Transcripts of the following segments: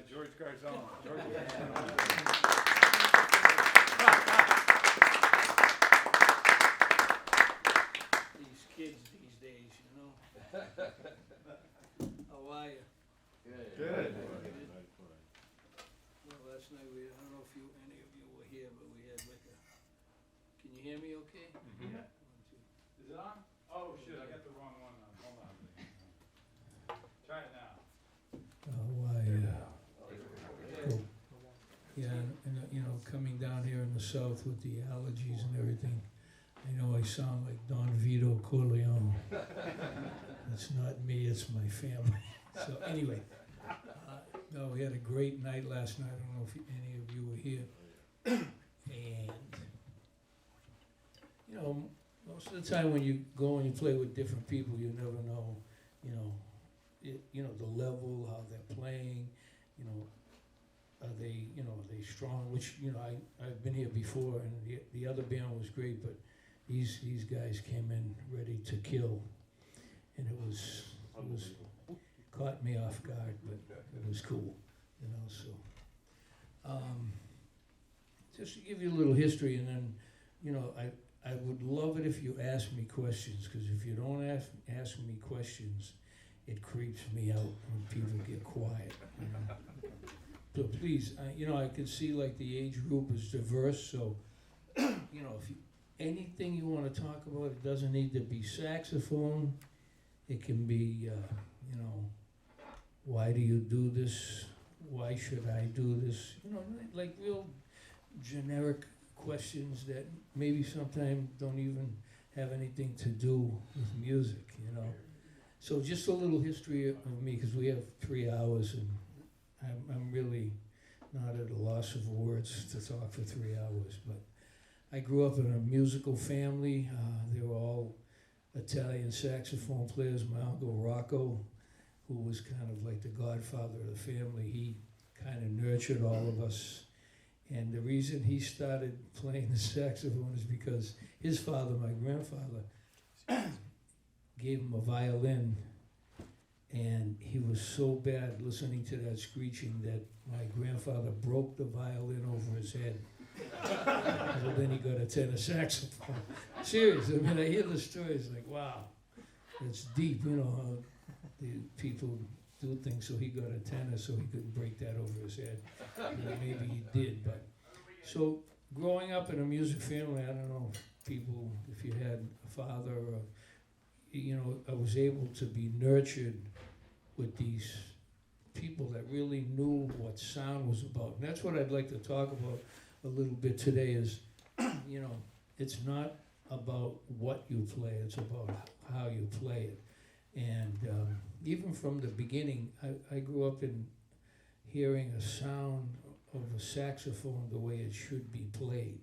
George Garzone. George These kids these days, you know. How are you? Good. Well, last night I don't know if any of you were here, but we had like a, can you hear me okay? Yeah. 1, 2. Is it on? Oh, shit, I got the wrong one on. Hold on. Try it now. Yeah, and you know, coming down here in the south with the allergies and everything, I know I sound like Don Vito Corleone. It's not me, it's my family. So anyway, no, we had a great night last night. I don't know if any of you were here. And, you know, most of the time when you go and you play with different people, you never know, you know, the level, how they're playing, you know, are they strong? Which, you know, I've been here before, and the other band was great, but these guys came in ready to kill, and it was caught me off guard, but it was cool, you know. So, just to give you a little history, and then, you know, I would love it if you asked me questions, because if you don't ask me questions, it creeps me out when people get quiet, you know. So please, you know, I can see like the age group is diverse, so, you know, if anything you want to talk about, it doesn't need to be saxophone. It can be, you know, why do you do this? Why should I do this? You know, like real generic questions that maybe sometimes don't even have anything to do with music, you know. So just a little history of me, because we have 3 hours, and I'm really not at a loss of words to talk for 3 hours. But I grew up in a musical family. They were all Italian saxophone players. My uncle Rocco, who was kind of like the godfather of the family, he kind of nurtured all of us. And the reason he started playing the saxophone is because his father, my grandfather, gave him a violin, and he was so bad listening to that screeching that my grandfather broke the violin over his head. So then he got a tenor saxophone. Serious, I mean, I hear the stories like, wow, it's deep, you know, how the people do things. So he got a tenor so he couldn't break that over his head. You know, maybe he did, but. So growing up in a music family, I don't know if you had a father or, you know, I was able to be nurtured with these people that really knew what sound was about. And that's what I'd like to talk about a little bit today is, you know, it's not about what you play, it's about how you play it. And even from the beginning, I grew up in hearing a sound of a saxophone the way it should be played.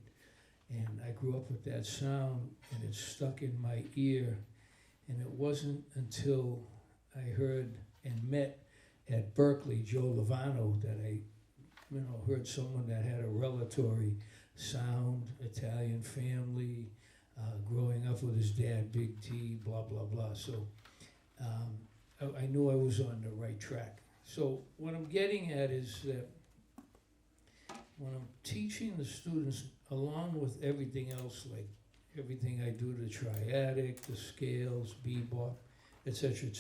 And I grew up with that sound, and it stuck in my ear. And it wasn't until I heard and met at Berklee Joe Lovano that I, you know, heard someone that had a relatory sound, Italian family, growing up with his dad, Big T, blah, blah, blah. So I knew I was on the right track. So what I'm getting at is that when I'm teaching the students, along with everything else, like everything I do, the triadic, the scales, bebop, etc.,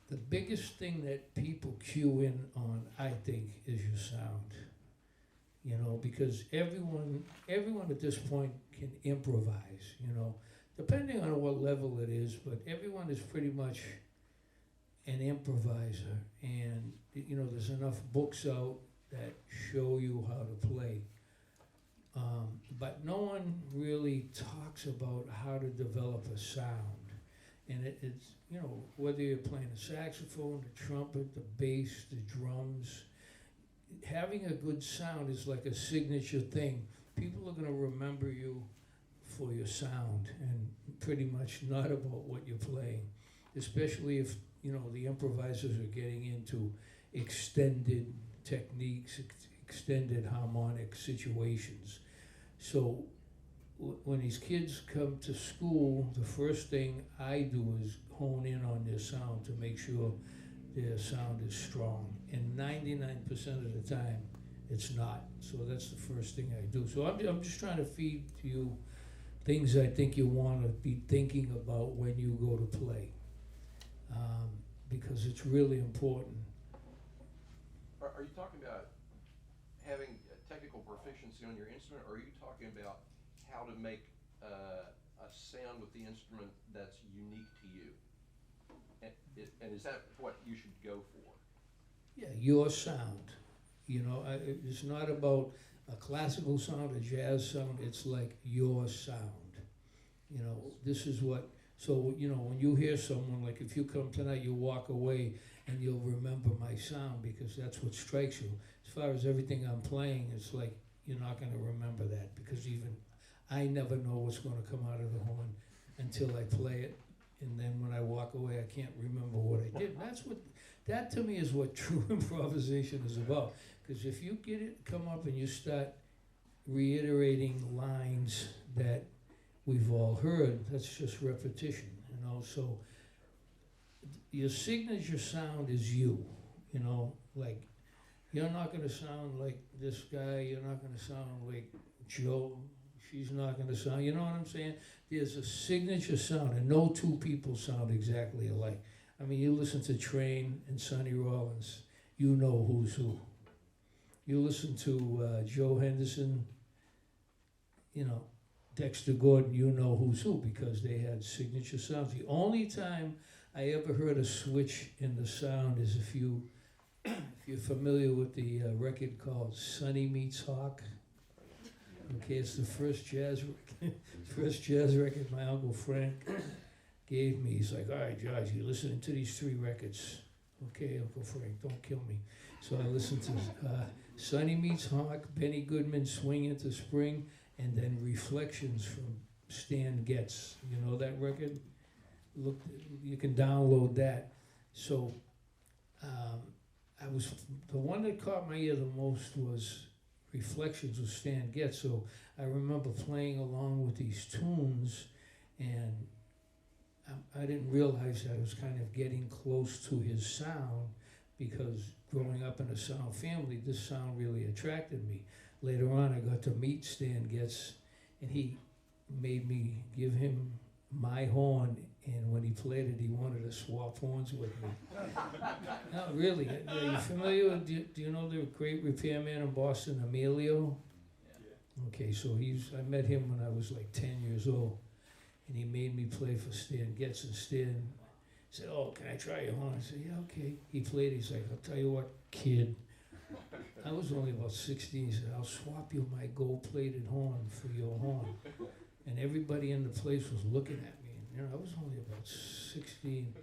the biggest thing that people cue in on, I think, is your sound. You know, because everyone at this point can improvise, you know, depending on what level it is, but everyone is pretty much an improviser. And, you know, there's enough books out that show you how to play. But no one really talks about how to develop a sound. And it's, you know, whether you're playing a saxophone, the trumpet, the bass, the drums, having a good sound is like a signature thing. People are going to remember you for your sound and pretty much not about what you're playing, especially if, you know, the improvisers are getting into extended techniques, extended harmonic situations. So when these kids come to school, the first thing I do is hone in on their sound to make sure their sound is strong, and 99% of the time, it's not. So that's the first thing I do. So I'm just trying to feed to you things I think you want to be thinking about when you go to play, because it's really important. Are you talking about having technical proficiency on your instrument, or are you talking about how to make a sound with the instrument that's unique to you? And is that what you should go for? Yeah, your sound. You know, it's not about a classical sound, a jazz sound. It's like your sound. You know, this is what. So you know, when you hear someone, like if you come tonight, you walk away and you'll remember my sound because that's what strikes you. As far as everything I'm playing, it's like you're not going to remember that because even I never know what's going to come out of the horn until I play it, and then when I walk away, I can't remember what I did. And that to me is what true improvisation is about. Because if you come up and you start reiterating lines that we've all heard, that's just repetition, you know. So your signature sound is you, you know. Like you're not going to sound like this guy. You're not going to sound like Joe. She's not going to sound. You know what I'm saying? There's a signature sound, and no two people sound exactly alike. I mean, you listen to Train and Sonny Rollins, you know who's who. You listen to Joe Henderson, you know, Dexter Gordon, you know who's who because they had signature sounds. The only time I ever heard a switch in the sound is if you're familiar with the record called Sonny Meets Hawk. Okay, it's the first jazz record my Uncle Frank gave me. He's like, all right, George, you're listening to these 3 records. Okay, Uncle Frank, don't kill me. So I listened to Sonny Meets Hawk, Benny Goodman, Swing Into Spring, and then Reflections from Stan Getz. You know that record? Look, you can download that. So the one that caught my ear the most was Reflections with Stan Getz. So I remember playing along with these tunes, and I didn't realize that I was kind of getting close to his sound because growing up in a sound family, this sound really attracted me. Later on, I got to meet Stan Getz, and he made me give him my horn, and when he played it, he wanted to swap horns with me. No, really. Are you familiar with, do you know the great repairman in Boston, Emilio? Yeah. Okay, so I met him when I was like 10 years old, and he made me play for Stan Getz, and Stan said, oh, can I try your horn? I said, yeah, okay. He played, he's like, I'll tell you what, kid. I was only about 16. He said, I'll swap you my gold-plated horn for your horn. And everybody in the place was looking at me. And, you know, I was only about 16.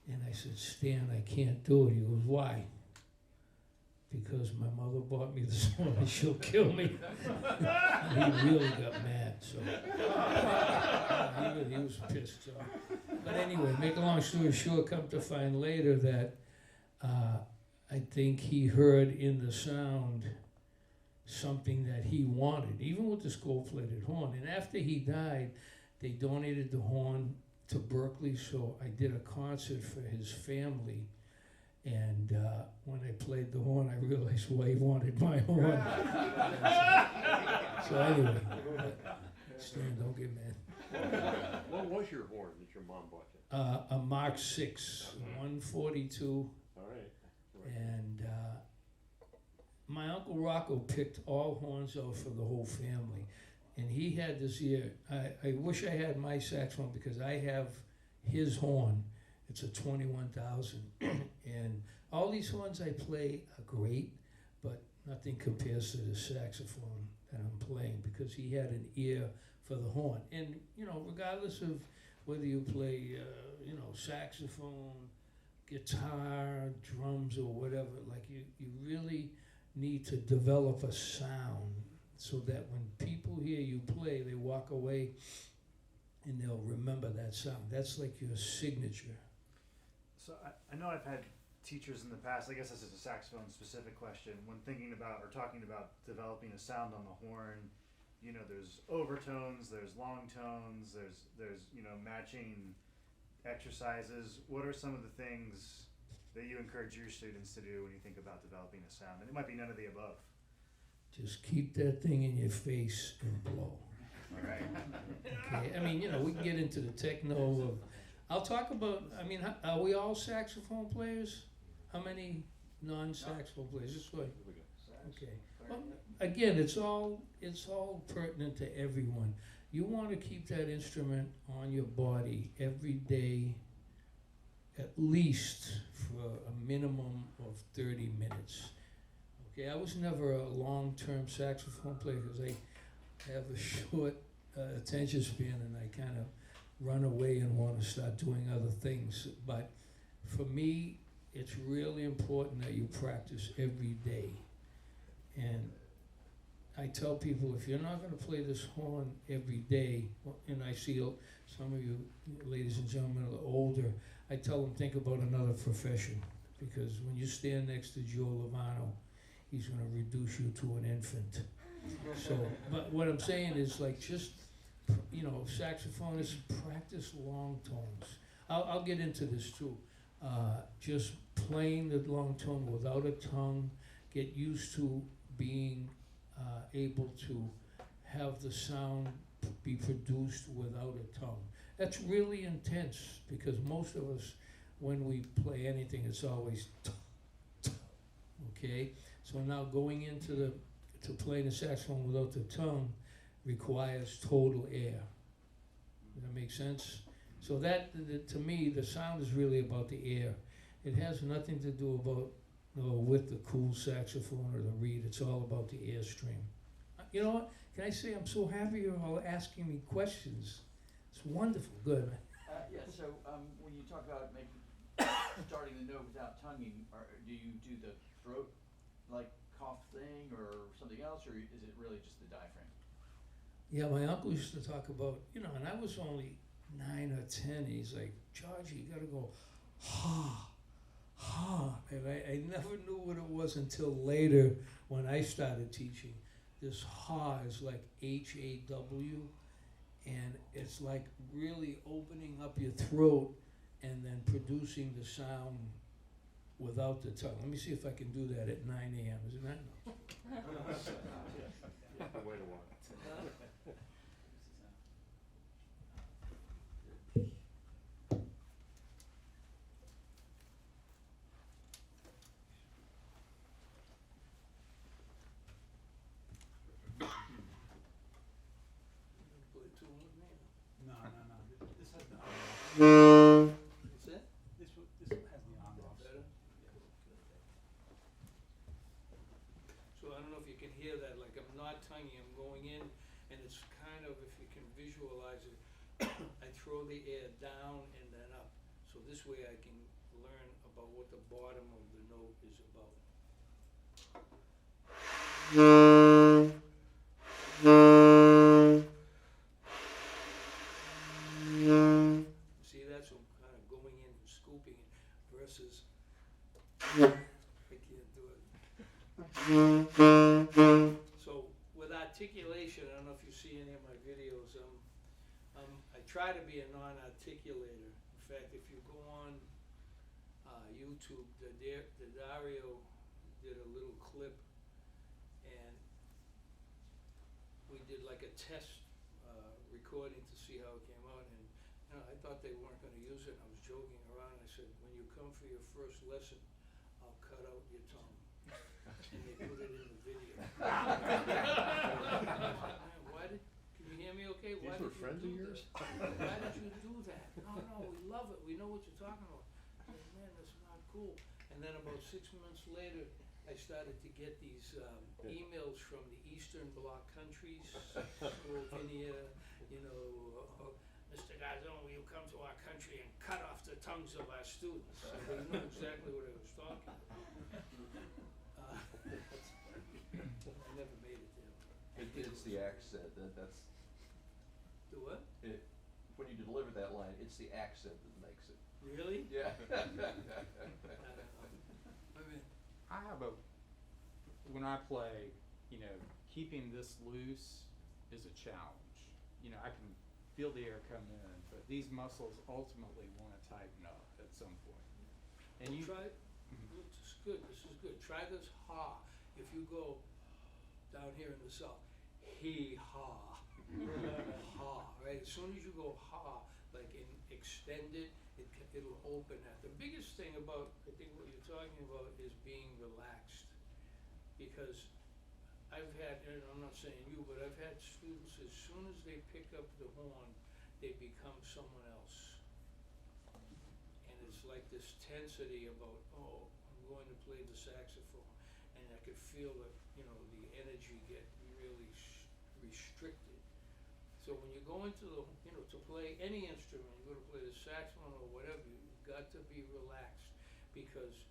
And I said, Stan, I can't do it. He goes, why? Because my mother bought me this horn and she'll kill me. And he really got mad. So he was pissed. So. But anyway, make a long story short, come to find later that I think he heard in the sound something that he wanted, even with this gold-plated horn. And after he died, they donated the horn to Berklee, so I did a concert for his family. And when I played the horn, I realized why he wanted my horn. So anyway, Stan, don't get mad. What was your horn that your mom bought you? A Mark 6, 142. All right. And my Uncle Rocco picked all horns out for the whole family. And he had this ear. I wish I had my saxophone because I have his horn. It's a 21,000. And all these horns I play are great, but nothing compares to the saxophone that I'm playing because he had an ear for the horn. And, you know, regardless of whether you play, saxophone, guitar, drums, or whatever, like you really need to develop a sound so that when people hear you play, they walk away and they'll remember that sound. That's like your signature. So I know I've had teachers in the past, I guess this is a saxophone specific question, when thinking about or talking about developing a sound on the horn, you know, there's overtones, there's long tones, there's matching exercises. What are some of the things that you encourage your students to do when you think about developing a sound? And it might be none of the above. Just keep that thing in your face and blow. All right. Okay, I mean, we can get into the techno of, I'll talk about, are we all saxophone players? How many non-saxophone players? This way. Okay. Well, again, it's all pertinent to everyone. You want to keep that instrument on your body every day, at least for a minimum of 30 minutes. Okay, I was never a long-term saxophone player because I have a short attention span and I kind of run away and want to start doing other things. But for me, it's really important that you practice every day. And I tell people, if you're not going to play this horn every day, and I see some of you ladies and gentlemen are older, I tell them think about another profession, because when you stand next to Joe Lovano, he's going to reduce you to an infant. So, but what I'm saying is, like, just, saxophonists practice long tones. I'll get into this too. Just playing the long tone without a tongue, get used to being able to have the sound be produced without a tongue. That's really intense, because most of us, when we play anything, it's always okay? So now going into to playing the saxophone without the tongue requires total air. Does that make sense? So that, to me, the sound is really about the air. It has nothing to do about with the cool saxophone or the reed. It's all about the airstream. You know what? Can I say I'm so happy you're all asking me questions. It's wonderful. Good. So when you talk about starting the note without tonguing, do you do the throat like cough thing or something else, or is it really just the diaphragm? Yeah, my uncle used to talk about, and I was only 9 or 10. He's like, Georgie, you gotta go, ha, ha. And I never knew what it was until later when I started teaching. This ha is like H-A-W, and it's like really opening up your throat and then producing the sound without the tongue. Let me see if I can do that at 9 a.m. Isn't that? Way to walk. No. This has the on. What's that? This has the on off. Better? So I don't know if you can hear that, like I'm not tonguing, I'm going in, and it's kind of, if you can visualize it, I throw the air down and then up. So this way I can learn about what the bottom of the note is about. See, that's what I'm kind of going in and scooping it versus I can't do it. So with articulation, I don't know if you see any of my videos, I try to be a non-articulator. In fact, if you go on YouTube, the Dario did a little clip, and we did like a test recording to see how it came out, and I thought they weren't going to use it. I was joking around, and I said, when you come for your first lesson, I'll cut out your tongue. And they put it in the video. Can you hear me okay? Why did you do this? Why did you do that? No, we love it. We know what you're talking about. I said, man, that's not cool. And then about 6 months later, I started to get these emails from the Eastern Bloc countries, Slovenia, Mr. Garzone, will you come to our country and cut off the tongues of our students? So they knew exactly what I was talking about. I never made it there. It's the accent, that's, The what? when you deliver that line, it's the accent that makes it. Really? Yeah. I have when I play, keeping this loose is a challenge. I can feel the air come in, but these muscles ultimately want to tighten up at some point. And you Try good, this is good. Try this ha. If you go down here in the south, he ha, ha, right? As soon as you go ha, like in extended, it'll open that. The biggest thing about, I think what you're talking about is being relaxed. Because I've had, and I'm not saying you, but I've had students, as soon as they pick up the horn, they become someone else. And it's like this tensity about, oh, I'm going to play the saxophone. And I could feel the, the energy get really restricted. So when you go into the, to play any instrument, you go to play the saxophone or whatever, you've got to be relaxed, because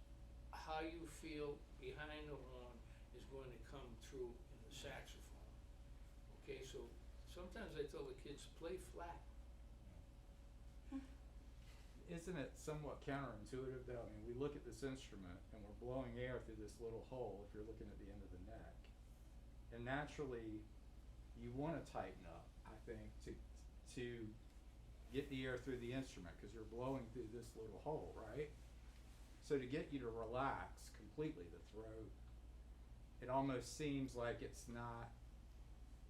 how you feel behind the horn is going to come through in the saxophone. Okay, so sometimes I tell the kids, play flat. Isn't it somewhat counterintuitive though? I mean, we look at this instrument and we're blowing air through this little hole if you're looking at the end of the neck. And naturally, you want to tighten up, I think, to get the air through the instrument, because you're blowing through this little hole, right? So to get you to relax completely the throat, it almost seems like it's not.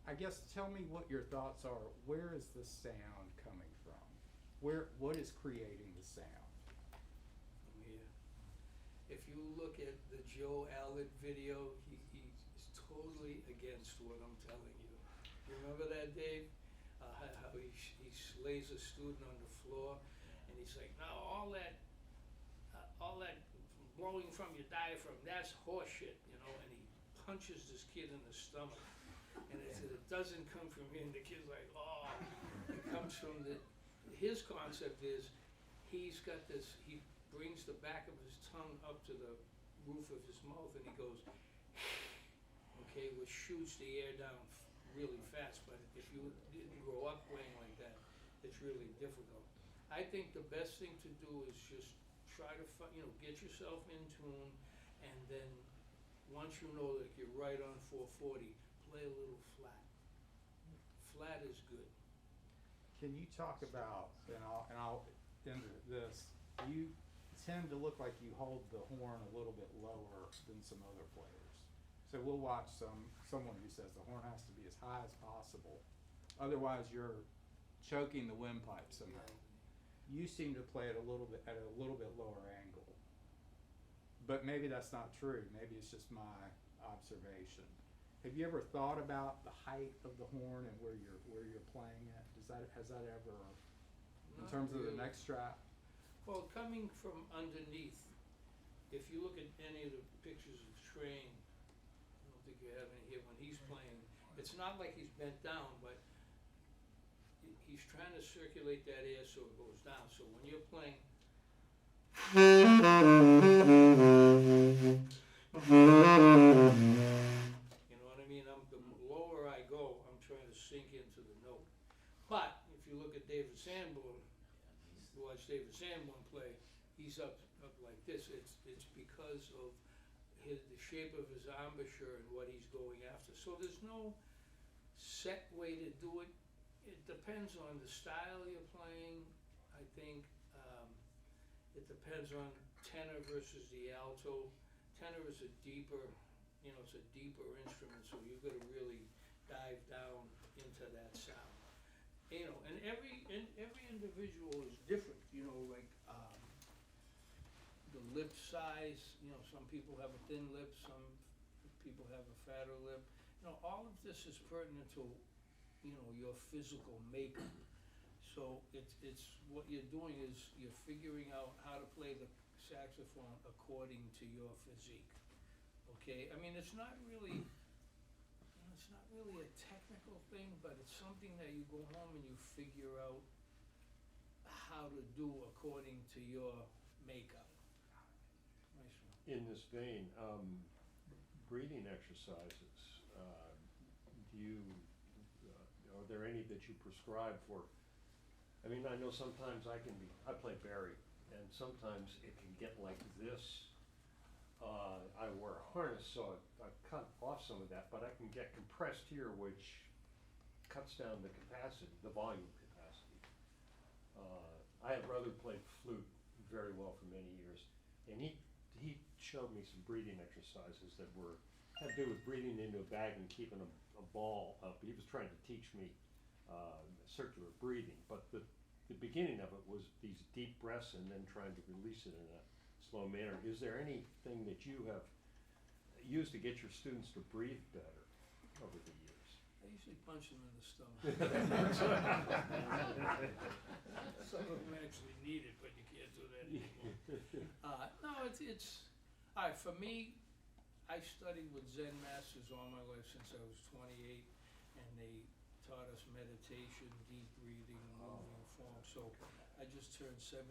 I guess tell me what your thoughts are. Where is the sound coming from? What is creating the sound? From here. If you look at the Joe Allen video, he's totally against what I'm telling you. You remember that, Dave? How he slays a student on the floor, and he's like, no, all that blowing from your diaphragm, that's horseshit, and he punches this kid in the stomach, and it doesn't come from him. The kid's like, oh, it comes from his concept is, he's got this, he brings the back of his tongue up to the roof of his mouth, and he goes, okay, which shoots the air down really fast. But if you didn't grow up playing like that, it's really difficult. I think the best thing to do is just try to get yourself in tune, and then once you know that you're right on 440, play a little flat. Flat is good. Can you talk about, and I'll end this, you tend to look like you hold the horn a little bit lower than some other players. So we'll watch someone who says the horn has to be as high as possible, otherwise you're choking the windpipe somehow. You seem to play it at a little bit lower angle, but maybe that's not true. Maybe it's just my observation. Have you ever thought about the height of the horn and where you're playing it? Has that ever, in Not terms of the really. neck strap? Well, coming from underneath, if you look at any of the pictures of Train, I don't think you have any here, when he's playing, it's not like he's bent down, but he's trying to circulate that air so it goes down. So when you're playing, you know what I mean? The lower I go, I'm trying to sink into the note. But if you look at David Sanborn, you watch David Sanborn play, he's up like this. It's because of the shape of his embouchure and what he's going after. So there's no set way to do it. It depends on the style you're playing, I think. It depends on tenor versus the alto. Tenor is a deeper, it's a deeper instrument, so you've got to really dive down into that sound. And every individual is different, like the lip size, some people have a thin lip, some people have a fatter lip. All of this is pertinent to, your physical makeup. So it's what you're doing is you're figuring out how to play the saxophone according to your physique. Okay? I mean, it's not really a technical thing, but it's something that you go home and you figure out how to do according to your makeup. Nice one. In this vein, breathing exercises, are there any that you prescribe for? I mean, I know sometimes I play Barry, and sometimes it can get like this. I wear a harness, so I cut off some of that, but I can get compressed here, which cuts down the capacity, the volume capacity. I had a brother who played flute very well for many years, and he showed me some breathing exercises that had to do with breathing into a bag and keeping a ball up. He was trying to teach me circular breathing, but the beginning of it was these deep breaths and then trying to release it in a slow manner. Is there anything that you have used to get your students to breathe better over the years? I usually punch them in the stomach. Some of them actually need it, but you can't do that anymore. No, it's, all right, for me, I studied with Zen masters all my life since I was 28, and they taught us meditation, deep breathing, moving form. So I just turned 75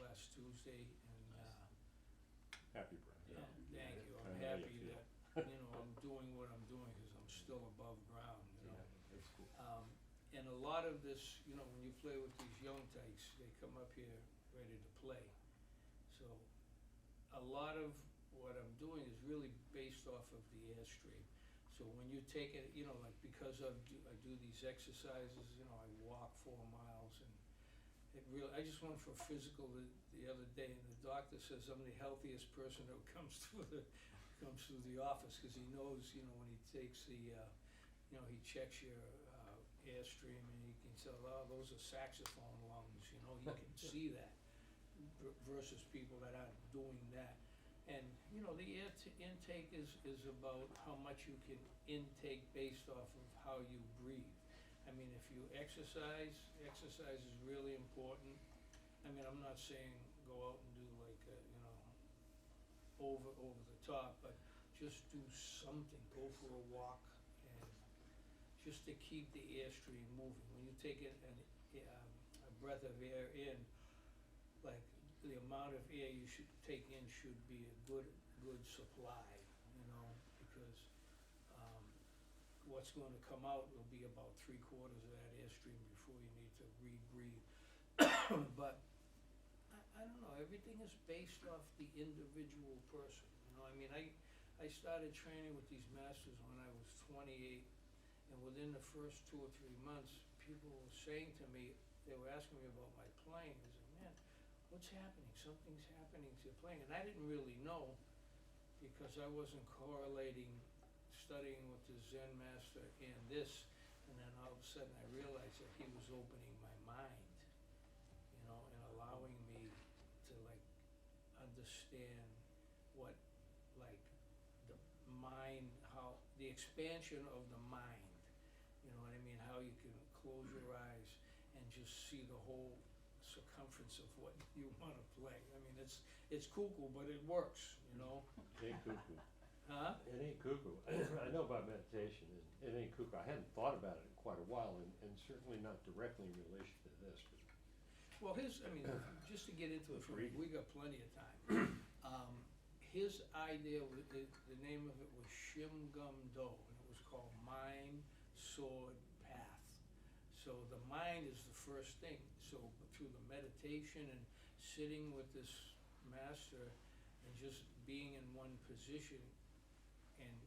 last Tuesday, and Happy birthday. thank you. I I'm know you happy feel. that, I'm doing what I'm doing, because I'm still above ground, Yeah, that's cool. And a lot of this, when you play with these young tykes, they come up here ready to play. So a lot of what I'm doing is really based off of the airstream. So when you take it, like because I do these exercises, I walk 4 miles, and it really, I just went for a physical the other day, and the doctor says I'm the healthiest person that comes through the office, because he knows, when he takes the, he checks your airstream, and he can tell, oh, those are saxophone lungs, you can see that versus people that aren't doing that. And, the intake is about how much you can intake based off of how you breathe. I mean, if you exercise is really important. I mean, I'm not saying go out and do like, over the top, but just do something, go for a walk, and just to keep the airstream moving. When you take a breath of air in, like the amount of air you should take in should be a good supply, because what's going to come out will be about 3/4 of that airstream before you need to re-breathe. But I don't know, everything is based off the individual person, I mean, I started training with these masters when I was 28, and within the first 2 or 3 months, people were saying to me, they were asking me about my playing. I said, man, what's happening? Something's happening to your playing. And I didn't really know, because I wasn't correlating studying with the Zen master and this, and then all of a sudden I realized that he was opening my mind, and allowing me to understand what the mind, how the expansion of the mind, what I mean, how you can close your eyes and just see the whole circumference of what you want to play. I mean, it's cuckoo, but it works, It ain't cuckoo. Huh? It ain't cuckoo. I know about meditation, and it ain't cuckoo. I hadn't thought about it in quite a while, and certainly not directly in relation to this. Well, just to get into it, Agreed. we got plenty of time. His idea, the name of it was Shim Gum Do, and it was called Mind, Sword, Path. So the mind is the first thing. So through the meditation and sitting with this master and just being in one position, and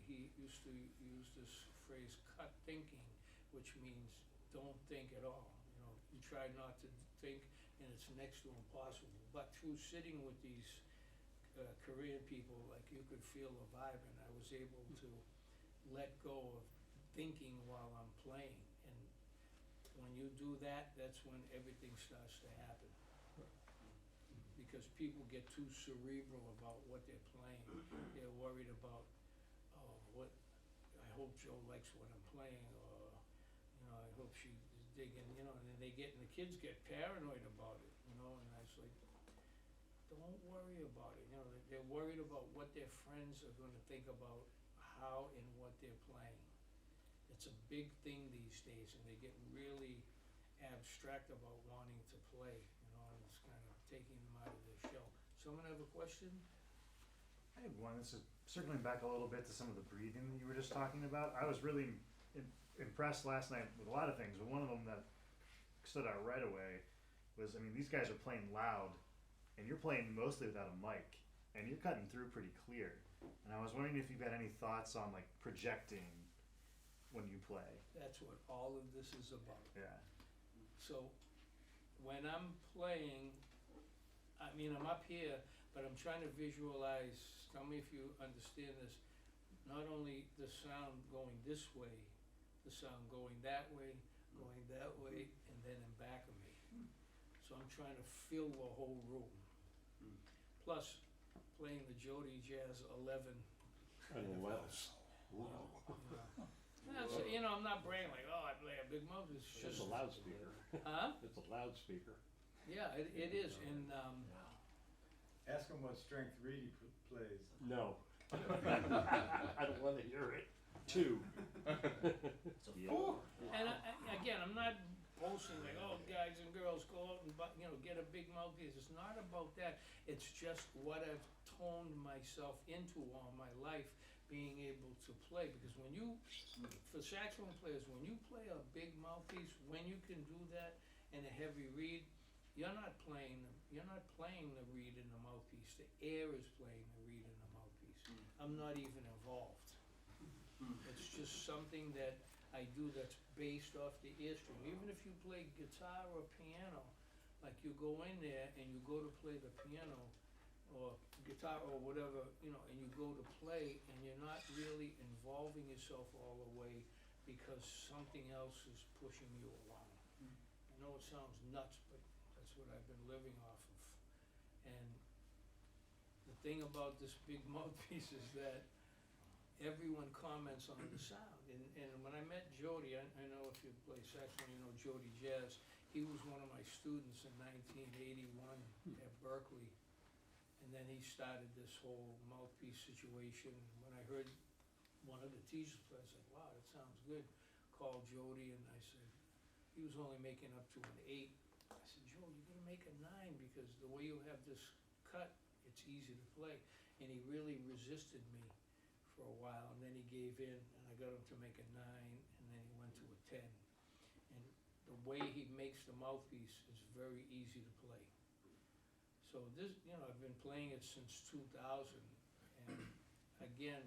he used to use this phrase, cut thinking, which means don't think at all. You try not to think, and it's next to impossible. But through sitting with these Korean people, you could feel the vibe, and I was able to let go of thinking while I'm playing. And when you do that, that's when everything starts to happen. Because people get too cerebral about what they're playing. They're worried about, I hope Joe likes what I'm playing, or, I hope she's digging, and then the kids get paranoid about it, and I was like, don't worry about it, they're worried about what their friends are gonna think about how and what they're playing. It's a big thing these days, and they get really abstract about wanting to play, and it's kind of taking them out of their shell. Someone have a question? I had one. This is circling back a little bit to some of the breathing that you were just talking about. I was really impressed last night with a lot of things, but one of them that stood out right away was, these guys are playing loud, and you're playing mostly without a mic, and you're cutting through pretty clear. And I was wondering if you've had any thoughts on projecting when you play. That's what all of this is about. Yeah. So when I'm playing, I'm up here, but I'm trying to visualize, tell me if you understand this, not only the sound going this way, the sound going that way, and then in back of me. So I'm trying to fill the whole room. Plus, playing the Jody Jazz 11. And Wells. Wow. You know, I'm not bragging like, oh, I play a big mouthpiece. It's It's just, a loudspeaker. huh? It's a loudspeaker. Yeah, it is, and, Ask him what strength Reedy plays. No. I don't wanna hear it. 2. It's a Yeah. 4. and again, I'm not boasting like, oh, guys and girls, go out and, get a big mouthpiece. It's not about that. It's just what I've toned myself into all my life, being able to play. Because when you, for saxophone players, when you play a big mouthpiece, when you can do that in a heavy reed, you're not playing the reed in the mouthpiece. The air is playing the reed in the mouthpiece. I'm not even involved. It's just something that I do that's based off the earstring. Even if you play guitar or piano, like you go in there and you go to play the piano or guitar or whatever, and you go to play and you're not really involving yourself all the way because something else is pushing you along. I know it sounds nuts, but that's what I've been living off of. And the thing about this big mouthpiece is that everyone comments on the sound. And when I met Jody, I know if you play saxophone, you know Jody Jazz. He was one of my students in 1981 at Berklee. And then he started this whole mouthpiece situation. When I heard one of the teachers play, I said, wow, that sounds good. Called Jody and I said, he was only making up to an 8. I said, Joe, you're gonna make a 9 because the way you have this cut, it's easy to play. And he really resisted me for a while, and then he gave in, and I got him to make a 9, and then he went to a 10. And the way he makes the mouthpiece is very easy to play. So this, I've been playing it since 2000, and again,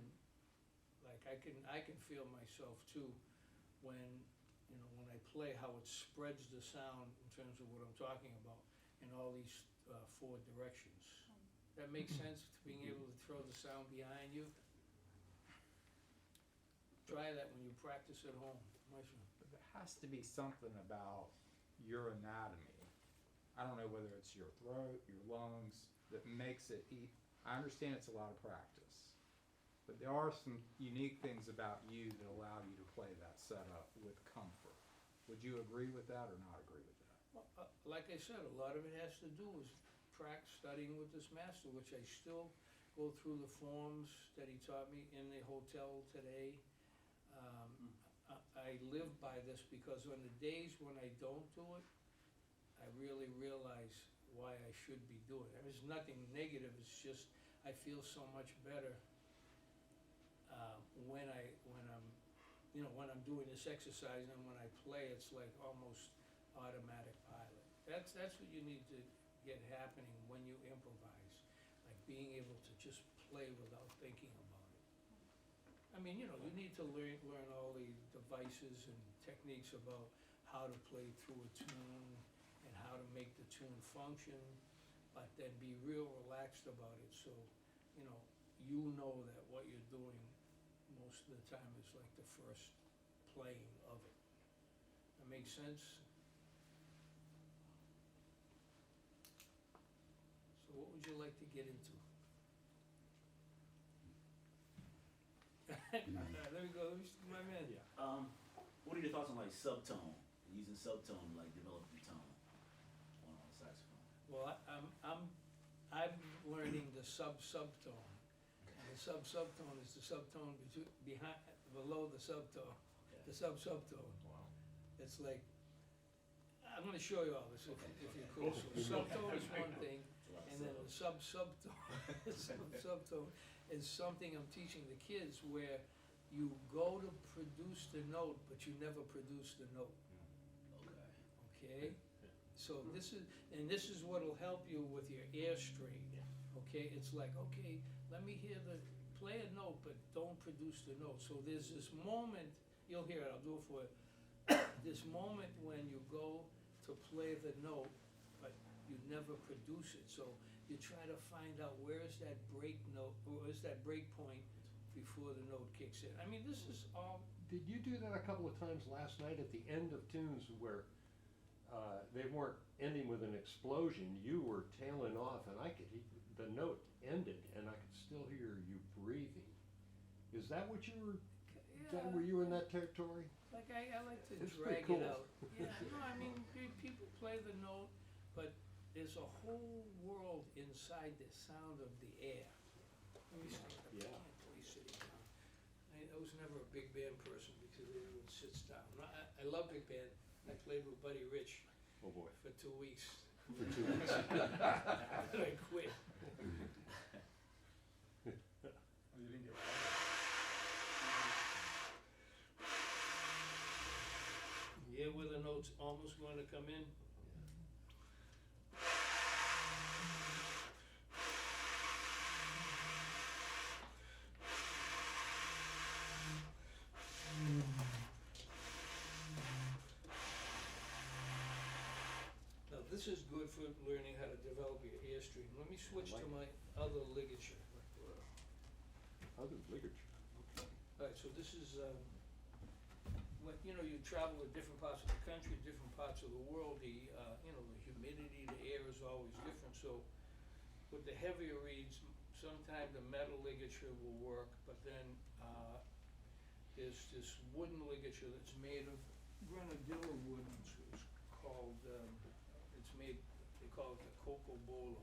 like I can feel myself too when I play how it spreads the sound in terms of what I'm talking about in all these 4 directions. That makes sense, being able to throw the sound behind you. Try that when you practice at home. But there has to be something about your anatomy. I don't know whether it's your throat, your lungs, that makes it I understand it's a lot of practice, but there are some unique things about you that allow you to play that setup with comfort. Would you agree with that or not agree with that? Well, like I said, a lot of it has to do with studying with this master, which I still go through the forms that he taught me in the hotel today. I live by this because on the days when I don't do it, I really realize why I should be doing it. There's nothing negative, it's just I feel so much better when I'm doing this exercise, and when I play, it's like almost automatic pilot. That's what you need to get happening when you improvise, like being able to just play without thinking about it. I mean, you need to learn all the devices and techniques about how to play through a tune and how to make the tune function, but then be real relaxed about it, so you know that what you're doing most of the time is like the first playing of it. That makes sense? So what would you like to get into? There we go, my man. Yeah. What are your thoughts on like subtone, using subtone to like develop the tone on a saxophone? Well, I'm learning the subtone. And the subtone is the subtone below the subtone, the subtone. Wow. It's like, I'm gonna show you all this if you're cool. So subtone is one thing, and then the subtone is something I'm teaching the kids where you go to produce the note, but you never produce the note. Okay? So this is what'll help you with your ear strain. Okay? It's like, okay, let me hear play a note, but don't produce the note. So there's this moment, you'll hear it, I'll do it for you. This moment when you go to play the note, but you never produce it. So you try to find out where is that break note, or is that break point before the note kicks in. I mean, this is all, Did you do that a couple of times last night at the end of tunes where they weren't ending with an explosion, you were tailing off, and the note ended, and I could still hear you breathing. Is that what you were, were you in that territory? like I like to It's drag pretty it cool. out. Yeah, no, I mean, people play the note, but there's a whole world inside the sound of the air. Let me stand up, I Yeah. can't play sitting down. I was never a big band person because everyone sits down. I love big band. I played with Buddy Rich Oh, boy. for 2 weeks. For 2 weeks. Then I quit. Oh, you didn't get You hear where the note's almost going to come in? Now, this is good for learning how to develop your earstring. Let me switch to my other ligature. Other ligature. Alright, so this is, when, you travel to different parts of the country, different parts of the world, the humidity, the air is always different, so with the heavier reeds, sometimes the metal ligature will work, but then, there's this wooden ligature that's made of grenadilla wood, which is called, they call it the coco bolo,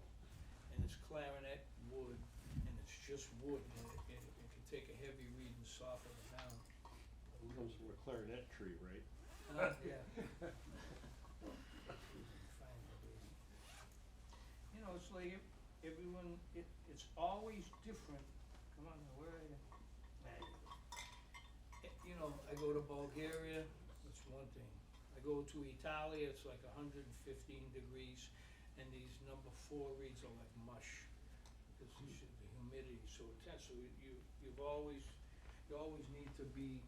and it's clarinet wood, and it's just wood, and it can take a heavy reed and soften it down. It comes from a clarinet tree, right? Yeah. It's like everyone, it's always different. Come on, where are you? I go to Bulgaria, that's one thing. I go to Italia, it's like 115 degrees, and these number 4 reeds are like mush, because the humidity is so intense. So you always need to be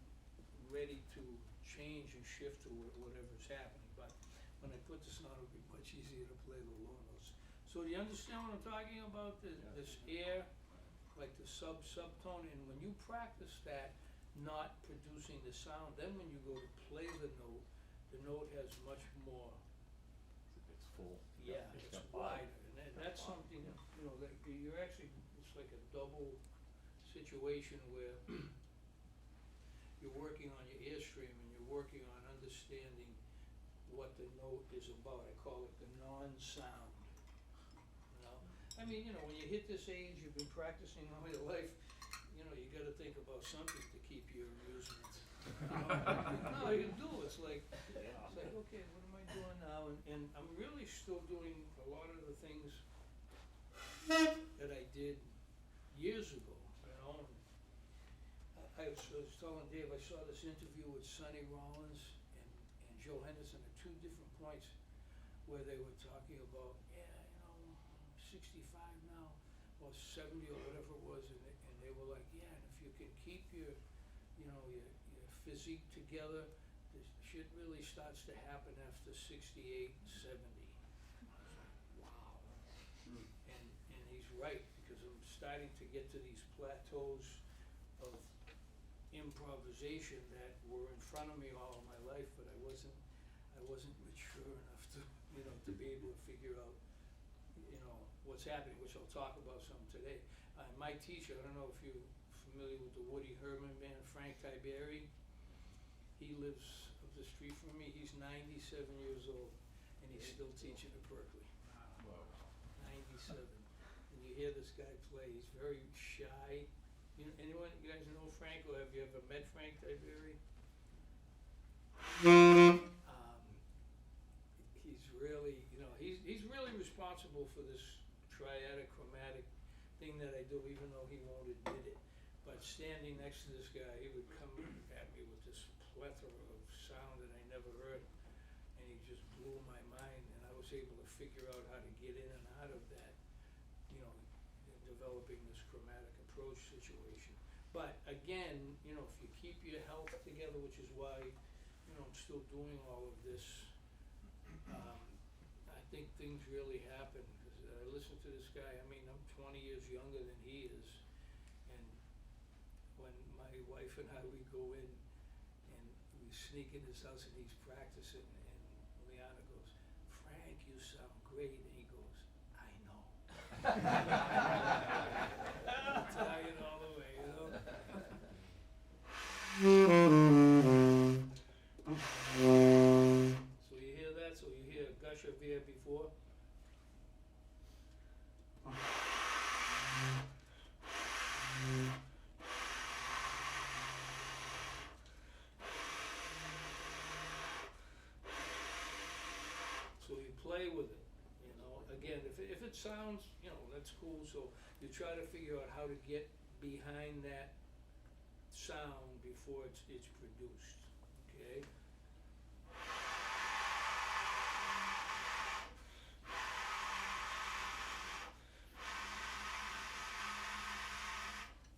ready to change and shift to whatever's happening. But when I put this on, it'll be much easier to play the low notes. So do you understand what I'm talking about? This air, like the subtone, and when you practice that, not producing the sound, then when you go to play the note has much more. It's full. Yeah, It's it's got wider, and that's something, that you're actually, it's like a double situation where you're working on your earstream and you're working on understanding what the note is about. I call it the non-sound, I mean, when you hit this age, you've been practicing all your life, you gotta think about something to keep your amusement. No, you do, it's like, okay, what am I doing now? And I'm really still doing a lot of the things that I did years ago, I was telling Dave, I saw this interview with Sonny Rollins and Joe Henderson at 2 different points where they were talking about, 65 now, or 70 or whatever it was, and they were like, yeah, and if you can keep your physique together, this shit really starts to happen after 68, 70. Wow. And he's right, because I'm starting to get to these plateaus of improvisation that were in front of me all of my life, but I wasn't mature enough to, to be able to figure out, what's happening, which I'll talk about some today. My teacher, I don't know if you're familiar with the Woody Herman band, Frank Tiberi. He lives up the street from me. He's 97 years old, and he's still teaching at Berklee. 97. And you hear this guy play. He's very shy. Anyone, you guys know Frank, or have you ever met Frank Tiberi? He's really, he's really responsible for this triadic chromatic thing that I do, even though he won't admit it. But standing next to this guy, he would come at me with this plethora of sound that I never heard, and he just blew my mind, and I was able to figure out how to get in and out of that, developing this chromatic approach situation. But again, if you keep your health together, which is why, I'm still doing all of this, I think things really happen, 'cause, I listen to this guy, I mean, I'm 20 years younger than he is, and when my wife and I, we go in, and we sneak in his house and he's practicing, and Liana goes, "Frank, you sound great," and he goes, "I know." Italian all the way, you know? So you hear that? So you hear a gush of air before? So you play with it, you know. Again, if it sounds, you know, that's cool. So you try to figure out how to get behind that sound before it's produced, okay?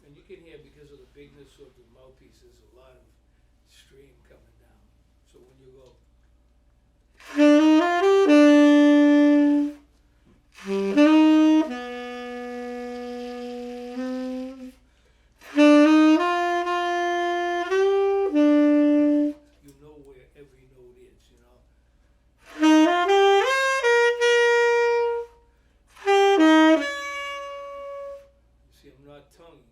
And you can hear, because of the bigness of the mouthpiece, there's a lot of stream coming down. So when you go, you know where every note is, you know. You see, I'm not tonguing.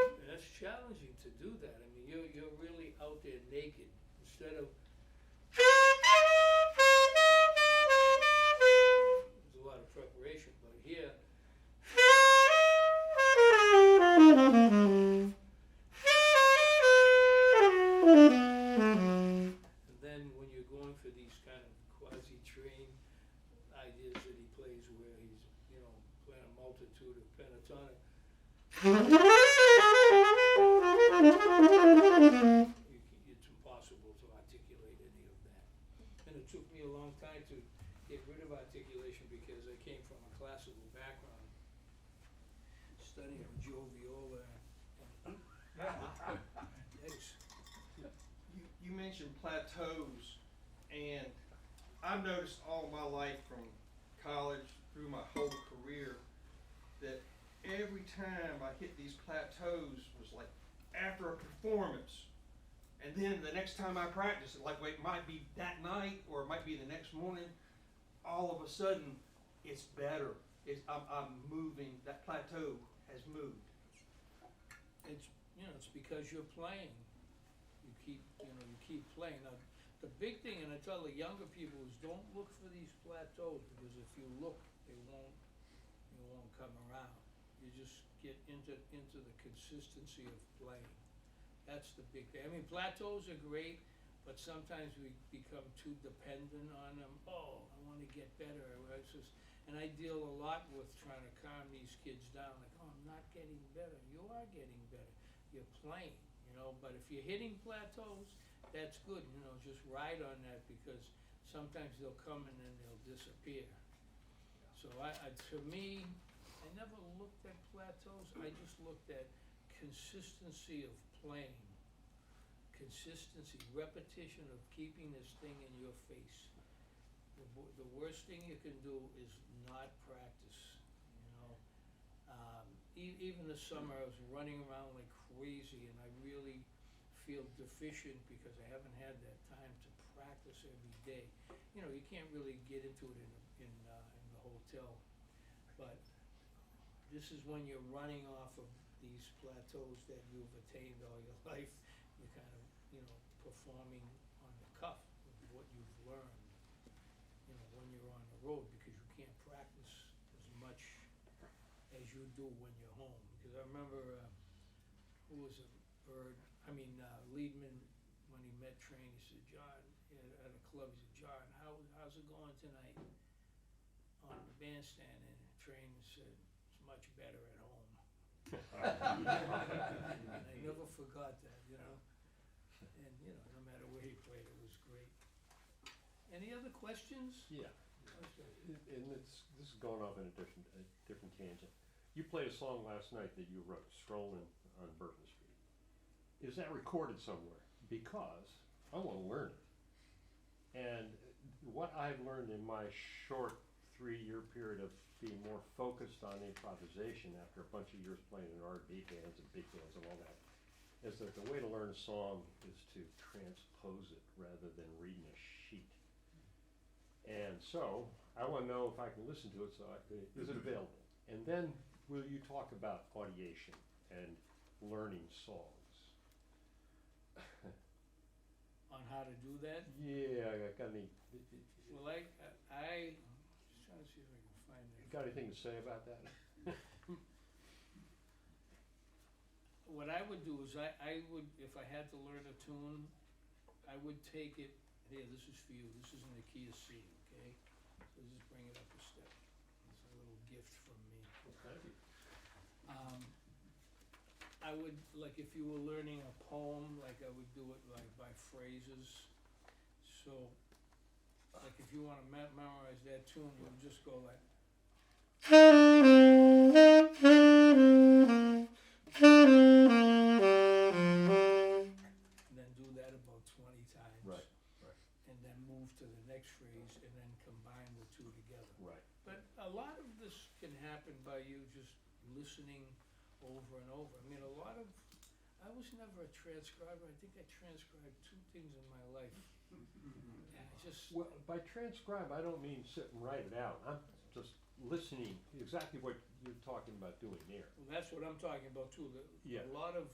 And that's challenging to do that. I mean, you're really out there naked instead of. There's a lot of preparation, but here. And then when you're going for these kind of quasi-train ideas that he plays, where he's, you know, playing a multitude of pentatonic. It's impossible to articulate any of that. And it took me a long time to get rid of articulation because I came from a classical background, studying Joe Viola and You mentioned plateaus, and I've noticed all my life from college through my whole career that every time I hit these plateaus was like after a performance, and then the next time I practice it, like it might be that night or it might be the next morning, all of a sudden it's better. I'm moving. That plateau has moved. it's, you know, it's because you're playing. You keep playing. Now, the big thing, and I tell the younger people, is don't look for these plateaus, because if you look, they won't come around. You just get into the consistency of playing. That's the big thing. I mean, plateaus are great, but sometimes we become too dependent on them. Oh, I want to get better. And I deal a lot with trying to calm these kids down. Like, oh, I'm not getting better. You are getting better. You're playing, you know. But if you're hitting plateaus, that's good. You know, just ride on that, because sometimes they'll come and then they'll disappear. So to me, I never looked at plateaus. I just looked at consistency of playing. Consistency, repetition of keeping this thing in your face. The worst thing you can do is not practice, you know. Even this summer I was running around like crazy, and I really feel deficient because I haven't had that time to practice every day. You know, you can't really get into it in the hotel, but this is when you're running off of these plateaus that you've attained all your life. You're kind of, you know, performing on the cuff of what you've learned, you know, when you're on the road, because you can't practice as much as you do when you're home. Because I remember, who was it, Liedman, when he met Train, he said, John, at a club, he said, John, how's it going tonight on the bandstand? And Train said, it's much better at home. And I never forgot that, you know. And, you know, no matter where he played, it was great. Any other questions? Yeah. Okay. And this is going off in a different tangent. you played a song last night that you wrote, Strolling on Berklee Street. Is that recorded somewhere? Because I want to learn it. And what I've learned in my short 3-year period of being more focused on improvisation after a bunch of years playing in R&B bands and big bands and all that, is that the way to learn a song is to transpose it rather than reading a sheet. And so, I want to know if I can listen to it, so is it available? And then, will you talk about audiation and learning songs? On how to do that? Yeah, I got any, Well, I just trying to see if I can find it. got anything to say about that? What I would do is I would, if I had to learn a tune, I would take it, here, this is for you, this is in the key of C, okay? So just bring it up a step. It's a little gift from me. Thank you. I would, like if you were learning a poem, like I would do it like by phrases. So, like if you wanna memorize that tune, you would just go like. And then do that about 20 times. Right. And then move to the next phrase and then combine the two together. Right. But a lot of this can happen by you just listening over and over. I mean, I was never a transcriber. I think I transcribed 2 things in my life. And I just, Well, by transcribe, I don't mean sit and write it out. I'm just listening, exactly what you're talking about doing there. well, that's what I'm talking about too. Yeah. A lot of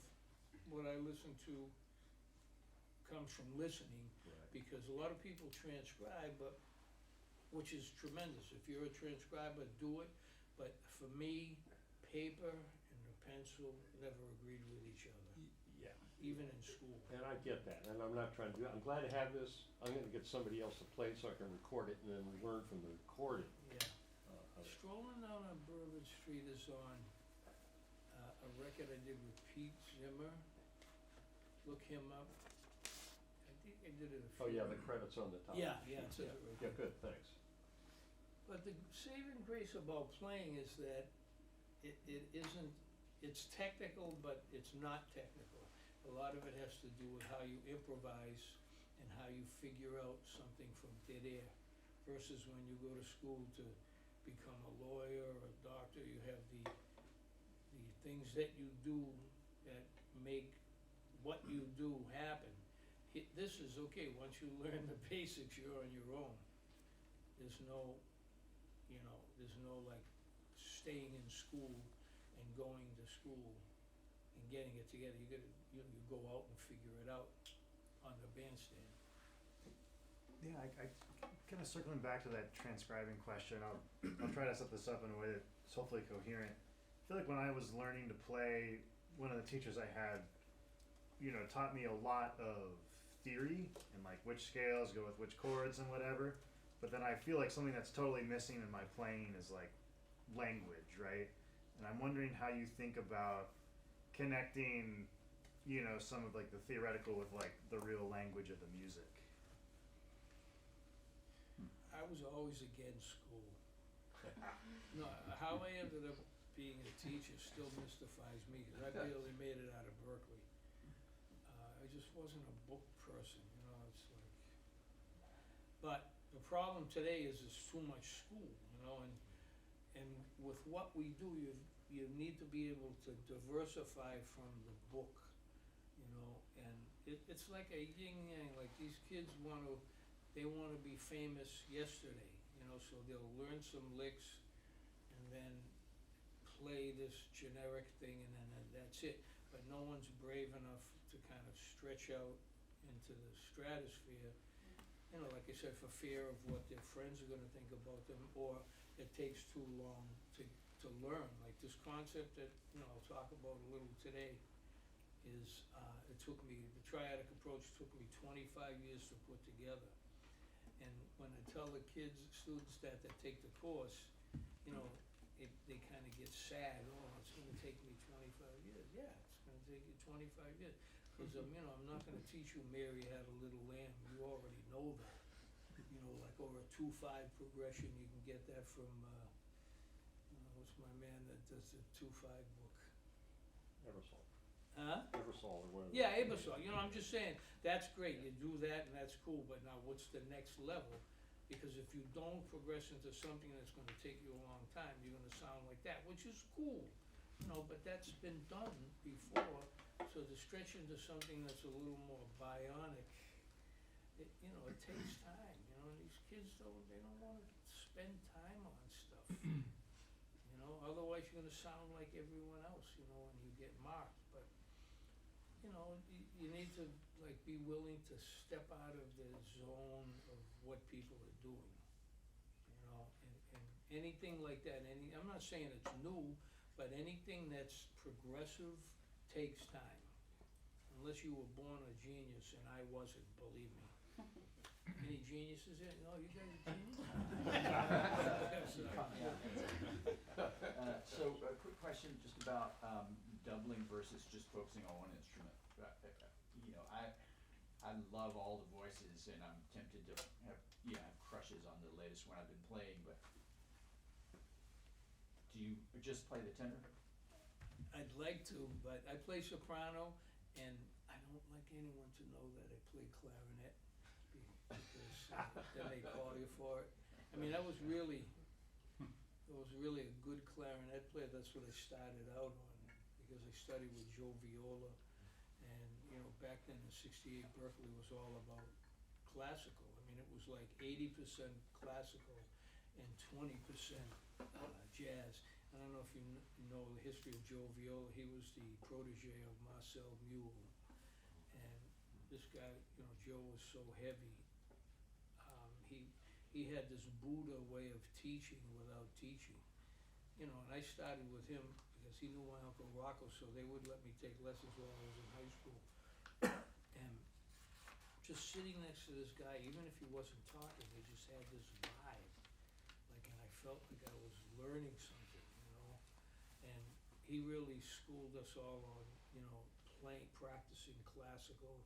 what I listen to comes from listening, Right. because a lot of people transcribe, but, which is tremendous. If you're a transcriber, do it. But for me, paper and the pencil never agreed with each other, Yeah. even in school. And I get that, and I'm not trying to do that. I'm glad to have this. I'm gonna get somebody else to play it so I can record it and then learn from the recording. Yeah. of it. Strolling Down on Bourbon Street is on a record I did with Pete Zimmer. Look him up. I think I did it a few. Oh, yeah, the credits on the top. Yeah, it says Yeah, it right yeah, there. good, thanks. But the saving grace about playing is that it isn't, it's technical, but it's not technical. A lot of it has to do with how you improvise and how you figure out something from dead air. Versus when you go to school to become a lawyer or a doctor, you have the things that you do that make what you do happen. This is okay, once you learn the basics, you're on your own. There's no, there's no like staying in school and going to school and getting it together. You go out and figure it out on the bandstand. Yeah, I kind of circling back to that transcribing question. I'll try to set this up in a way that's hopefully coherent. I feel like when I was learning to play, one of the teachers I had, taught me a lot of theory and like which scales go with which chords and whatever. But then I feel like something that's totally missing in my playing is like language, right? And I'm wondering how you think about connecting, some of like the theoretical with like the real language of the music. I was always against school. No, how I ended up being a teacher still mystifies me, because I barely made it out of Berklee. I just wasn't a book person, it's like, but the problem today is there's too much school, and with what we do, you need to be able to diversify from the book, and it's like a yin yang, like these kids they wanna be famous yesterday, so they'll learn some licks and then play this generic thing and then that's it. But no one's brave enough to kind of stretch out into the stratosphere, like I said, for fear of what their friends are gonna think about them, or it takes too long to learn. Like this concept that, I'll talk about a little today is, the triadic approach took me 25 years to put together. And when I tell the students that take the course, they kind of get sad. Oh, it's going to take me 25 years. Yeah, it's going to take you 25 years. Because, I'm not going to teach you Mary Had a Little Lamb. You already know that. Like over a 2-5 progression, you can get that from, what's What's my man that does the 2-5 book? Eversole, Huh? Eversole or whatever. Yeah, Abersol, you know, I'm just saying, that's great, you do that and that's cool, but now what's the next level? Because if you don't progress into something that's gonna take you a long time, you're gonna sound like that, which is cool, you know, but that's been done before. So to stretch into something that's a little more bionic, it, you know, it takes time, you know, and these kids they don't wanna spend time on stuff. You know, otherwise you're gonna sound like everyone else, you know, and you get marked, but you know, you need to like be willing to step out of the zone of what people are doing. You know, and anything like that, I'm not saying it's new, but anything that's progressive takes time. Unless you were born a genius, and I wasn't, believe me. Any geniuses in? No, you guys are geniuses? So a quick question just about doubling versus just focusing on one instrument. You know, I love all the voices, and I'm tempted to have crushes on the latest one I've been playing. But do you just play the tenor? I'd like to, but I play soprano, and I don't like anyone to know that I play clarinet, because then they call you for it. I mean, I was really a good clarinet player. That's what I started out on, because I studied with Joe Viola, and you know, back then in '68, Berklee was all about classical. I mean, it was like 80% classical and 20% jazz. I don't know if you know the history of Joe Viola. He was the protege of Marcel Mule, and this guy, you know, Joe was so heavy. He had this Buddha way of teaching without teaching, you know. And I started with him because he knew my Uncle Rocco, so they would let me take lessons while I was in high school. And just sitting next to this guy, even if he wasn't talking, he just had this vibe, like, and I felt like I was learning something, you know. And he really schooled us all on, you know, practicing classical,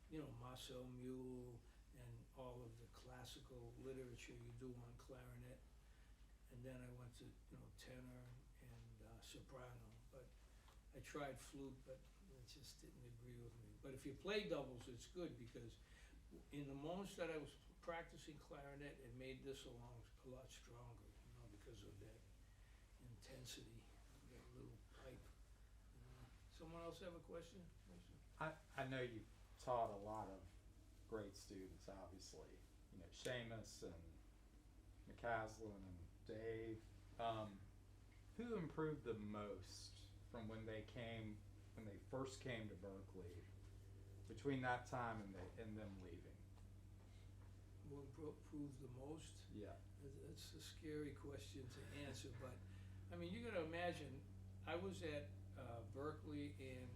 you know, Marcel Mule, and all of the classical literature you do on clarinet. And then I went to, you know, tenor and soprano, but I tried flute, but it just didn't agree with me. But if you play doubles, it's good, because in the moments that I was practicing clarinet, it made this a lot stronger, you know, because of that intensity, that little pipe. Someone else have a question? I know you've taught a lot of great students, obviously. You know, Seamus and McCaslin and Dave. Who improved the most from when they first came to Berklee, between that time and them leaving? Who improved the most? Yeah. That's a scary question to answer, but, I mean, you gotta imagine, I was at Berklee and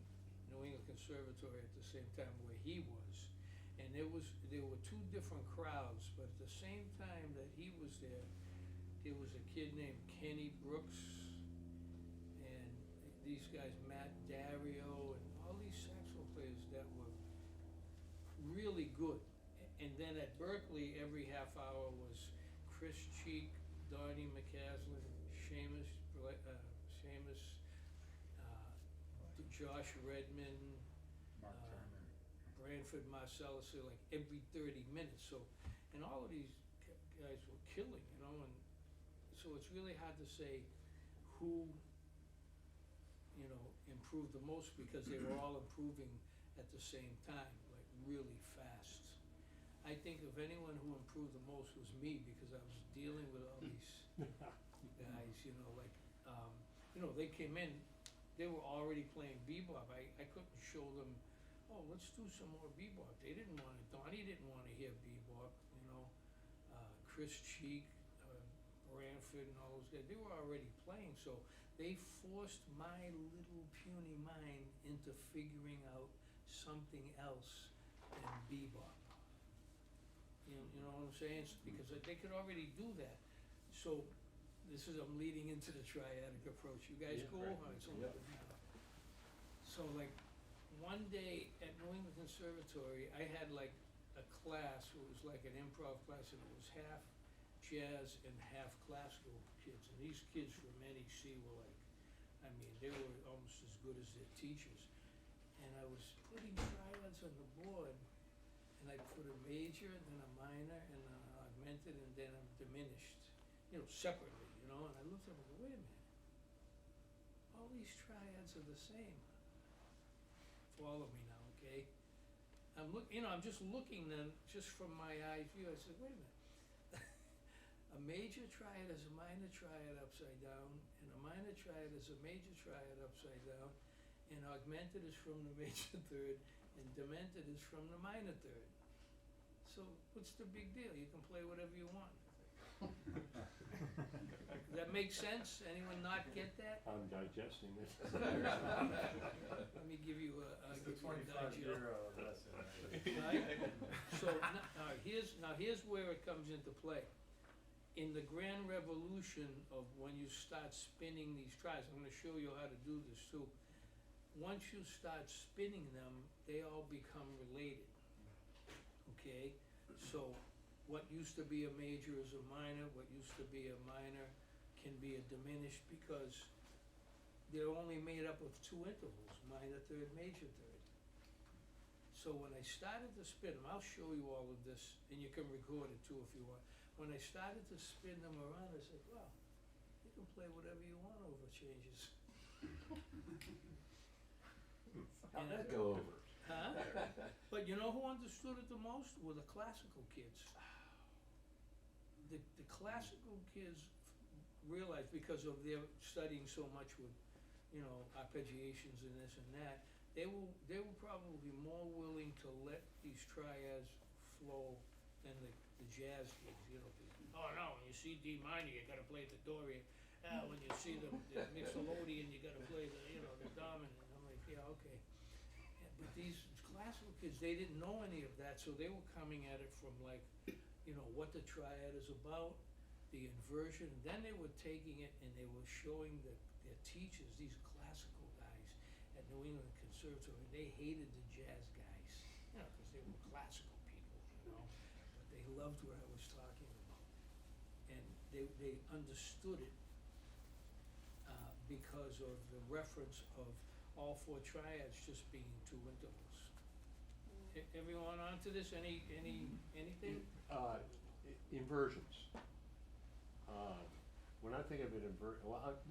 New England Conservatory at the same time where he was, and there were two different crowds, but at the same time that he was there was a kid named Kenny Brooks, and these guys, Matt Dario, and all these saxophone players that were really good. And then at Berklee, every half hour was Chris Cheek, Donnie McCaslin, Seamus, Josh Redman, Mark Turner. Branford Marcellus, like every 30 minutes. So, and all of these guys were killing, you know, and so it's really hard to say who, you know, improved the most, because they were all improving at the same time, like really fast. I think if anyone who improved the most was me, because I was dealing with all these guys, you know, like, you know, they came in, they were already playing bebop. I couldn't show them, oh, let's do some more bebop. They didn't want it. Donnie didn't want to hear bebop, you know. Chris Cheek, Branford, and all those guys, they were already playing, so they forced my little puny mind into figuring out something else than bebop. You know what I'm saying? Because they could already do that. So I'm leading into the triadic approach. You guys cool? Right. All right, so like one day at New England Conservatory, I had like a class. It was like an improv class, and it was half jazz and half classical kids, and these kids from NEC were like, I mean, they were almost as good as their teachers. And I was putting triads on the board, and I put a major, and then a minor, and then an augmented, and then a diminished, separately, and I looked at them and go, wait a minute. All these triads are the same. Follow me now, okay? I'm just looking then, just from my eye view, I said, wait a minute. A major triad is a minor triad upside down, and a minor triad is a major triad upside down, and augmented is from the major third, and demented is from the minor third. So what's the big deal? You can play whatever you want. Does that make sense? Anyone not get that? I'm digesting this. Let me give you a, It's the give you a 25 digest. euro lesson. Right? So here's where it comes into play. In the grand revolution of when you start spinning these triads, I'm going to show you how to do this too. Once you start spinning them, they all become related. Okay? So what used to be a major is a minor, what used to be a minor can be a diminished because they're only made up of two intervals, minor third, major third. So when I started to spin them, I'll show you all of this, and you can record it too if you want. When I started to spin them around, I said, wow, you can play whatever you want over changes. How'd that go over? Huh? But you know who understood it the most? Were the classical kids. The classical kids realized, because of their studying so much with, arpeggiations and this and that, they will probably be more willing to let these triads flow than the jazz kids, Oh no, when you see D minor, you gotta play the Dorian. When you see the Mixolydian, you gotta play the dominant. I'm like, yeah, okay. But these classical kids, they didn't know any of that, so they were coming at it from like, what the triad is about, the inversion, and then they were taking it and they were showing their teachers, these classical guys at New England Conservatory, they hated the jazz guys, because they were classical people, but they loved what I was talking about. And they understood it because of the reference of all four triads just being two intervals. Everyone onto this? Anything? Inversions. When I think of an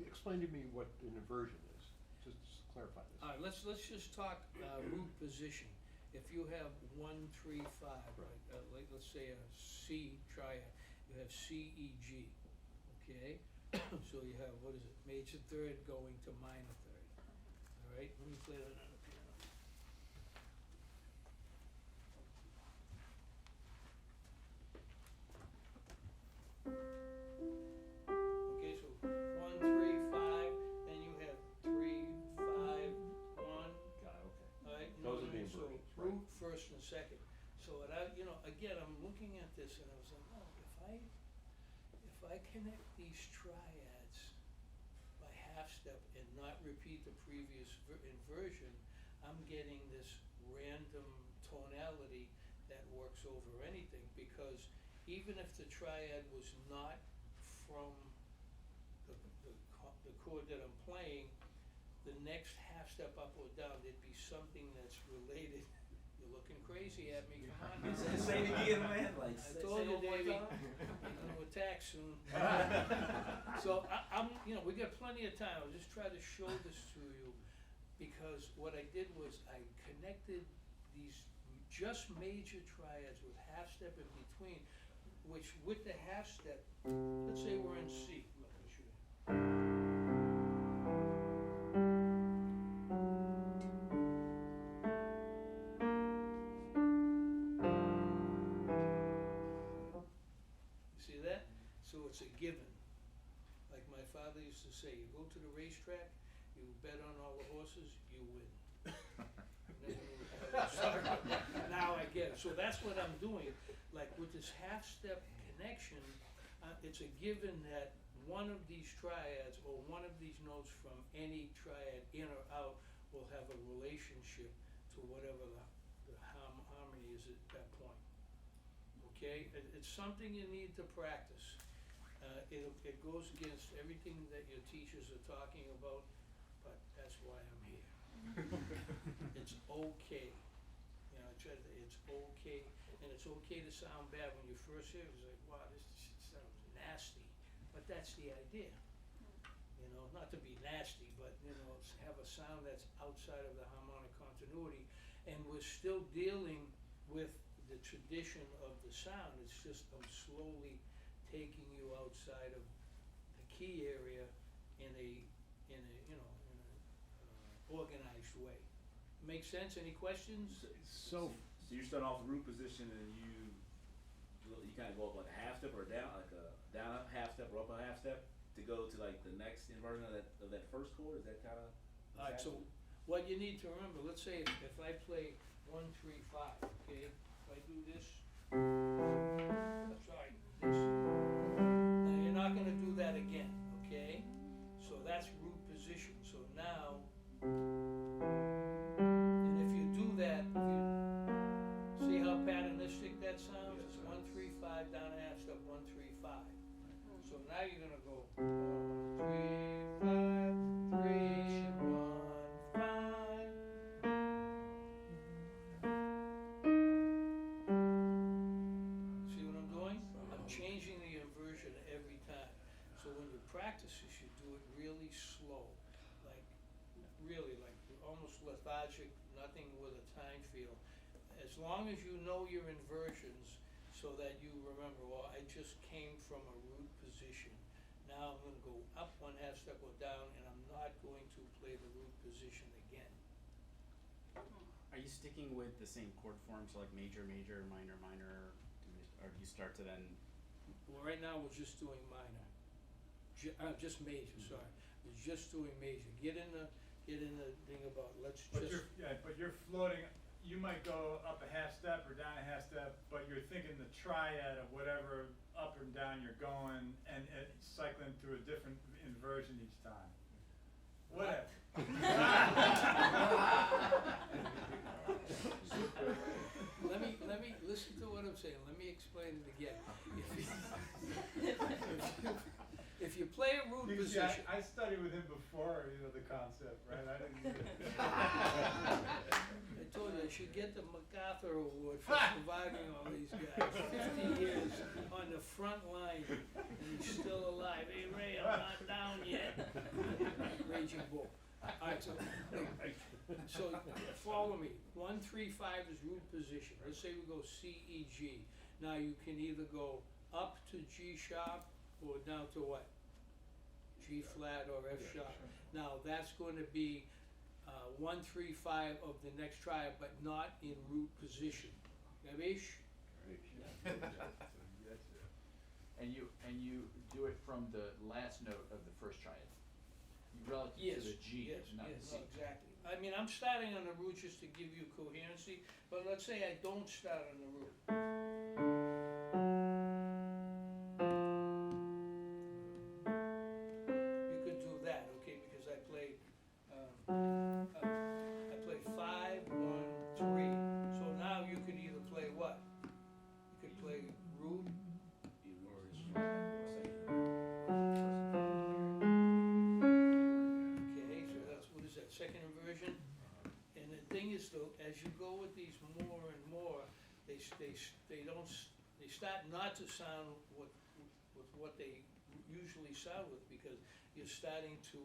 explain to me what an inversion is. Just clarify this. All right, let's just talk root position. If you have 1, 3, 5, Right. like let's say a C triad, you have C, E, G. Okay, so you have major third going to minor third. All right, let me play that on the piano. Okay, so 1, 3, 5, then you have 3, 5, 1. Got it, okay. All right, Those are the so inversions, right. root first and second. So again, I'm looking at this and I was like, oh, if I connect these triads by half step and not repeat the previous inversion, I'm getting this random tonality that works over anything, because even if the triad was not from the chord that I'm playing, the next half step up or down, there'd be something that's related. You're looking crazy at me, come on. Say it again, man. I told you, Davey, I'm gonna attack soon. So I'm, we got plenty of time. I'll just try to show this to you, because what I did was I connected these just major triads with half step in between, which with the half step, let's say we're in C. Look, let me show you. See that? So it's a given. Like my father used to say, you go to the racetrack, you bet on all the horses, you win. Never knew what that was. Now I get it. So that's what I'm doing. Like with this half step connection, it's a given that one of these triads or one of these notes from any triad in or out will have a relationship to whatever the harmony is at that point. Okay? It's something you need to practice. It goes against everything that your teachers are talking about, but that's why I'm here. It's okay, you know, it's okay, and it's okay to sound bad. When you first hear it, it's like, wow, this shit sounds nasty, but that's the idea. You know, not to be nasty, but, you know, have a sound that's outside of the harmonic continuity, and we're still dealing with the tradition of the sound. It's just I'm slowly taking you outside of the key area in a organized way. Make sense? Any questions? So you start off root position and you kind of go up like a half step or down, like a down half step or up a half step to go to like the next inversion of that first chord. Is that kind of? Alright, so what you need to remember, let's say if I play 1, 3, 5, okay? If I do this, sorry, this. Now you're not gonna do that again, okay? So that's root position. So now, and if you do that, see how patternistic that sounds? It's 1, 3, 5, down a half step, 1, 3, 5. So now you're gonna go 1, 3, 5, 3, 1, 5. See what I'm doing? I'm changing the inversion every time. So when you practice, you should do it really slow, like really like almost lethargic, nothing with a time feel. As long as you know your inversions, so that you remember, well, I just came from a root position. Now I'm gonna go up 1 half step or down, and I'm not going to play the root position again. Are you sticking with the same chord forms, so like major, major, minor, minor, or do you start to then? Well, right now we're just doing minor, just major. Sorry, we're just doing major. Get in the thing about let's But just. you're floating, you might go up a half step or down a half step, but you're thinking the triad of whatever up and down you're going, and cycling through a different inversion each time. Whatever. Let me listen to what I'm saying. Let me explain it again. If you play a root You can see, position. I studied with him before, the concept, right? I didn't. I told you I should get the MacArthur Award for surviving all these guys. 50 years on the front line, and he's still alive. Hey Ray, I'm not down yet. Raging Bull. Alright, so follow me. 1, 3, 5 is root position. Let's say we go C, E, G. Now you can either go up to G sharp or down to what? G flat or F sharp. Now that's going to be 1, 3, 5 of the next triad, but not in root position. Gabish? And you do it from the last note of the first triad. Relative to the G, not the C. No, exactly. I mean, I'm starting on the root just to give you coherency, but let's say I don't start on the root. You could do that, okay, because I play 5, 1, 3. So now you could either play what? You could play root. Second inversion, and the thing is though, as you go with these more and more, they start not to sound with what they usually sound with, because you're starting to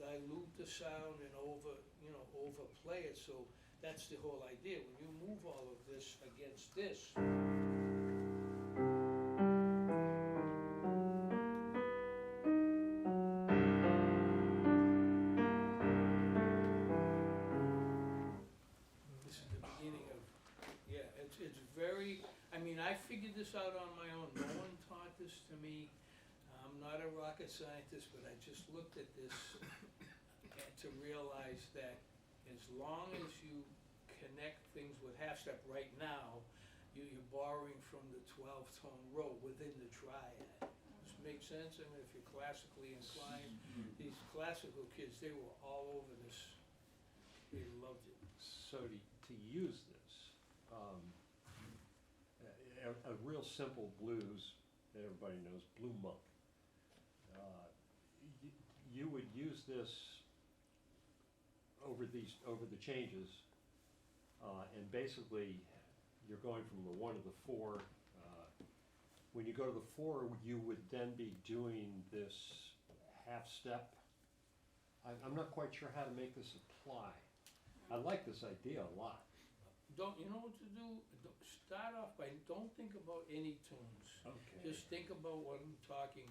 dilute the sound and overplay it. So that's the whole idea. When you move all of this against this. I figured this out on my own. No one taught this to me. I'm not a rocket scientist, but I just looked at this and to realize that as long as you connect things with half step right now, you're borrowing from the 12-tone row within the triad. Does this make sense? I mean, if you're classically inclined, these classical kids, they were all over this. They loved it. So to use this, a real simple blues everybody knows Blue Monk. You would use this over the changes, and basically you're going from the 1 to the 4. When you go to the 4, you would then be doing this half step. I'm not quite sure how to make this apply. I like this idea a lot. Don't, you know what to do? Start off by, don't think about any tunes. Okay. Just think about what I'm talking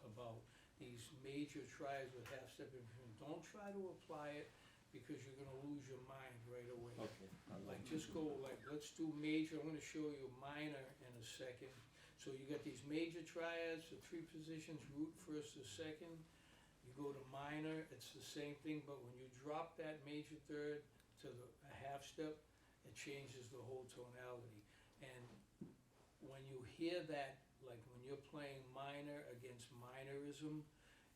about, these major triads with half step in between. Don't try to apply it because you're gonna lose your mind right away. Okay. Like, just go, like, let's do major, I'm gonna show you minor in a second. So you got these major triads, the 3 positions, root first to second. You go to minor, it's the same thing, but when you drop that major third to a half step, it changes the whole tonality. And when you hear that, like when you're playing minor against minorism,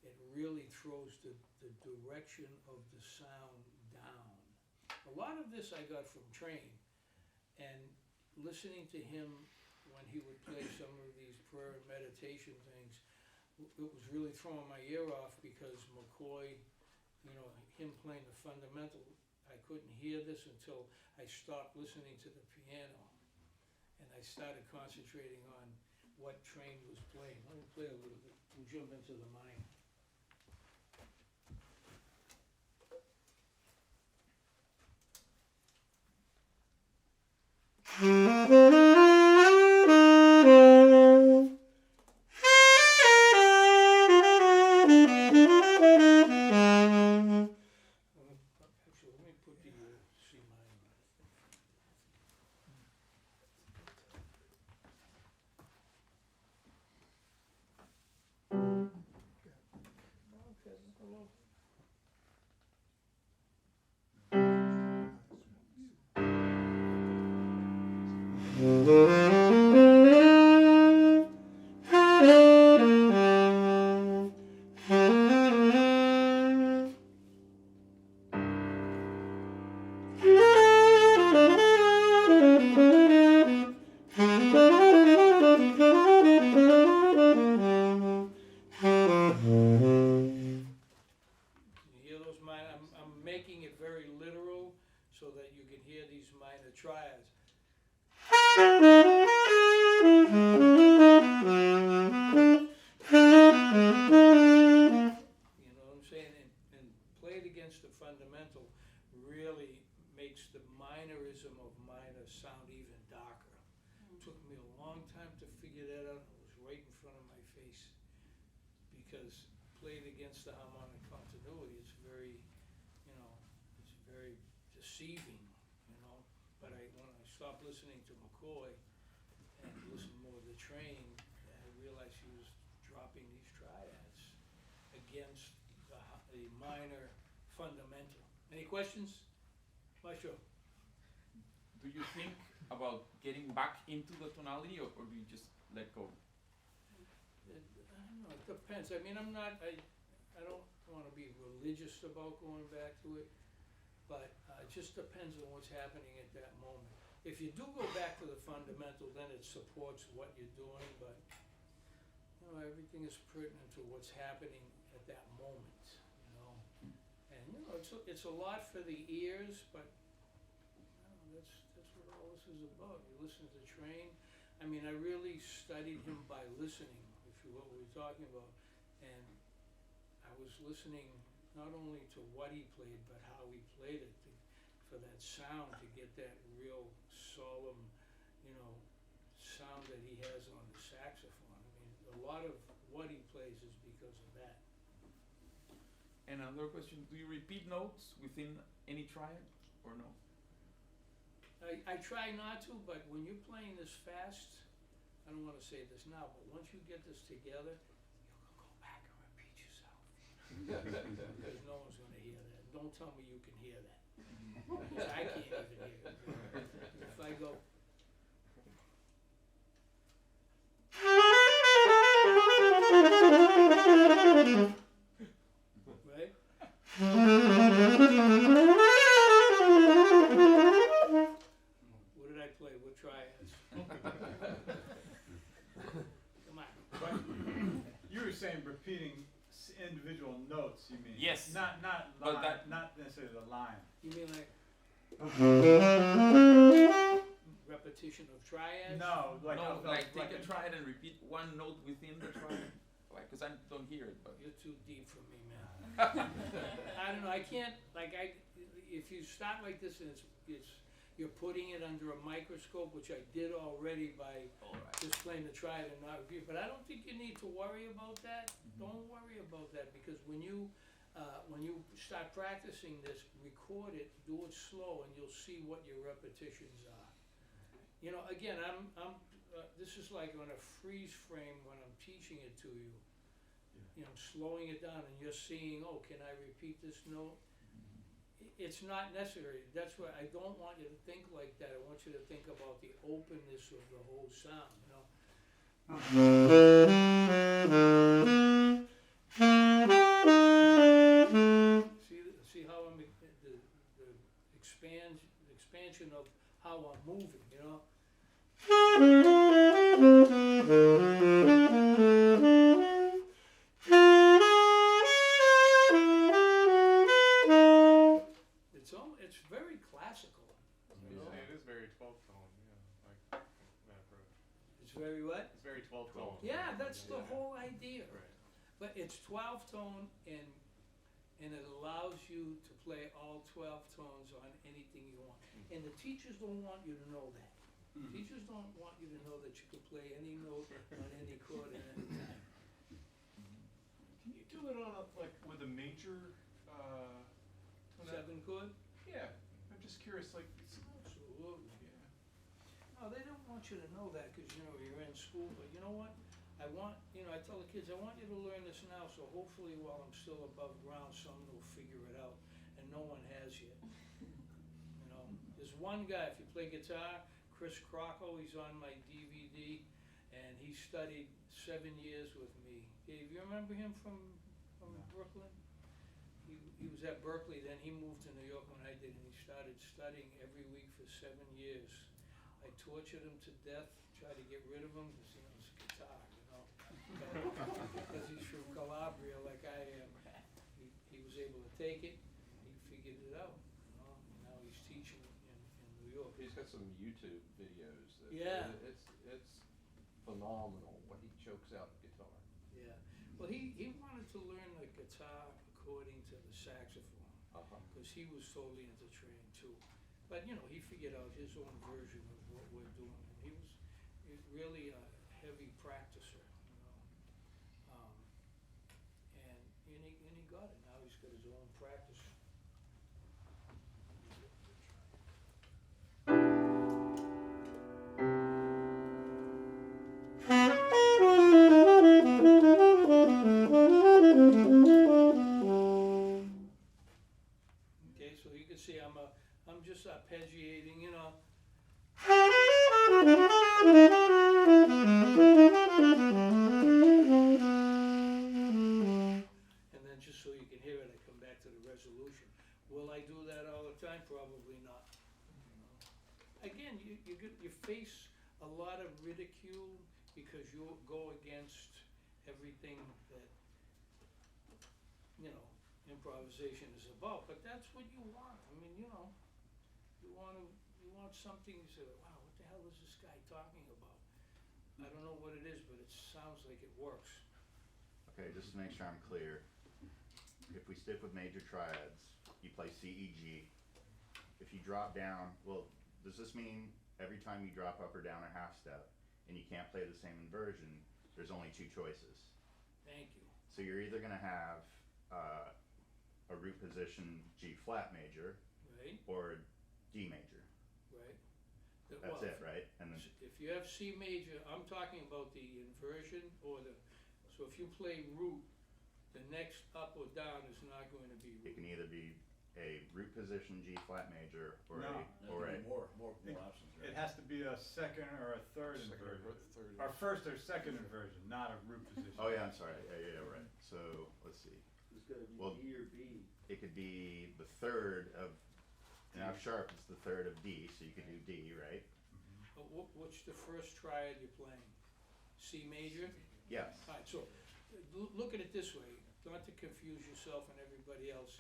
it really throws the direction of the sound down. A lot of this I got from Train, and listening to him when he would play some of these prayer and meditation things, it was really throwing my ear off because McCoy, you know, him playing the fundamental, I couldn't hear this until I stopped listening to the piano. And I started concentrating on what Train was playing. Let me play a little bit. We'll jump into the minor. Actually, let me put the C minor. Okay, hello. You hear those minor? I'm making it very literal so that you can hear these minor triads. You know what I'm saying? And play it against the fundamental really makes the minorism of minor sound even darker. Took me a long time to figure that out. It was right in front of my face. Because played against the harmonic continuity, it's very, you know, it's very deceiving, you know. But when I stopped listening to McCoy and listened more to the Train, I realized he was dropping these triads against the minor fundamental. Any questions? Maestro? Do you think about getting back into the tonality, or do you just let go? I don't know, it depends. I mean, I don't want to be religious about going back to it, but it just depends on what's happening at that moment. If you do go back to the fundamental, then it supports what you're doing, but you know, everything is pertinent to what's happening at that moment, you know. And you know, it's a lot for the ears, but you know, that's what all this is about. You listen to Train. I mean, I really studied him by listening, what we were talking about, and I was listening not only to what he played, but how he played it, for that sound, to get that real solemn, you know, sound that he has on the saxophone. I mean, a lot of what he plays is because of that. And another question, do you repeat notes within any triad, or no? I try not to, but when you're playing this fast, I don't want to say this now, but once you get this together, you'll go back and repeat yourself. Because no one's going to hear that. Don't tell me you can hear that. Because I can't even hear it. If I go... Right? What did I play? What triads? Come on. saying repeating individual notes, you mean? Yes. Not But line, that- not necessarily the line. You mean like repetition of triads? No, like no, of- like take like a triad and repeat one note within the triad. Like, cause I don't hear it, but. You're too deep for me, man. I don't know, I can't, if you start like this and you're putting it under a microscope, which I did already by Alright. just playing the triad and not review, but I don't think you need to worry about that. Don't worry about that, because when you start practicing this, record it, do it slow, and you'll see what your repetitions are. You know, again, this is like on a freeze frame when I'm teaching it to you. You know, I'm slowing it down and you're seeing, oh, can I repeat this note? It's not necessary. That's why I don't want you to think like that. I want you to think about the openness of the whole sound, you know? See how I'm, the expansion of how I'm moving, you know? It's very classical, you know? It is very 12 tone, yeah, like that approach. It's very what? It's very 12 tone. Yeah, that's the Yeah. whole idea. Right. But it's 12 tone and it allows you to play all 12 tones on anything you want. And the teachers don't want you to know that. Teachers don't want you to know that you can play any note on any chord at any time. Can you do it on like with a major tone? 7 chord? Yeah, I'm just curious, like, Absolutely. yeah. No, they don't want you to know that because, you know, you're in school, but you know what? I tell the kids, I want you to learn this now, so hopefully while I'm still above ground, someone will figure it out, and no one has yet. You know, there's one guy, if you play guitar, Chris Crocco, he's on my DVD, and he studied 7 years with me. Dave, you remember him from Brooklyn? He was at Berklee, then he moved to New York when I did, and he started studying every week for 7 years. I tortured him to death, tried to get rid of him, because, you know, it's guitar, you know. Because he's from Calabria like I am. He was able to take it, he figured it out, you know, and now he's teaching in New York. He's got some YouTube videos that, Yeah. it's phenomenal what he chokes out guitar. Yeah, well, he wanted to learn the guitar according to the saxophone, because he was totally into training too. But, you know, he figured out his own version of what we're doing, and he's really a heavy practicer, you know. And he got it, now he's got his own practice. Okay, so you can see I'm just arpeggiating, you know. And then just so you can hear it, I come back to the resolution. Will I do that all the time? Probably not. You know. Again, you face a lot of ridicule because you go against everything that, you know, improvisation is about, but that's what you want. I mean, you know, you want something, you say, wow, what the hell is this guy talking about? I don't know what it is, but it sounds like it works. Okay, just to make sure I'm clear, if we stick with major triads, you play C, E, G. If you drop down, well, does this mean every time you drop up or down a half step and you can't play the same inversion, there's only 2 choices? Thank you. So you're either gonna have a root position G flat major Right, or D major. right. That's Well, it, right? And then, if you have C major, I'm talking about the inversion or so if you play root, the next up or down is not going to be it root. can either be a root position G flat major or No. a More options, right? It has to be a second or a third Second inversion. or third. Or first or second inversion, not a root position. Oh yeah, I'm sorry. Yeah, right. So let's see. It's gonna be Well, D or B. It could be the third of, in F sharp it's the third of D, so you could do D, right? But what's the first triad you're playing? C major? Yes. Alright, so look at it this way, not to confuse yourself and everybody else,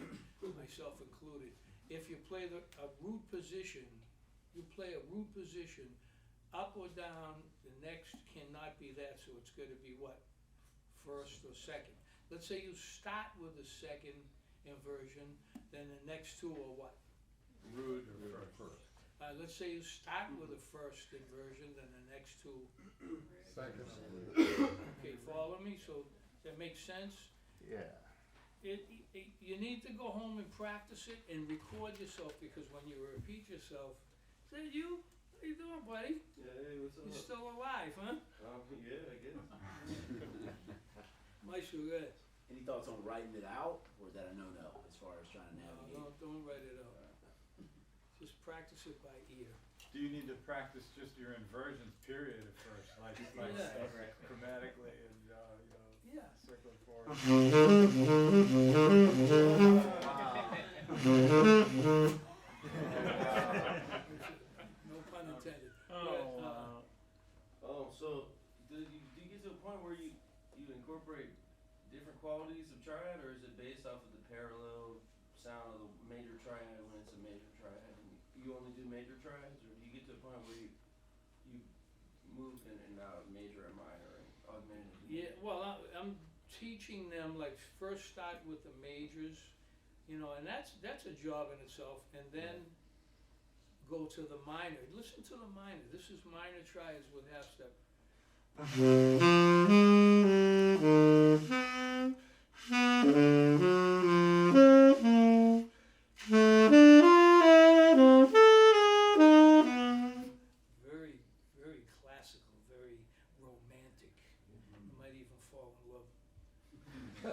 myself included. If you play a root position, up or down, the next cannot be that, so it's gonna be what? First or second. Let's say you start with a second inversion, then the next two are what? Root or first. Let's say you start with a first inversion, then the next two. Second. Okay, follow me? So that makes sense? Yeah. You need to go home and practice it and record yourself, because when you repeat yourself, say, you, how you doing, buddy? Yeah, hey, what's up? You're still alive, huh? Yeah, I guess. Maestro, good. Any thoughts on writing it out, or is that a no-no as far as trying to navigate? No, don't write it out. Just practice it by ear. Do you need to practice just your inversions, period, at first, like Yeah. chromatically and, Yeah. circling forward? No pun intended. So do you get to a point where you incorporate different qualities of triad, or is it based off of the parallel sound of the major triad when it's a major triad, and you only do major triads, or do you get to a point where you move in and out of major and minor and augmented? Yeah, well, I'm teaching them, like, first start with the majors, and that's a job in itself, and then go to the minor. Listen to the minor. This is minor triads with half step. Very, very classical, very romantic. You might even fall in love. If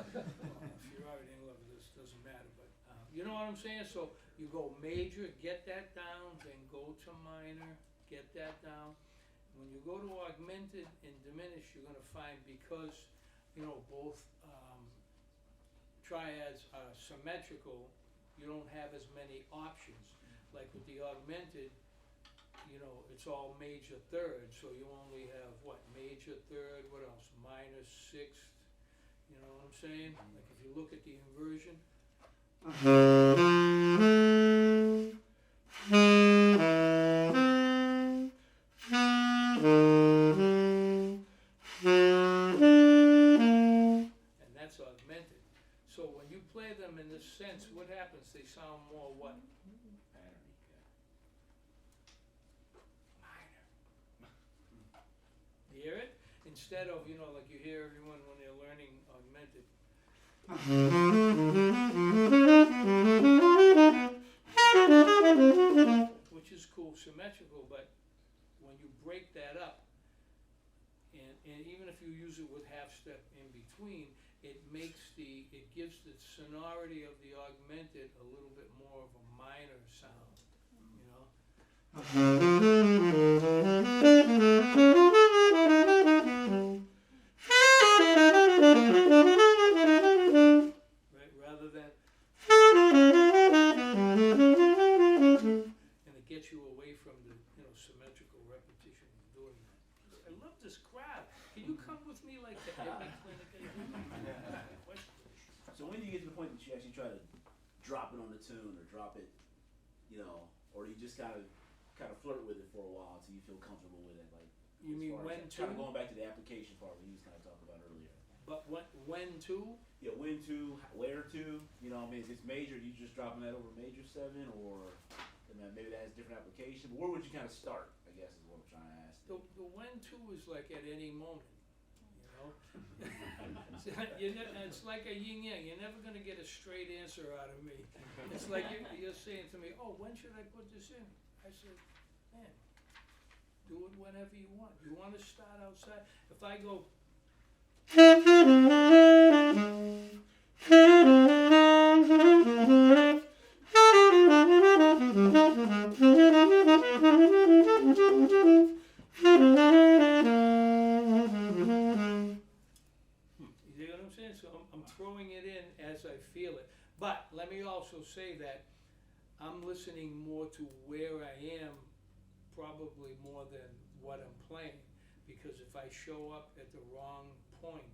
you're already in love with this, doesn't matter, but you know what I'm saying? So you go major, get that down, then go to minor, get that down. When you go to augmented and diminished, you're gonna find, because, both triads are symmetrical, you don't have as many options. Like with the augmented, it's all major third, so you only have what? Major third, what else? Minor sixth, you know what I'm saying? Like if you look at the inversion. And that's augmented. So when you play them in this sense, what happens? They sound more what? You hear it? Instead of, like you hear everyone when they're learning augmented. Which is cool, symmetrical, but when you break that up, and even if you use it with half step in between, it gives the sonority of the augmented a little bit more of a minor sound, Right, rather than, and it gets you away from the, symmetrical repetition of doing that. I love this crowd. Can you come with me like to every clinic? So when do you get to the point that you actually try to drop it on the tune, or drop it, or you just kind of flirt with it for a while until you feel comfortable with it? Like, You mean when to? Kind of going back to the application part we was kind of talking about earlier. But when to? Yeah, when to, where to, if it's major, you just dropping that over major 7, or maybe that has different application. But where would you kind of start, I guess, is what I'm trying to ask. The when to is like at any moment, It's like a yin yang. You're never gonna get a straight answer out of me. It's like you're saying to me, oh, when should I put this in? I said, man, do it whenever you want. You want to start outside? If I go, I'm throwing it in as I feel it. But let me also say that I'm listening more to where I am, probably more than what I'm playing. Because if I show up at the wrong point,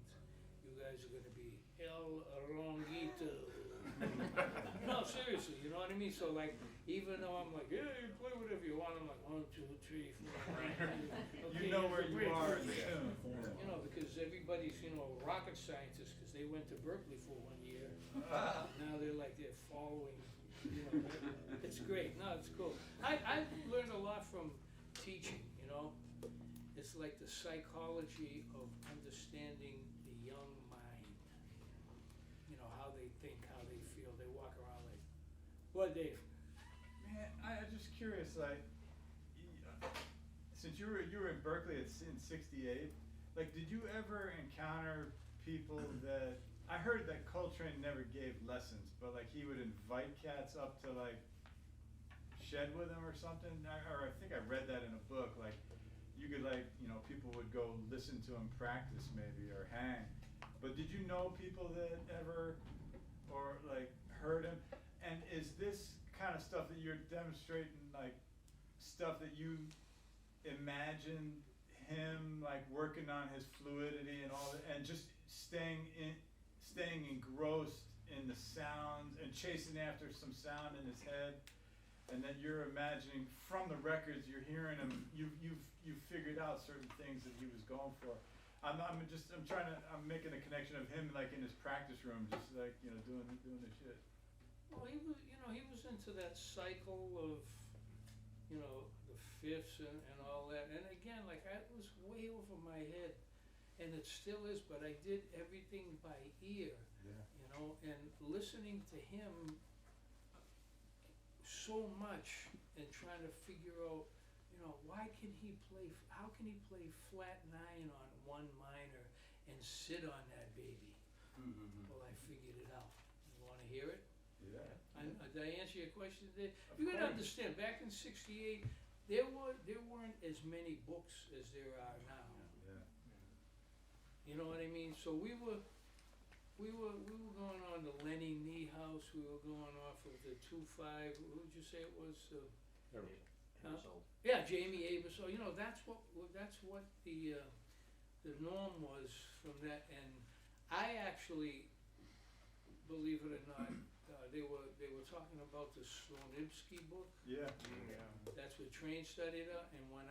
you guys are gonna be El Ronguito. No, seriously, you know what I mean? So like, even though I'm like, yeah, you play whatever you want, I'm like, 1, 2, 3, 4. You know where you are in the tune. You know, because everybody's, you know, rocket scientists, because they went to Berklee for 1 year. Now they're like, they're following, you know, it's great. No, it's cool. I've learned a lot from teaching, you know. It's like the psychology of understanding the young mind. You know, how they think, how they feel. They walk around like, what, Dave? Man, I'm just curious, like, since you were in Berklee in '68, like, did you ever encounter people that, I heard that Coltrane never gave lessons, but like he would invite cats up to like shed with him or something, or I think I read that in a book, like you could like, you know, people would go listen to him practice maybe or hang. But did you know people that ever, or like heard him? And is this kind of stuff that you're demonstrating, like stuff that you imagine him like working on his fluidity and all that, and just staying engrossed in the sounds and chasing after some sound in his head, and then you're imagining from the records you're hearing him, you've figured out certain things that he was going for. I'm making a connection of him like in his practice room, just like, you know, doing the shit. Well, he was into that cycle of, you know, the fifths and all that. And again, like, that was way over my head, and it still is, but I did everything by ear. Yeah. You know, and listening to him so much and trying to figure out, you know, how can he play flat 9 on 1 minor and sit on that baby? Mm-hmm. Well, I figured it out. You wanna hear it? Yeah. Did I answer your question? You gotta understand, back in '68, there weren't as many books as there are now. Yeah. You know what I mean? So we were going on the Lenny Niehaus, we were going off of the 2.5, who would you say it was? Huh? Yeah, Jamie Abersol. You know, that's what the norm was from that. And I actually, believe it or not, they were talking about the Slonimsky book. Yeah. That's what Train studied on. And when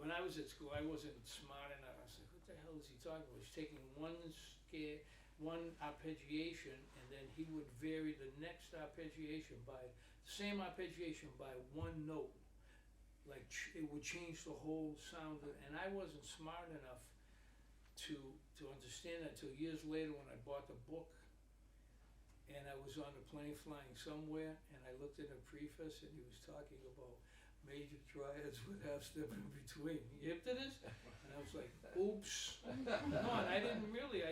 I was at school, I wasn't smart enough. I was like, what the hell is he talking about? He's taking one arpeggiation, and then he would vary the next arpeggiation by the same arpeggiation by 1 note. Like it would change the whole sound. And I wasn't smart enough to understand that till years later when I bought the book. And I was on the plane flying somewhere, and I looked at the preface, and he was talking about major triads with half step in between. You hip to this? And I was like, oops. No, and I really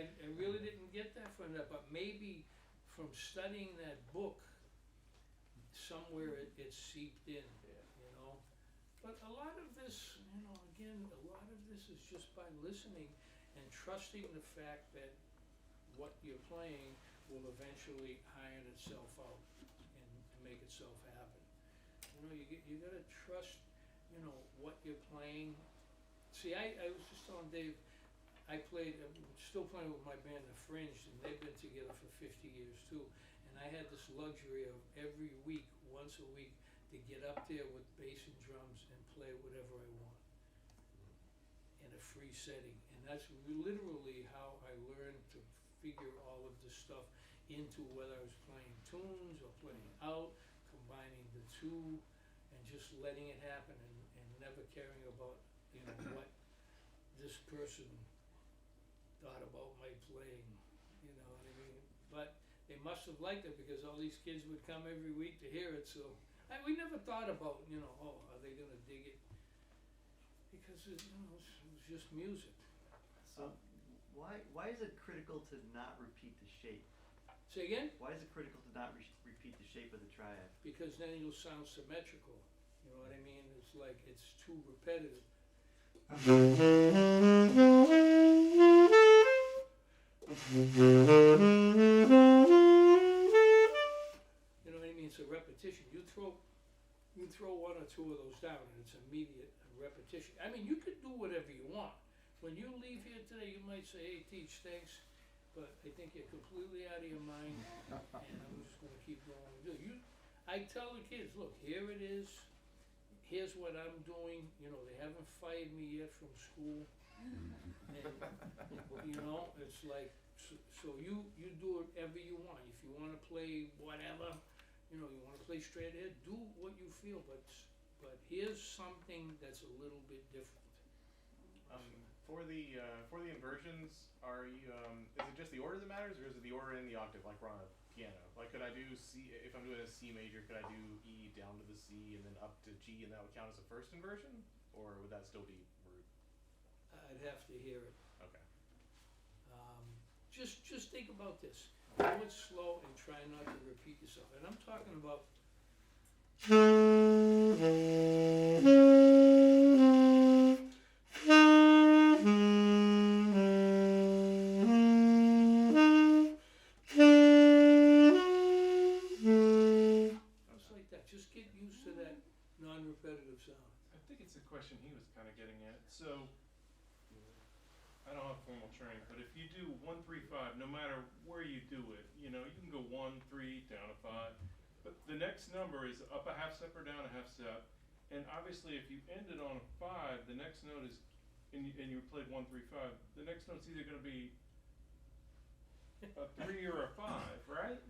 didn't get that from that, but maybe from studying that book, somewhere it seeped in, you know? But a lot of this, you know, again, a lot of this is just by listening and trusting the fact that what you're playing will eventually iron itself out and make itself happen. You know, you gotta trust, you know, what you're playing. See, I was just telling Dave, I'm still playing with my band, the Fringe, and they've been together for 50 years too. And I had this luxury of every week, once a week, to get up there with bass and drums and play whatever I want in a free setting. And that's literally how I learned to figure all of this stuff into whether I was playing tunes or playing out, combining the two, and just letting it happen and never caring about, you know, what this person thought about my playing, you know what I mean? But they must have liked it because all these kids would come every week to hear it, so we never thought about, you know, oh, are they gonna dig it? Because it, you know, it was just music. So why is it critical to not repeat the shape? Say again? Why is it critical to not repeat the shape of the triad? Because then you'll sound symmetrical. You know what I mean? It's like it's too repetitive. You know what I mean? It's a repetition. You throw 1 or 2 of those down, and it's immediate repetition. I mean, you could do whatever you want. when you leave here today, you might say, hey, Teach, thanks, but I think you're completely out of your mind, and I'm just gonna keep going. I tell the kids, look, here it is, here's what I'm doing, you know, they haven't fired me yet from school. And, you know, it's like, so you do whatever you want. If you wanna play whatever, you know, you wanna play straight ahead, do what you feel, but here's something that's a little bit different. For the inversions, are you is it just the order that matters, or is it the order in the octave, like we're on a piano? Like, could I do C, if I'm doing a C major, could I do E down to the C and then up to G, and that would count as a first inversion, or would that still be root? I'd have to hear it. Okay. Just think about this. Go it slow and try not to repeat yourself. And I'm talking about just like that. Just get used to that non-repetitive sound. I think it's a question he was kind of getting at. So, I don't have formal training, but if you do 1, 3, 5, no matter where you do it, you know, you can go 1, 3, down a 5, but the next number is up a half step or down a half step, and obviously if you ended on a 5, the next note is, and you played 1, 3, 5, the next note's either going to be a 3 or a 5, right?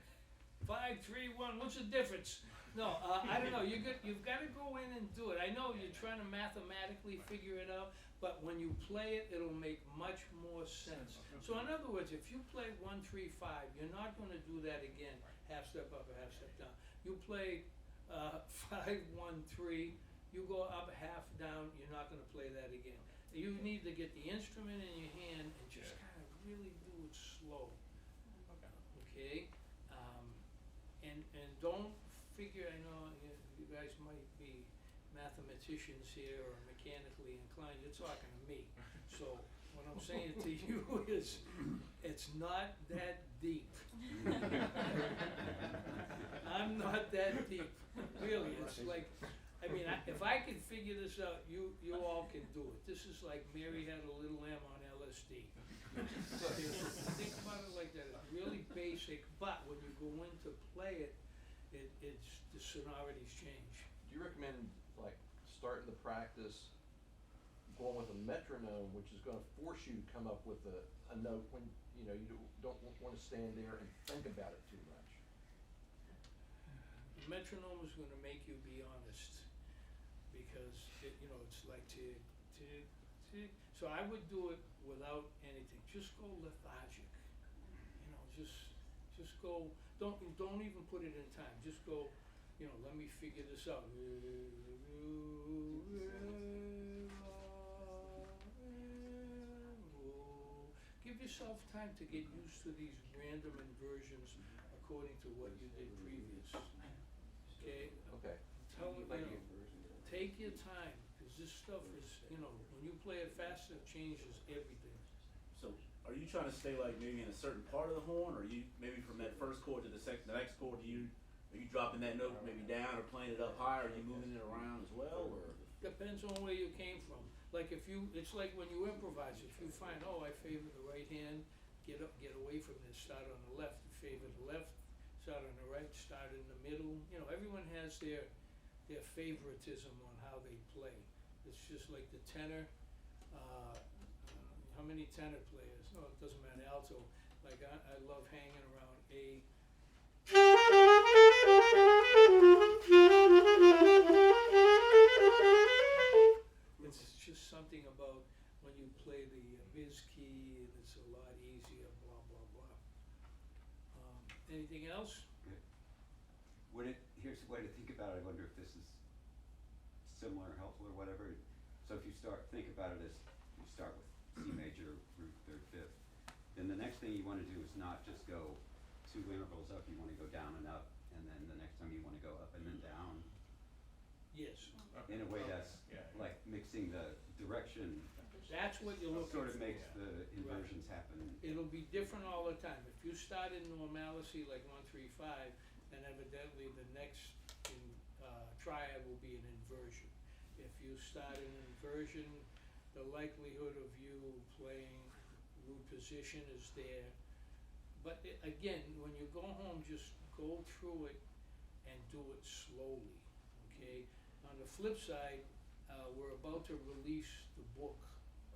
5, 3, 1. What's the difference? No, I don't know. You've got to go in and do it. I know you're trying to mathematically figure it out, but when you play it, it'll make much more sense. So in other words, if you play 1, 3, 5, you're not going to do that again. Half step up, a half step down. You play 5, 1, 3. You go up half down. You're not going to play that again. You need to get the instrument in your hand and just kind of really do it slow. Okay. And don't figure. I know you guys might be mathematicians here or mechanically inclined. You're talking to me. So what I'm saying to you is, it's not that deep. I'm not that deep. Really, it's like, I mean, if I could figure this out, you all can do it. This is like Mary had a little lamb on LSD. Think about it like that. It's really basic, but when you go in to play it, it's the sonorities change. Do you recommend, like, starting the practice going with a metronome, which is going to force you to come up with a note when, you know, you don't want to stand there and think about it too much? The metronome is going to make you be honest, because you know, it's like tick, tick, tick. So I would do it without anything. Just go lethargic. You know, just go. Don't even put it in time. Just go. You know, let me figure this out. Give yourself time to get used to these random inversions according to what you did previous. Okay? Okay. Take your time, because this stuff is, you know, when you play it fast, it changes everything. So, are you trying to stay like maybe in a certain part of the horn, or you maybe from that first chord to the next chord, are you dropping that note maybe down or playing it up higher? Are you moving it around as well, or? Depends on where you came from. Like it's like when you improvise. If you find, oh, I favor the right hand, get away from this. Start on the left. Favor the left. Start on the right. Start in the middle. You know, everyone has their favoritism on how they play. It's just like the tenor. How many tenor players? No, it doesn't matter. Alto. Like I love hanging around A. It's just something about when you play the biz key, it's a lot easier, blah, blah, blah. Anything else? Here's a way to think about it. I wonder if this is similar, helpful, or whatever. So if you think about it as you start with C major, root, third, fifth, then the next thing you want to do is not just go 2 intervals up. You want to go down and up, and then the next time you want to go up and then down. Yes. In a way that's like mixing the direction. That's what you're looking for. Sort of makes the inversions happen. It'll be different all the time. If you start in normalcy like 1, 3, 5, then evidently the next triad will be an inversion. If you start in an inversion the likelihood of you playing root position is there. But again, when you go home, just go through it and do it slowly, okay? On the flip side, we're about to release the book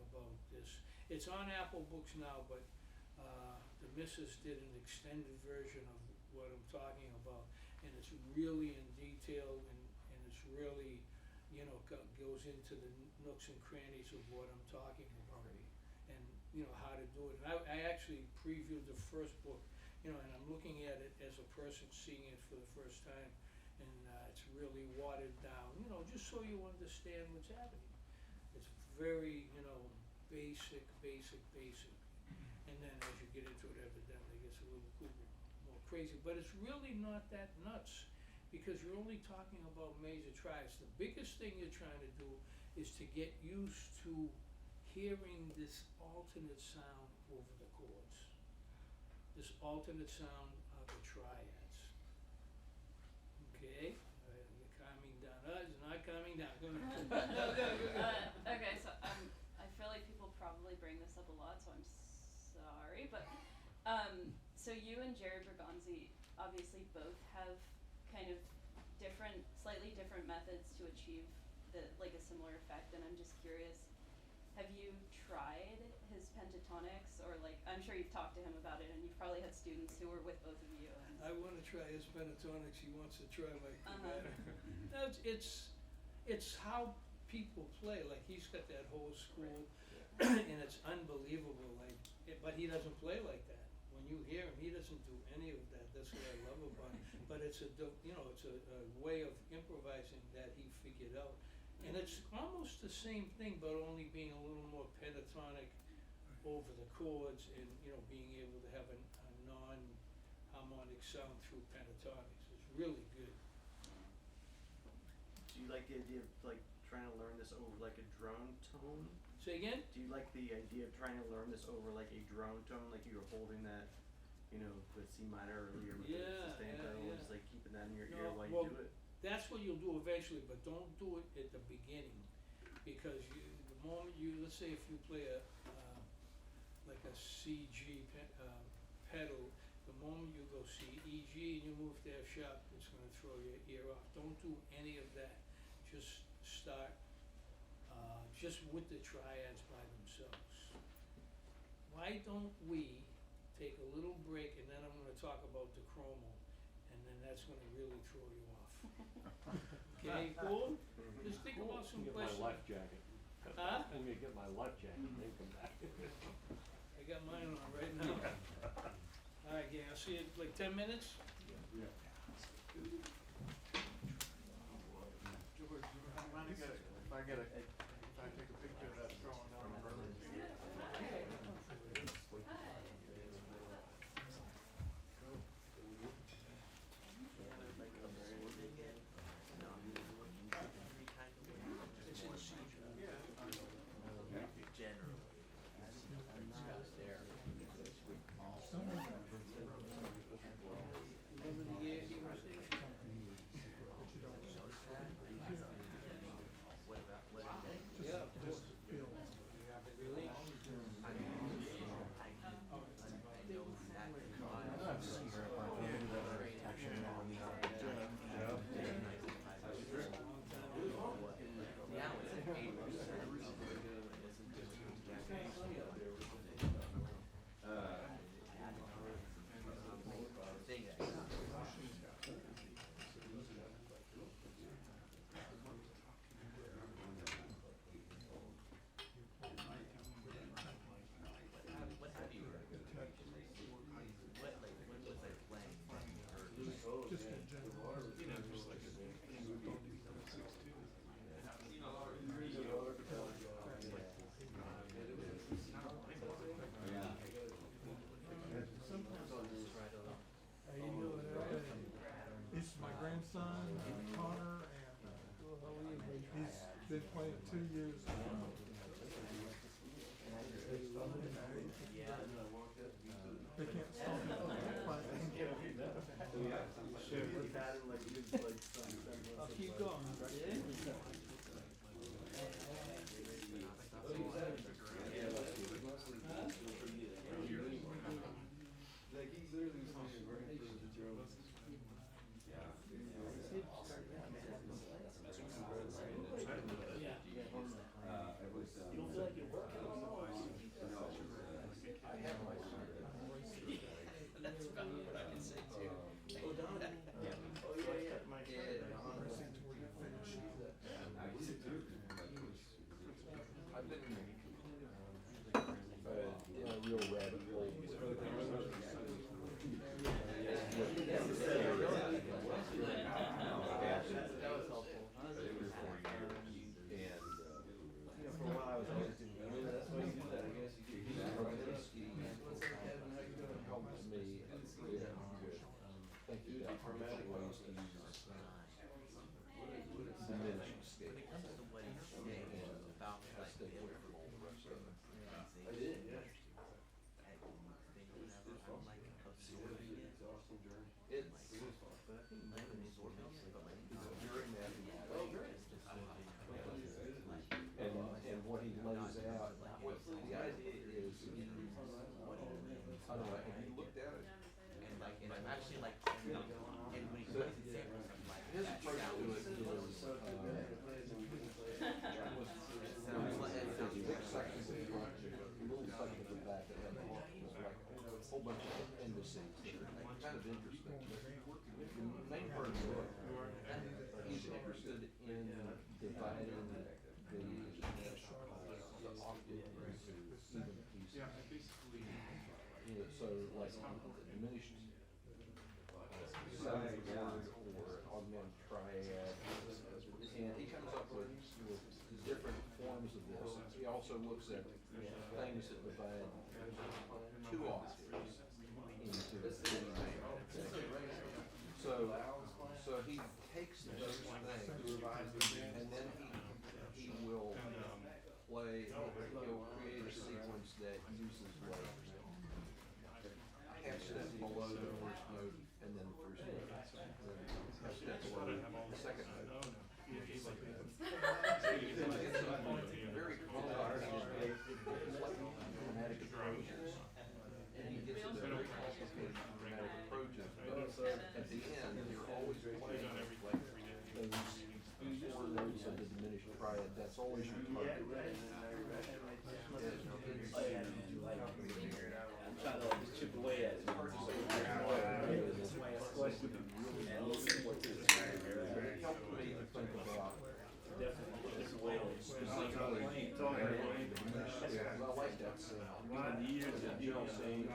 about this. It's on Apple Books now, but the missus did an extended version of what I'm talking about, and it's really in detail, and it's really, you know, goes into the nooks and crannies of what I'm talking about, and you know, how to do it. And I actually previewed the first book, you know, and I'm looking at it as a person seeing it for the first time, and it's really watered down, you know, just so you understand what's happening. It's very, you know, basic. And then as you get into it, evidently it gets a little more crazy. But it's really not that nuts, because you're only talking about major triads. The biggest thing you're trying to do is to get used to hearing this alternate sound over the chords. This alternate sound of the triads. Okay? You're calming down. It's not calming down. Go ahead. Okay, so I feel like people probably bring this up a lot, so I'm sorry, but so you and Jerry Bergonzi obviously both have kind of slightly different methods to achieve like a similar effect, and I'm just curious, have you tried his pentatonics, or like, I'm sure you've talked to him about it, and you've probably had students who were with both of you. And I want to try his pentatonics. He wants to try my chromatic. No, it's how people play. Like, he's got that whole school, and it's unbelievable. Like, but he doesn't play like that. When you hear him, he doesn't do any of that. That's what I love about him. But it's a way of improvising that he figured out. And it's almost the same thing, but only being a little more pentatonic over the chords, and, you know, being able to have a non-harmonic sound through pentatonics. It's really good. Do you like the idea of like trying to learn this over like a drone tone? Say again? Do you like the idea of trying to learn this over like a drone tone, like you were holding that, you know, the C minor earlier with the sustained pedal, just like keeping that in your ear while you do it? That's what you'll do eventually, but don't do it at the beginning, because the moment let's say if you play like a C, G pedal, the moment you go C, E, G, and you move to F sharp, it's gonna throw your ear off. Don't do any of that. Just start just with the triads by themselves. Why don't we take a little break, and then I'm gonna talk about the chromo, and then that's gonna really throw you off. Okay, cool? Just think about some Get questions. my life jacket. Huh? I'm gonna get my life jacket and then come back. I got mine on right now. All right, gang, I'll see you in like 10 minutes. Yeah. George, if I take a picture of that drawing on the road. Been playing 2 years. They can't stop it. I'll keep going. exhausting journey. It is fun. But I think during that, and what he lays out, the idea is, I don't know, have you looked at it? And I'm actually like, you know, and when he plays examples, I'm like, His approach to it is, big section at the front, a little section at the back that have like a whole bunch of indices that are kind of interesting. The main part of the book, he's interested in dividing the octave into even pieces. Yeah, so like diminished seventh chord or augmented triad, and he comes up with different forms of this. He also looks at things that divide two octaves into so he takes those things and then he will play, he'll create a sequence that uses like half step below the first note and then the first note, half step below the second note. Very complicated, like chromatic approaches, and he gets into very complicated chromatic approaches, but at the end, you're always playing like those four notes of the diminished triad. That's always your target. I'm trying to just chip away at it. It's hard to say. It helped me to think about I like that sound. Even the years that John saying I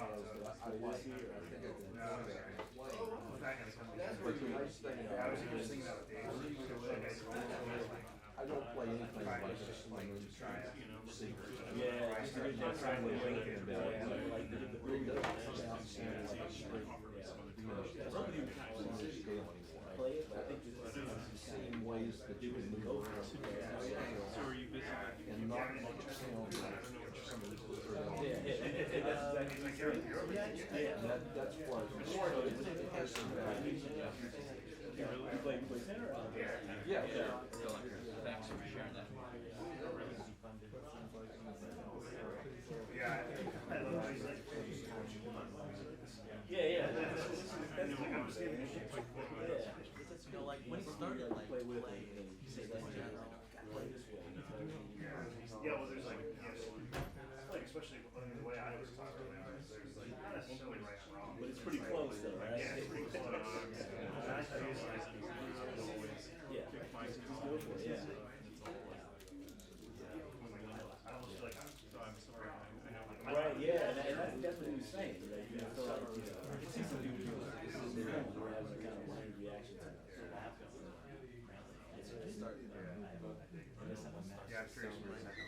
like it. I think I can play that. But the nice thing about it is I don't play anything like this when you try secrets. Yeah, just trying to wait it about it. Like the It doesn't sound like a straight scale anymore. play it, but I think it's The same ways that you can move around and not make it sound like some of this that's pleasant. So it has some value. You play center? Yeah. thanks for sharing that. Yeah. You know, like when he started, like playing, you say that's jazz, play this way. Yeah, well, there's like, like especially the way I was taught early on, there's like not necessarily right and wrong. But it's pretty close though, right? Yeah, it's pretty close. And I use like Yeah. Yeah. I almost feel like I'm sorry. Right, yeah, and that's what he was saying. Like, you know, feel like, you know, I can see some people doing this in their own, who have a kind of mind reaction to it. Yeah, I'm curious what it's like.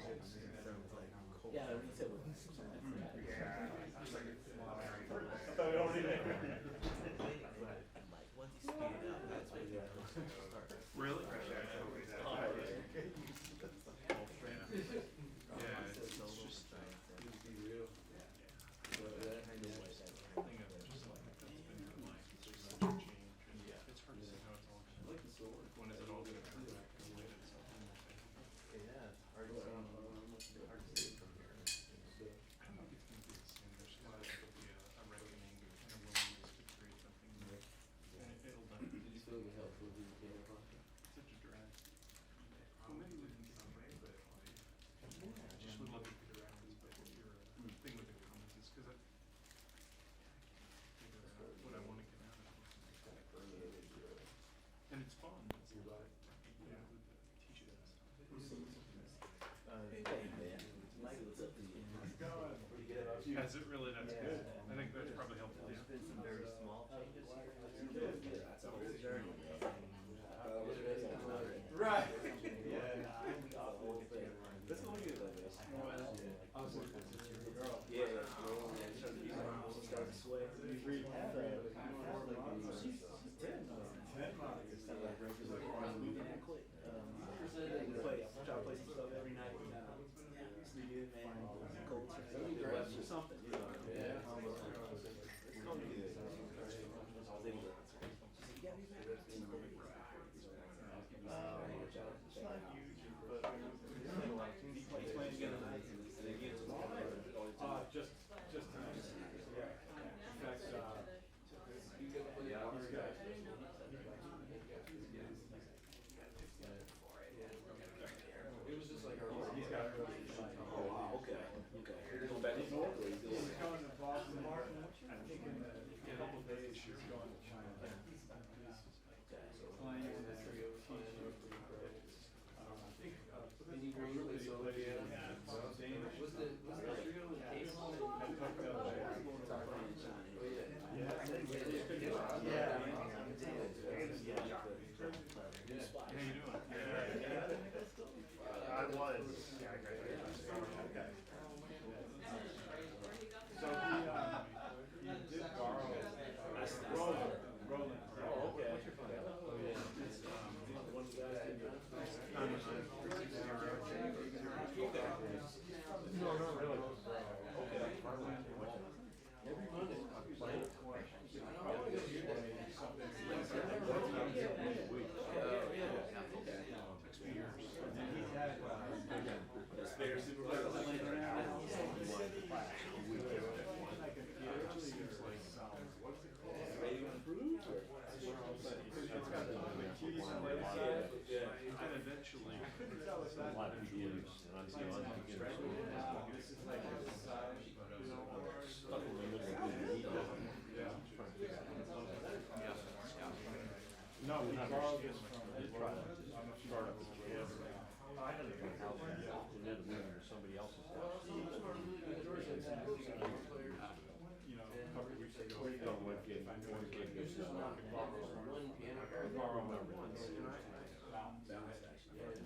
Yeah, he said what. Like once you speed it up, that's when you start. Really? Has it really? That's good. I think that's probably helpful. There's been some very small changes here. Right. This one good like this. Yeah. Start to sway. She's 10. Moving that quick. I try to play some stuff every night. Sneak in, man. Cold or something, you know. Yeah. It's gonna be good. No, we borrowed this from a startup. I had it from house, and then moving to somebody else's house. You know, a couple of weeks ago. One gig, this is not borrow number one.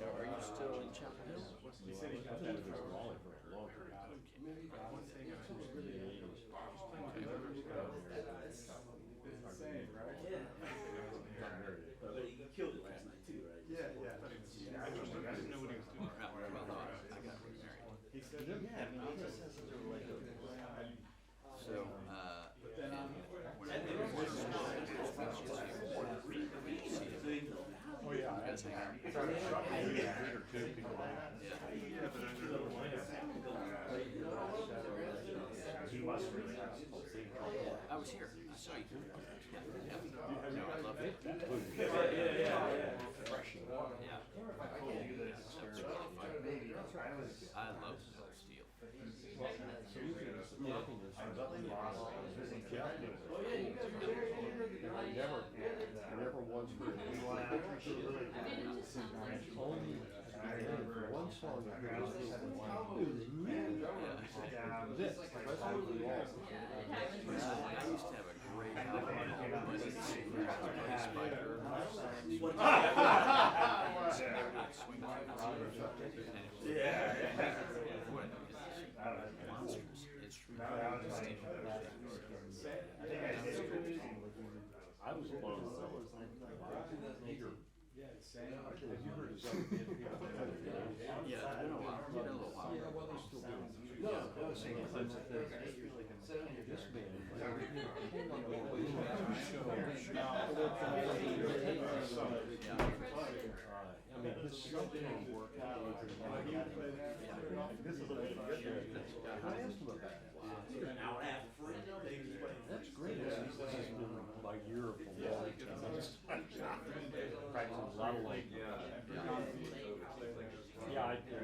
Are you still in Chapel Hill? He said he got that from Raleigh for a long time. But he killed it last night too, right? Yeah, yeah. I didn't know what he was doing. He said, yeah, I mean, he just has such a like. So, Oh, yeah, I had to hire or two people. Yeah, but I don't know why. He must really have. I was here, I saw you. Yeah. No, I love it. Refreshing. Yeah. I love steel. I never once heard only one song that I was this. I used to have a great album I was blown away. Have you heard of some? Yeah, it's been a while. It's been a little while. Yeah, well, they're still doing it. Sometimes it does. This man, I mean, this something work out. This is a little I asked him about that. An hour and a half for free. That's great. This has been my year of practicing a lot of like. Yeah, I do.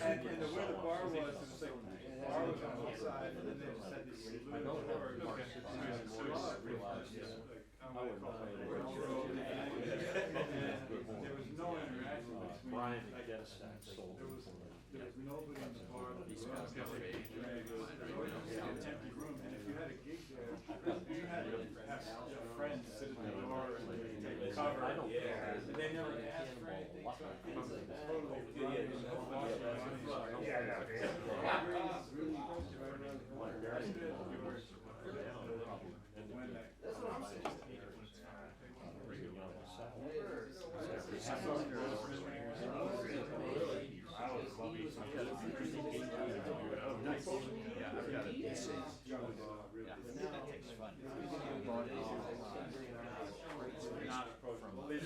And the where the bar was, it was like, the bar was on one side, and then they just had these little doors. There was no interaction between, Brian, like, get us that sold. there was nobody in the bar. It was an empty room, and if you had a gig there, you had to have a friend sit at the door and take the cover. I don't care. And they never asked for anything. That's what I'm saying.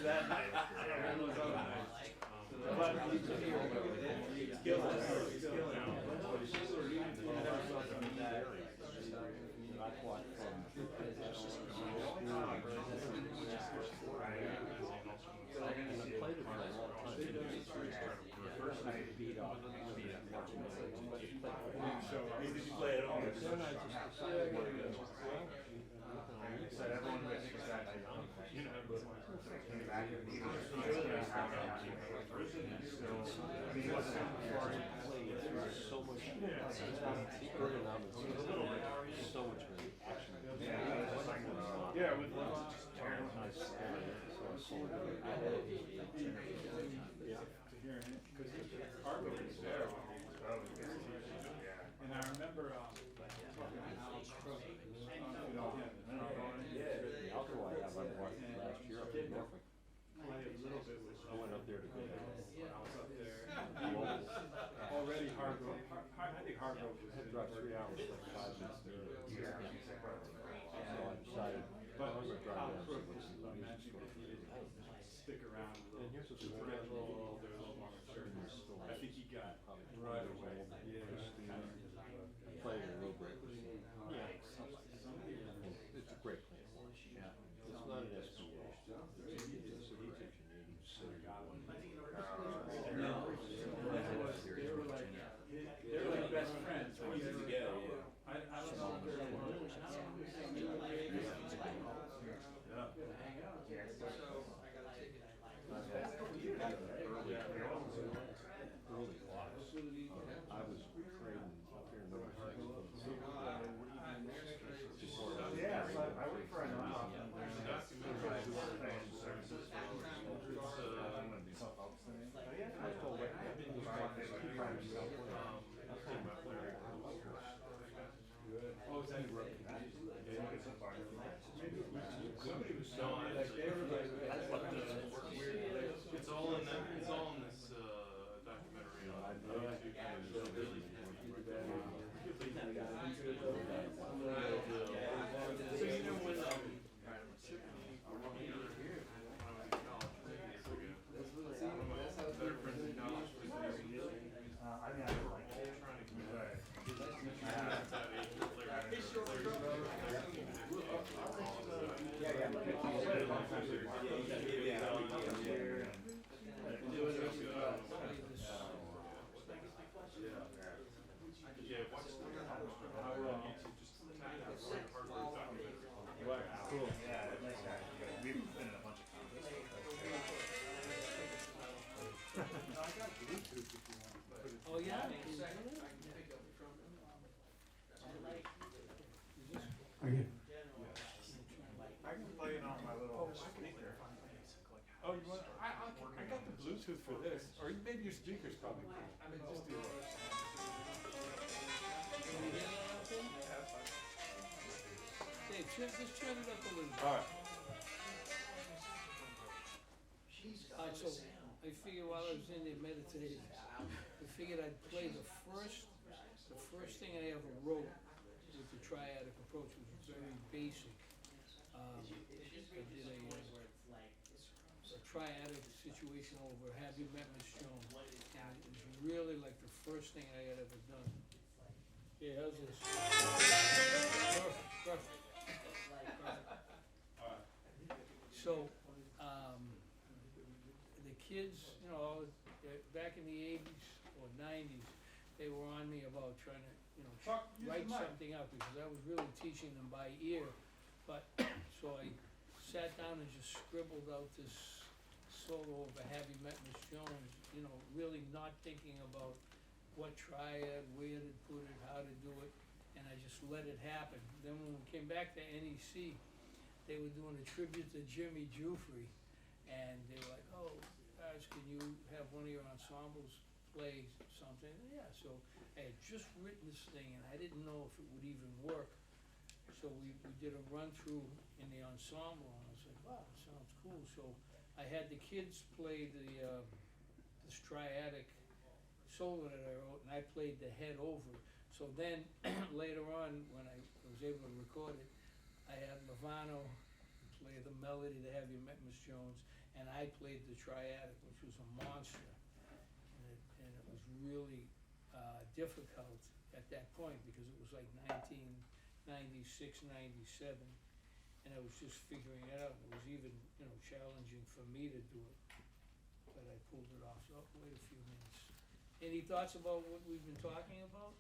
that night. And those other nights. But he's killing it. He's killing it. I taught from and I played it for a long time. The first night beat off. Did you play it all? Then I just decided what it is. So everyone was that night. You know, Came back and he was so, I mean, he wasn't So much ergonomics, so much action. yeah, with Because Argo was there. And I remember talking to Alex Crook. Last year up in Norfolk. Played a little bit with. I went up there to go down. I was up there. Already Hargrove. I think Hargrove was. I had to drive 3 hours, like 5 minutes there. So I decided, But I'm gonna drive Al down. Crook was mentioning that he didn't stick around a little. And here's what's Get a surprising. little older, a little more mature. I think he got right away. Yeah. Playing in road breakers. Yeah. It's a great place. Yeah. It's not an SBA. It's a certification agency. No. They were like best friends. I don't know if they're I was trading up here in North Texas. yeah, so I work for a nonprofit and provide financial services for somebody was showing like they were like it's all in that it's all in this documentary on YouTube. So you know when better friends in college was there. I mean, I like it. Trying to keep But yeah, watch the hour on YouTube. Just type out hardware documentary. cool. Yeah, nice guy. We've been in a bunch of conferences. Oh, yeah? I can play it on my little speaker. Oh, you want, I got the Bluetooth for this, or maybe your speaker's probably cool. I mean, just do it. Dave, just turn it up a little bit. Alright. Alright, so I figured while I was in there meditating, I figured I'd play the first thing I ever wrote with the triadic approach, which was very basic. I did a triadic situation over Have You Met Miss Jones? And it was really like the first thing I had ever done. Yeah, how's this? Perfect. So, the kids, you know, back in the 80s or 90s, they were on me about trying to, you know, write something out because I was really teaching them by ear. But, so I sat down and just scribbled out this solo over Have You Met Miss Jones, you know, really not thinking about what triad, where to put it, how to do it, and I just let it happen. Then when we came back to NEC, they were doing a tribute to Jimmy Jufrey, and they were like, oh, guys, can you have one of your ensembles play something? Yeah, so I had just written this thing, and I didn't know if it would even work. So we did a run-through in the ensemble, and I was like, wow, that sounds cool. So I had the kids play this triadic solo that I wrote, and I played the head over. So then, later on, when I was able to record it, I had Lovano play the melody to Have You Met Miss Jones, and I played the triadic, which was a monster. And it was really difficult at that point because it was like 1996, 97, and I was just figuring it out. It was even, challenging for me to do it, but I pulled it off. So wait a few minutes. Any thoughts about what we've been talking about?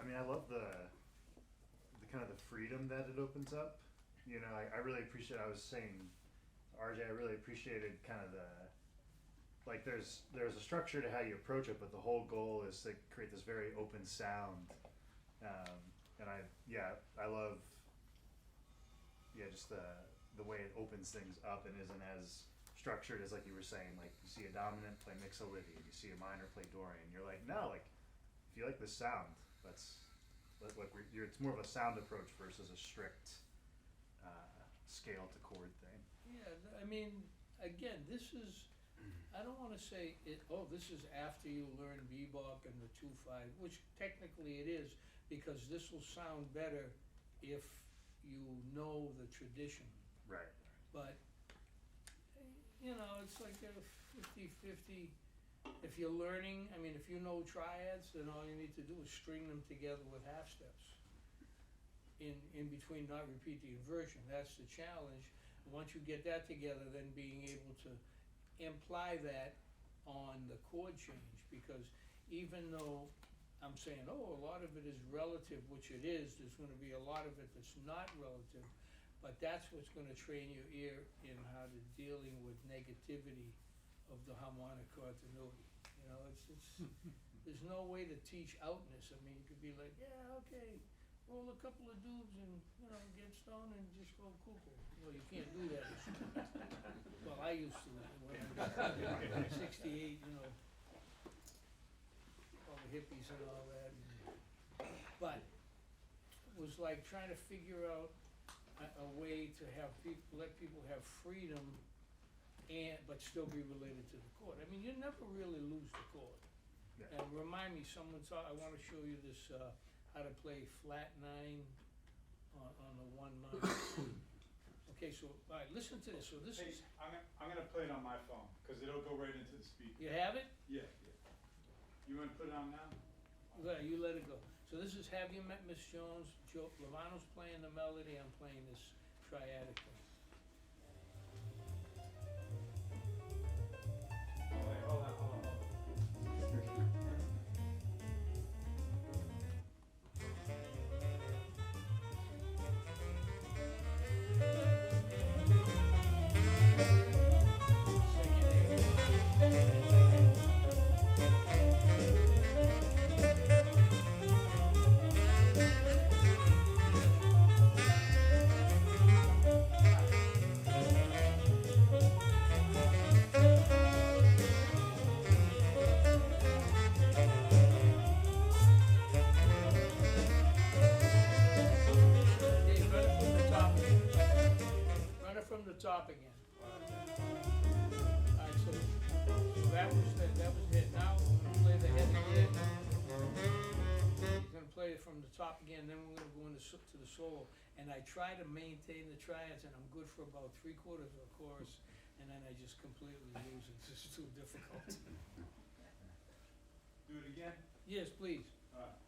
I mean, I love the kind of the freedom that it opens up. I really appreciate, I was saying, RJ, I really appreciated kind of there's a structure to how you approach it, but the whole goal is to create this very open sound. And I love, just the way it opens things up and isn't as structured as, like you were saying, like you see a dominant play Mixolydian, you see a minor play Dorian, you're like, no, like, if you like this sound, it's more of a sound approach versus a strict scale to chord thing. Yeah, I mean, again, this is, I don't wanna say this is after you learn bebop and the 2/5, which technically it is, because this will sound better if you know the tradition. Right. But, it's like a 50-50. If you're learning, if you know triads, then all you need to do is string them together with half steps. In between, not repeat the inversion. That's the challenge. Once you get that together, then being able to imply that on the chord change, because even though I'm saying, a lot of it is relative, which it is, there's gonna be a lot of it that's not relative, but that's what's gonna train your ear in how to dealing with negativity of the harmonic continuity. There's no way to teach outness. You could be like, yeah, okay, roll a couple of dubs and, get stoned and just go cuckoo. Well, you can't do that. Well, I used to when I was 68, all the hippies and all that. But it was like trying to figure out a way to let people have freedom but still be related to the chord. You never really lose the chord. Yeah. And remind me, I want to show you this, how to play flat 9 on the 1 minor. Okay, so, all right, listen to this. So this Hey, is, I'm gonna play it on my phone, cause it'll go right into the speaker. you have it? Yeah. You wanna put it on now? Yeah, you let it go. So this is Have You Met Miss Jones? Lovano's playing the melody, I'm playing this triadic thing. Hold on. Top again. Alright, so that was it. Now we're gonna play the head again. We're gonna play it from the top again, then we're gonna go into to the solo. And I try to maintain the triads, and I'm good for about 3/4 of the chorus, and then I just completely lose it. It's just too difficult. Do it again? Yes, please. Alright.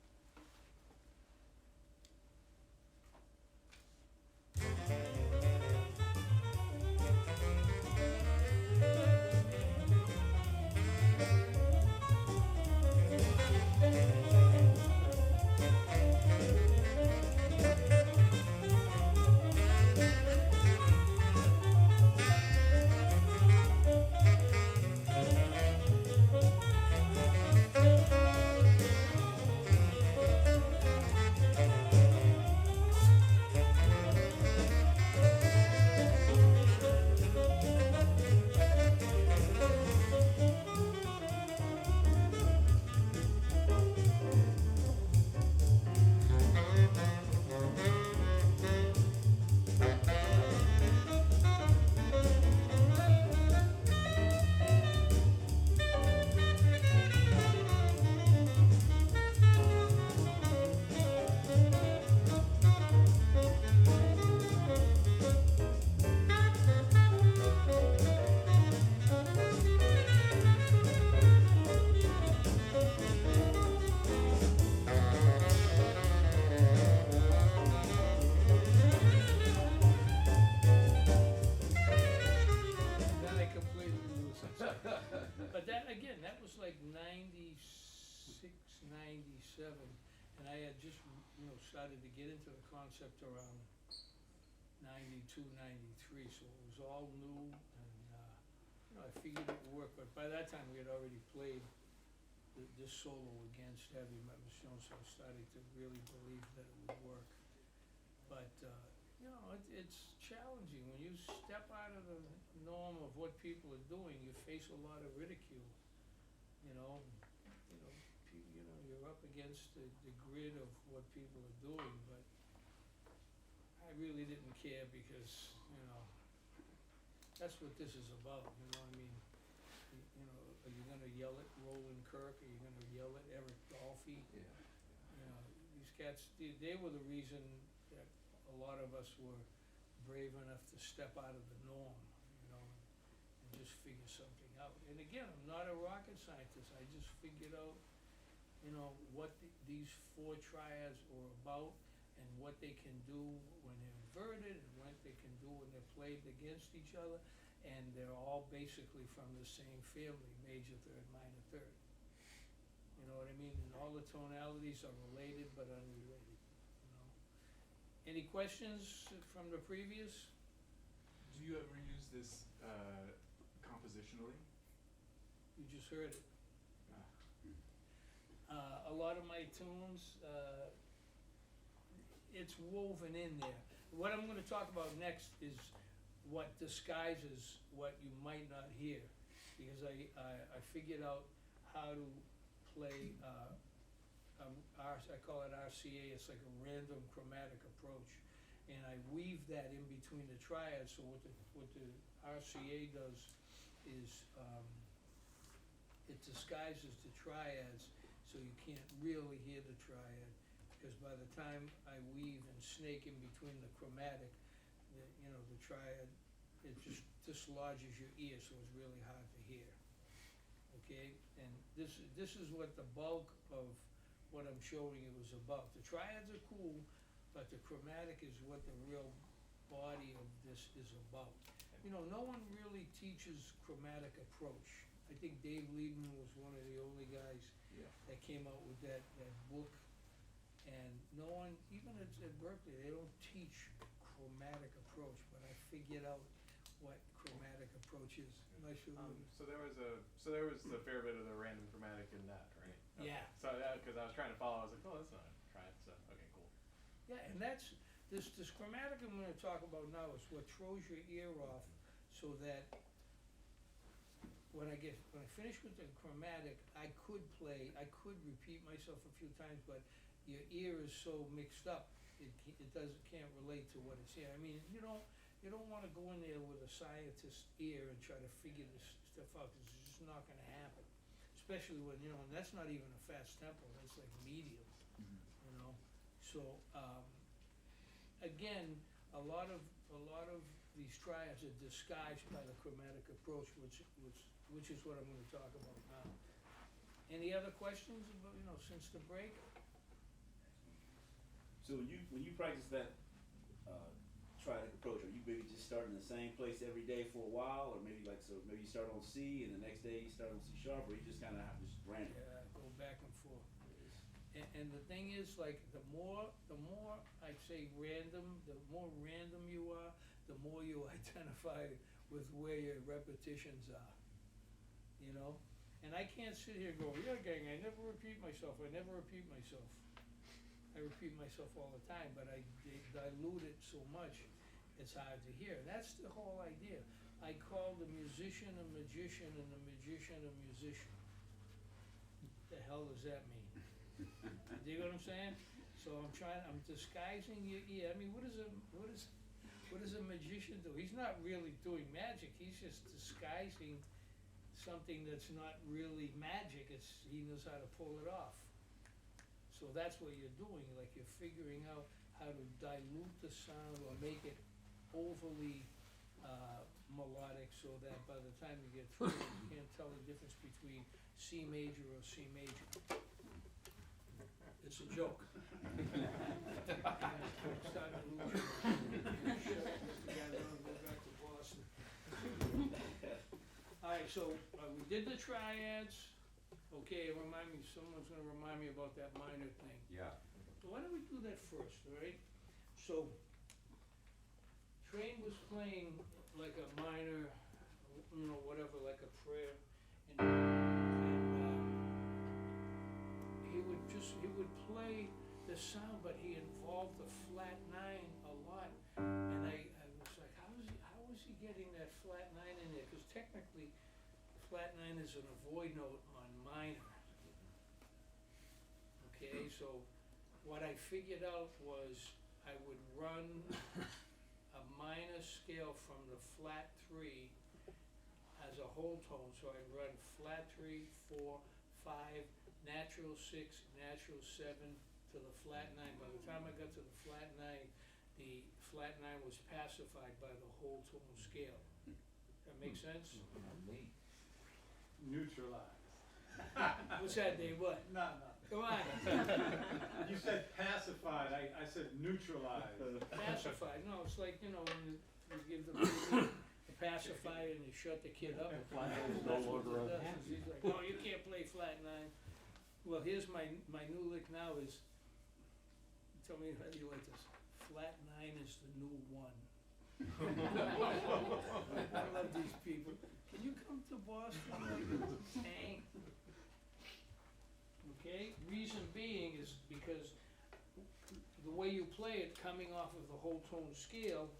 '97, and I had just, started to get into the concept around '92, '93, so it was all new, and, I figured it would work, but by that time, we had already played this solo against heavy metal, so I started to really believe that it would work. But, it's challenging. When you step out of the norm of what people are doing, you face a lot of ridicule, you're up against the grid of what people are doing, but I really didn't care because, that's what this is about, are you gonna yell at Roland Kirk, are you gonna yell at Eric Dolphy? These cats, they were the reason that a lot of us were brave enough to step out of the norm, and just figure something out. And again, I'm not a rocket scientist, I just figured out, what these four triads are about, and what they can do when they're inverted, and what they can do when they're played against each other, and they're all basically from the same family, major third, minor third. You know what I mean? And all the tonalities are related but unrelated, Any questions from the previous? Do you ever use this compositionally? You just heard it. A lot of my tunes, it's woven in there. What I'm gonna talk about next is what disguises what you might not hear, because I figured out how to play, I call it RCA, it's like a random chromatic approach. And I weave that in between the triads, so what the RCA does is, it disguises the triads, so you can't really hear the triad, because by the time I weave and snake in between the chromatic, the triad, it just dislodges your ear, so it's really hard to hear. Okay, and this is what the bulk of what I'm showing you is about. The triads are cool, but the chromatic is what the real body of this is about. No one really teaches chromatic approach. I think Dave Liebman was one of the only guys that came out with that book. And no one, even at Berklee, they don't teach chromatic approach, but I figured out what chromatic approach is. Nice to meet you. So there was a fair bit of the random chromatic in that, right? Okay. Yeah. So because I was trying to follow, I was like, oh, that's not right. So okay, cool. Yeah, and that's this chromatic I'm going to talk about now is what throws your ear off, so that when I finish with the chromatic, I could repeat myself a few times, but your ear is so mixed up, it can't relate to what it's here. I mean, you don't want to go in there with a scientist's ear and try to figure this stuff out, because it's just not going to happen. Especially when, and that's not even a fast tempo, that's like medium, So, again, a lot of these triads are disguised by the chromatic approach, which is what I'm gonna talk about now. Any other questions about, since the break? So when you practice that triadic approach, are you maybe just starting the same place every day for a while, or maybe maybe you start on C and the next day you start on C sharp, or you just kind of just random? Yeah, go back and forth. And the thing is, like, the more I'd say random, the more random you are, the more you identify with where your repetitions are, And I can't sit here and go, yeah, gang, I never repeat myself. I repeat myself all the time, but I dilute it so much, it's hard to hear. That's the whole idea. I call the musician a magician and the magician a musician. What the hell does that mean? Do you know what I'm saying? So I'm disguising your ear. I mean, what does a magician do? He's not really doing magic. He's just disguising something that's not really magic. He knows how to pull it off. So that's what you're doing. Like, you're figuring out how to dilute the sound or make it overly melodic, so that by the time you get through it, you can't tell the difference between C major or C major. It's a joke. All right, so we did the triads. Okay, someone's gonna remind me about that minor thing. Yeah. So why don't we do that first, all right? So, Train was playing like a minor, whatever, like a prayer, and he would play the sound, but he involved the flat nine a lot, and I was like, how is he getting that flat nine in there? Because technically, the flat nine is an avoid note on minor. Okay, so what I figured out was I would run a minor scale from the flat 3 as a whole tone, so I'd run flat 3, 4, 5, natural 6, natural 7 to the flat 9. By the time I got to the flat 9, the flat 9 was pacified by the whole tone scale. That make sense? Neutralized. What's that, Dave? What? No. Come on. You said pacified, I said neutralized. Pacified, no, it's like, when you give the baby a pacifier and you shut the kid up. The flat nine is That's no what longer it does. unhappy. He's like, no, you can't play flat 9. Well, here's my new lick now is, tell me how you like this, flat 9 is the new 1. I love these people. Can you come to Boston? Dang. Okay, reason being is because the way you play it, coming off of the whole tone scale,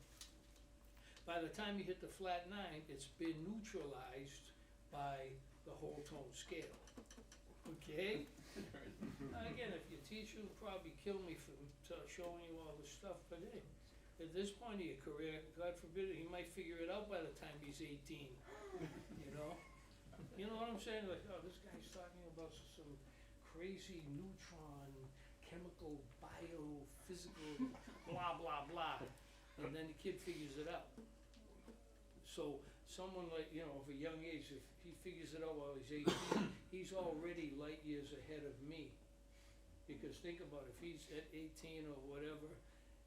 by the time you hit the flat 9, it's been neutralized by the whole tone scale. Okay? Again, if your teacher will probably kill me for showing you all this stuff, but hey, at this point of your career, God forbid, he might figure it out by the time he's 18. You know? You know what I'm saying? Like, oh, this guy's talking about some crazy neutron, chemical, biophysical, blah, blah, blah. And then the kid figures it out. So someone like, of a young age, if he figures it out while he's 18, he's already light years ahead of me. Because think about it, if he's at 18 or whatever,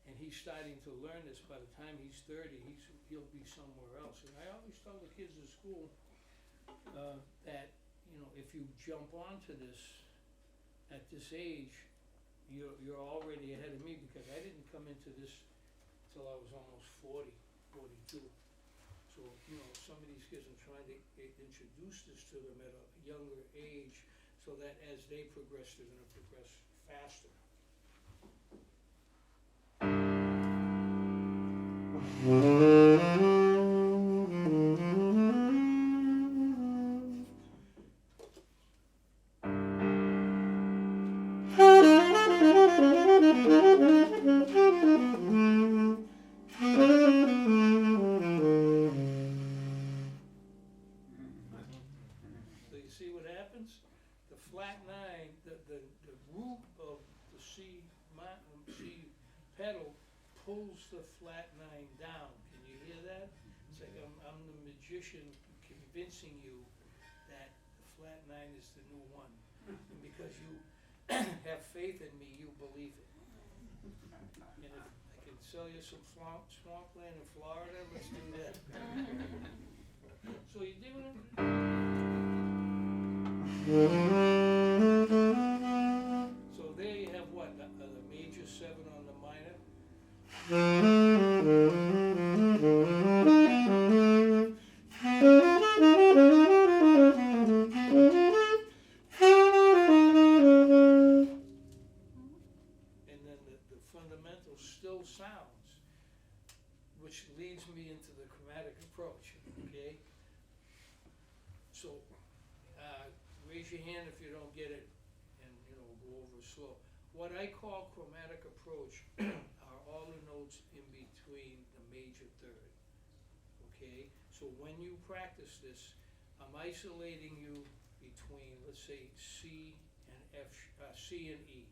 and he's starting to learn this, by the time he's 30, he'll be somewhere else. And I always tell the kids in school that, if you jump onto this at this age, you're already ahead of me, because I didn't come into this till I was almost 40, 42. So, some of these kids, I'm trying to introduce this to them at a younger age, so that as they progress, they're gonna progress faster. So you see what happens? The flat 9, the root of the C pedal pulls the flat 9 down. Can you hear that? It's like I'm the magician convincing you that the flat 9 is the new 1. And because you have faith in me, you believe it. And if I can sell you some swampland in Florida, let's do that. So you're doing it. So there you have what? The major 7 on the minor. And then the fundamental still sounds, which leads me into the chromatic approach, okay? So, raise your hand if you don't get it, and, we'll go over it slow. What I call chromatic approach are all the notes in between the major 3rd, okay? So when you practice this, I'm isolating you between, let's say, C and C and E,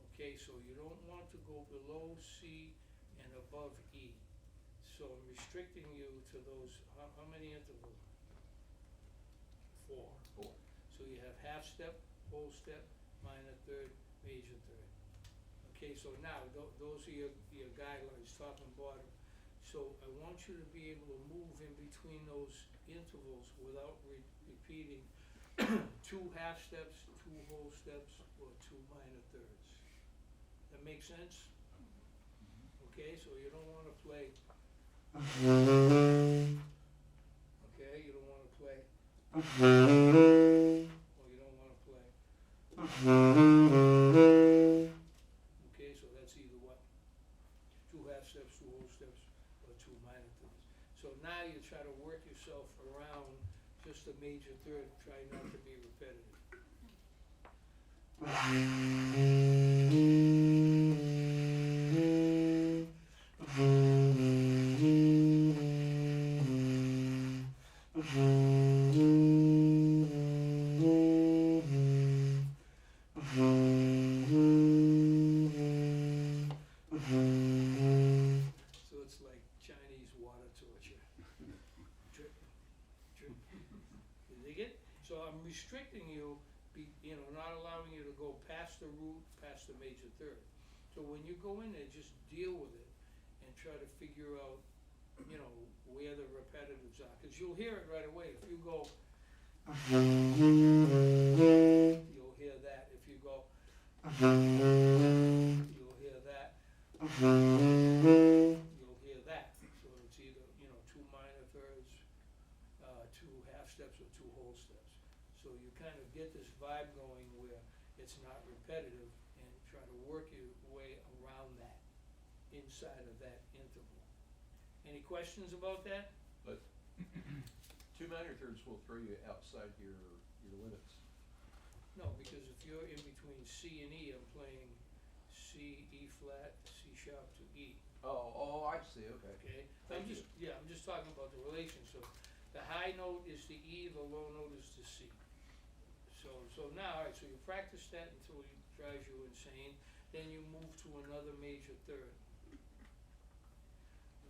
okay? So you don't want to go below C and above E. So I'm restricting you to those, how many intervals? 4. So you have half step, whole step, minor 3rd, major 3rd. Okay, so now those are your guidelines, top and bottom. So I want you to be able to move in between those intervals without repeating two half steps, two whole steps, or two minor thirds. That makes sense? Okay, so you don't wanna play. Okay, you don't wanna play. Or you don't wanna play. Okay, so that's either what? Two half steps, two whole steps, or two minor thirds. So now you try to work yourself around just a major third, try not to be repetitive. So it's like Chinese water torture. Drip, drip. You dig it? So I'm restricting you, not allowing you to go past the root, past the major third. So when you go in there, just deal with it and try to figure out, where the repetitives are. Cause you'll hear it right away. If you go, you'll hear that. If you go, you'll hear that. You'll hear that. So it's either, two minor thirds, two half steps, or two whole steps. So you kind of get this vibe going where it's not repetitive and try to work your way around that, inside of that interval. Any questions about that? But two minor thirds will throw you outside your limits. No, because if you're in between C and E, I'm playing C, E flat, C sharp to E. Oh, I see, okay. Okay? Thank you. I'm just talking about the relation. So the high note is to E, the low note is to C. So now, all right, so you practice that until it drives you insane, then you move to another major third.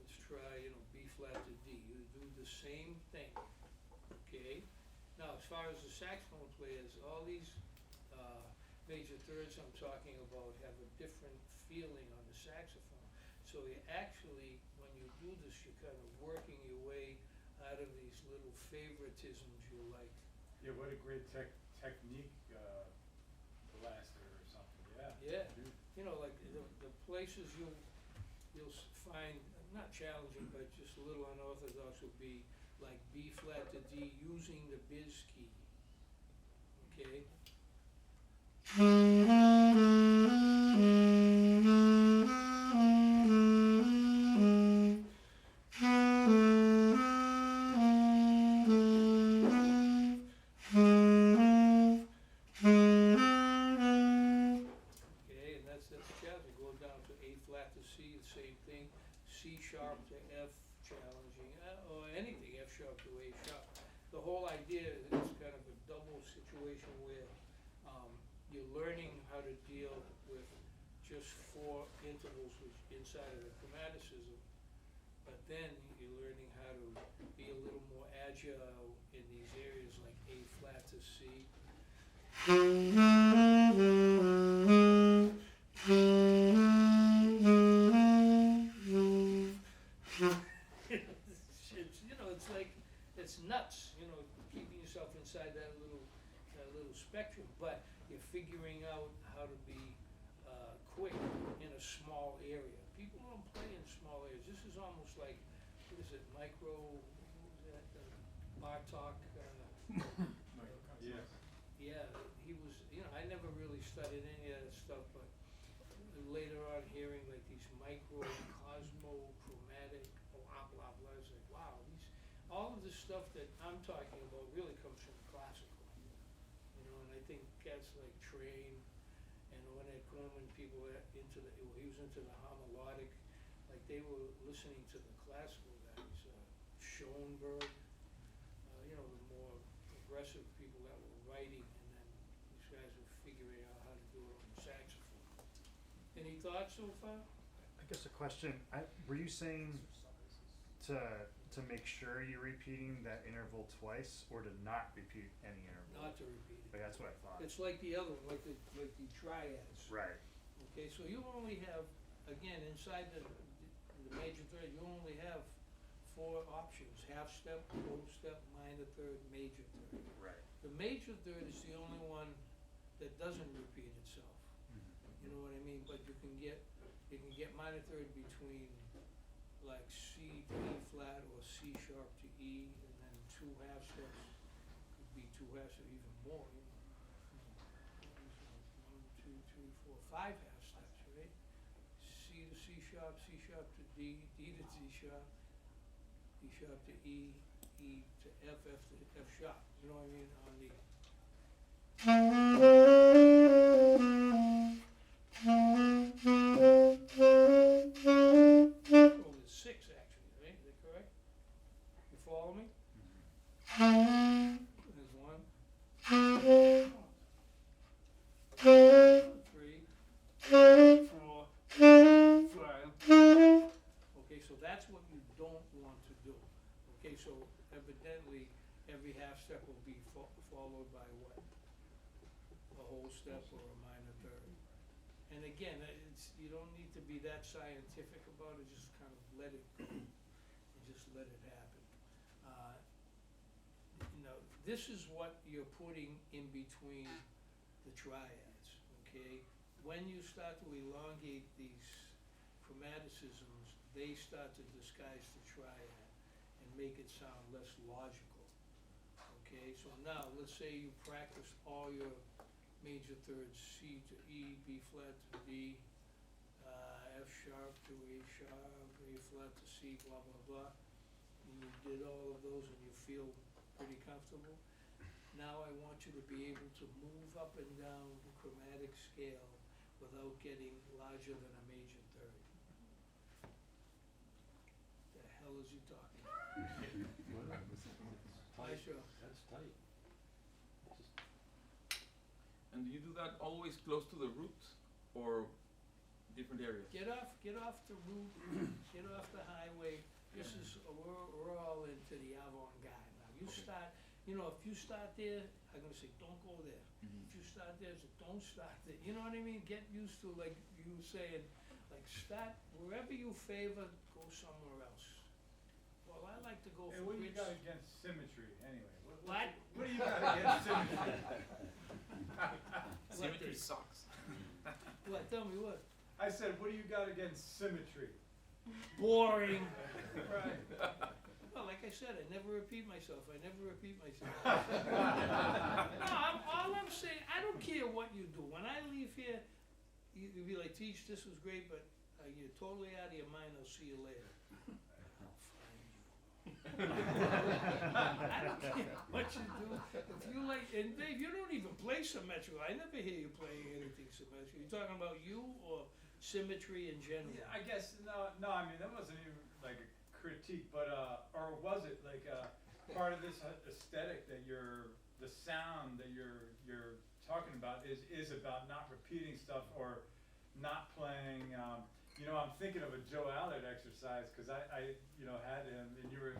Let's try, B flat to D. You do the same thing, okay? Now, as far as the saxophone players, all these major thirds I'm talking about have a different feeling on the saxophone. So you actually, when you do this, you're kind of working your way out of these little favoritisms you like. Yeah, what a great technique, blaster or something, yeah. Yeah, like the places you'll find, not challenging, but just a little unorthodox would be like B flat to D using the biz key, okay? C sharp to F challenging, or anything, F sharp to A sharp. The whole idea is kind of a double situation where you're learning how to deal with just 4 intervals inside of the chromaticism, but then you're learning how to be a little more agile in these areas like A flat to C. It's like, it's nuts, keeping yourself inside that little spectrum, but you're figuring out how to be quick in a small area. People don't play in small areas. This is almost like, what is it, micro, what was that, Bartok? Yes. Yeah, he was, I never really studied any of that stuff, but later on hearing like these micro, cosmo, chromatic, blah, blah, blah, it's like, wow, all of this stuff that I'm talking about really comes from classical. And I think cats like Train and Ornette Coleman, people were he was into the harmonic, like they were listening to the classical guys, Schoenberg, the more progressive people that were writing, and then these guys were figuring out how to do it on the saxophone. Any thoughts so far? I guess a question, were you saying to make sure you're repeating that interval twice, or to not repeat any interval? Not to repeat it. Like, that's what I thought. It's like the other one, like the triads. Right. Okay, so you only have, again, inside the major third, you only have 4 options: half step, whole step, minor third, major third. Right. The major third is the only one that doesn't repeat itself. You know what I mean? But you can get minor third between like C to E flat or C sharp to E, and then two half steps could be two half steps, even more. You know. 1, 2, 3, 4, 5 half steps, right? C to C sharp to D, D to D sharp to E, E to F, F to F sharp. You know what I mean? On the oh, there's 6 actually, right? Is that correct? You follow me? There's 1, 3, 4, 5. Okay, so that's what you don't want to do. Okay, so evidently every half step will be followed by what? A whole step or a minor third. And again, you don't need to be that scientific about it, just kind of let it go. And just let it happen. This is what you're putting in between the triads, okay? When you start to elongate these chromaticisms, they start to disguise the triad and make it sound less logical, okay? So now, let's say you practice all your major thirds, C to E, B flat to D, F sharp to A sharp, A flat to C, blah, blah, blah. And you did all of those and you feel pretty comfortable. Now I want you to be able to move up and down the chromatic scale without getting larger than a major third. The hell is he talking about? Hi, sure. That's tight. And do you do that always close to the root or different areas? Get off the route, get off the highway. This is, we're all into the avant-garde now. You start, if you start there, I'm gonna say, don't go there. If you start there, so don't start there. You know what I mean? Get used to, like you were saying, like start wherever you favor, go somewhere else. Well, I like to go for Hey, what do you Brits. got against symmetry, anyway? What? What do you got against symmetry? Symmetry sucks. What? Tell me what? I said, what do you got against symmetry? Boring. Right. Well, like I said, I never repeat myself. No, all I'm saying, I don't care what you do. When I leave here, you'll be like, Teach, this was great, but you're totally out of your mind. I'll see you later. I'll find you. I don't care what you do. If you like, and Dave, you don't even play symmetrical. I never hear you playing anything symmetrical. You talking about you or symmetry in general? Yeah, I guess, no, I mean, that wasn't even like a critique, but, or was it like, part of this aesthetic that the sound that you're talking about is about not repeating stuff or not playing, I'm thinking of a Joe Allard exercise, cause I had him, and you were,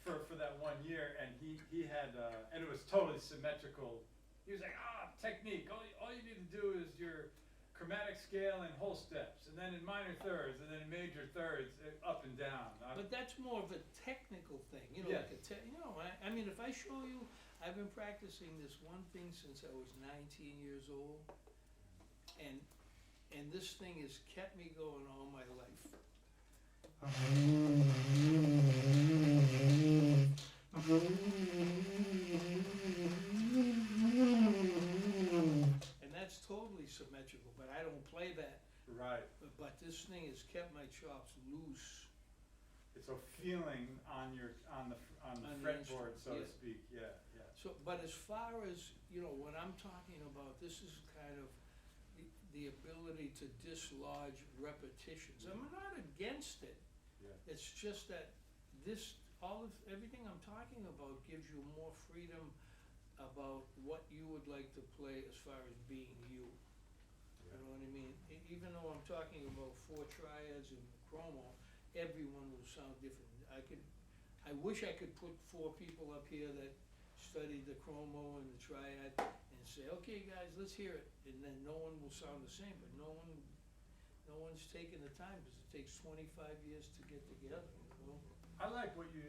for that 1 year, and he had, and it was totally symmetrical. He was like, technique, all you need to do is your chromatic scale in whole steps, and then in minor thirds, and then in major thirds, up and down. But that's more of a technical thing, Yes. like I mean, if I show you, I've been practicing this one thing since I was 19 years old, and this thing has kept me going all my life. And that's totally symmetrical, but I don't play that. Right. But this thing has kept my chops loose. It's a feeling on the fretboard, instrument, so to yeah. speak, yeah. So, but as far as, when I'm talking about, this is kind of the ability to dislodge repetitions. I'm not against it. Yeah. It's just that everything I'm talking about gives you more freedom about what you would like to play as far as being you. You know what I mean? Even though I'm talking about 4 triads and chromo, everyone will sound different. I wish I could put 4 people up here that studied the chromo and the triad and say, okay guys, let's hear it. And then no one will sound the same, but no one's taking the time because it takes 25 years to get together, I like what you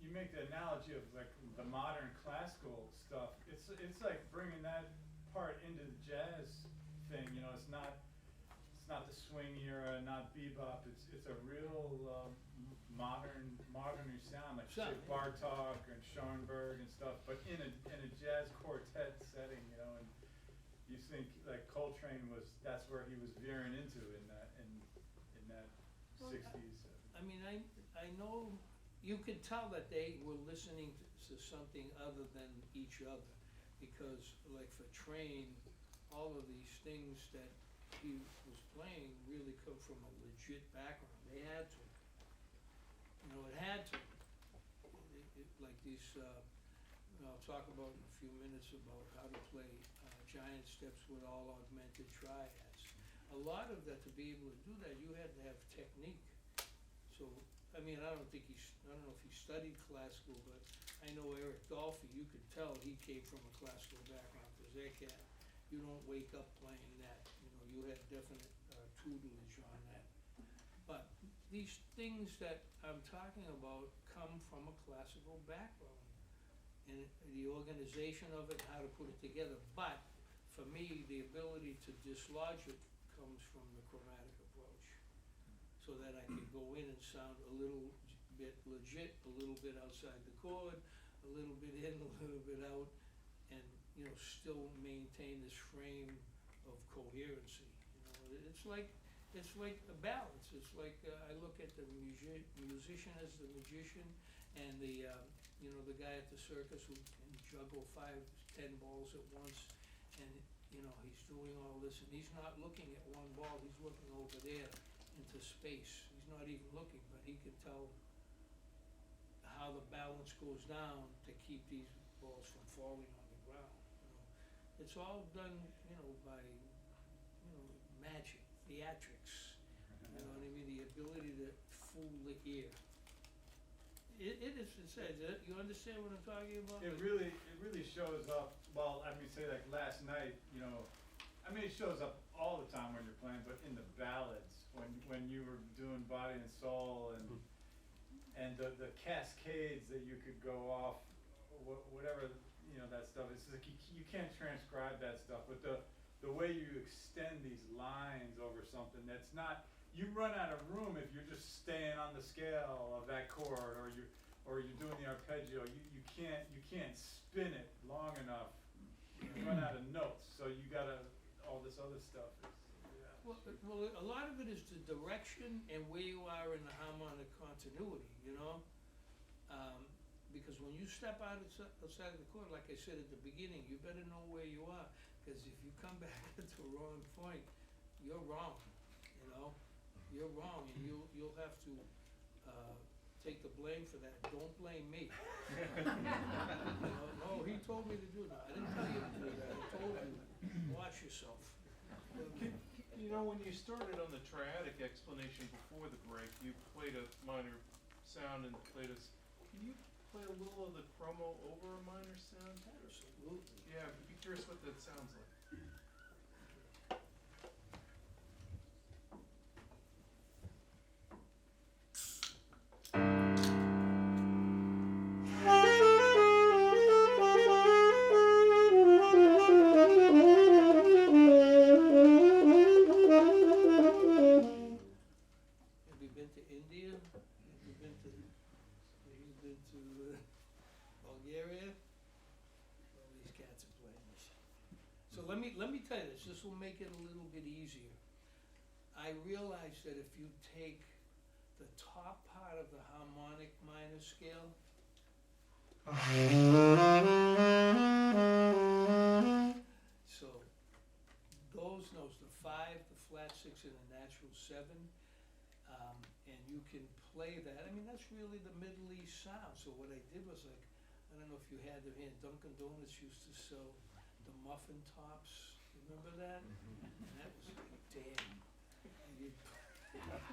you make the analogy of like the modern classical stuff. It's like bringing that part into the jazz thing. You know, it's not the swing era, not bebop. It's a real moderner sound, like say Bartok and Schoenberg and stuff, but in a jazz quartet setting. You know, and you think like Coltrane that's where he was veering into in that 60s. I mean, I know you could tell that they were listening to something other than each other, because like for Train, all of these things that he was playing really come from a legit background. They had to. You know, it had to. Like these, I'll talk about in a few minutes about how to play giant steps with all augmented triads. A lot of that, to be able to do that, you had to have technique. So, I mean, I don't know if he studied classical, but I know Eric Dolphy, you could tell he came from a classical background, because that cat, you don't wake up playing that. You know, you had definite tutelage on that. But these things that I'm talking about come from a classical background, and the organization of it, how to put it together. But for me, the ability to dislodge it comes from the chromatic approach, so that I can go in and sound a little bit legit, a little bit outside the chord, a little bit in, a little bit out, and you know, still maintain this frame of coherency. You know, it's like a balance. It's like I look at the musician as the magician, and the you know, the guy at the circus who can juggle 5-10 balls at once, and you know, he's doing all this, and he's not looking at one ball. He's looking over there into space. He's not even looking, but he can tell how the balance goes down to keep these balls from falling on the ground. You know, it's all done, you know, by, you know, magic, theatrics. You know what I mean? The ability to fool the ear. It is. It says. You understand what I'm talking about? It really shows up. Well, I mean, say like last night. You know, I mean, it shows up all the time when you're playing, but in the ballads, when you were doing Body and Soul and the cascades that you could go off, whatever, you know, that stuff. It's like you can't transcribe that stuff, but the way you extend these lines over something that's not. You run out of room if you're just staying on the scale of that chord, or you're doing the arpeggio. You can't spin it long enough. You run out of notes, so you gotta all this other stuff. Well, a lot of it is the direction and where you are in the harmonic continuity. You know, because when you step outside of the chord, like I said at the beginning, you better know where you are, because if you come back to the wrong point, you're wrong. You know. You're wrong, and you'll have to take the blame for that. Don't blame me. You know, no, he told me to do that. I didn't tell you to do that. I told you, watch yourself. You know, when you started on the triadic explanation before the break, you played a minor sound and played can you play a little of the chromo over a minor sound? Absolutely. Yeah, I'd be curious what that sounds like. Let me tell you this. This will make it a little bit easier. I realize that if you take the top part of the harmonic minor scale, so those notes, the 5, the flat 6, and the natural 7, and you can play that. I mean, that's really the Middle East sound. So what I did was, like, I don't know if you had them here, Dunkin' Donuts used to sell the muffin tops. Remember that? And that was like, damn.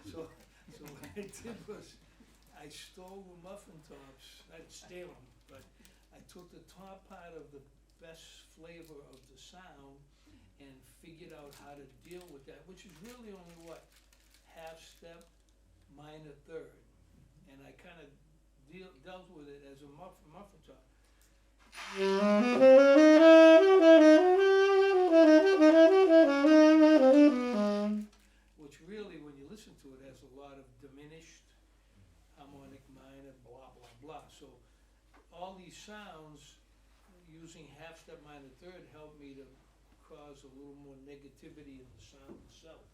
So what I did was I stole the muffin tops. I didn't steal them, but I took the top part of the best flavor of the sound and figured out how to deal with that, which is really only what? Half step, minor third. And I kind of dealt with it as a muffler top. Which really, when you listen to it, has a lot of diminished harmonic minor, blah, blah, blah. So all these sounds, using half step minor third, helped me to cause a little more negativity in the sound itself.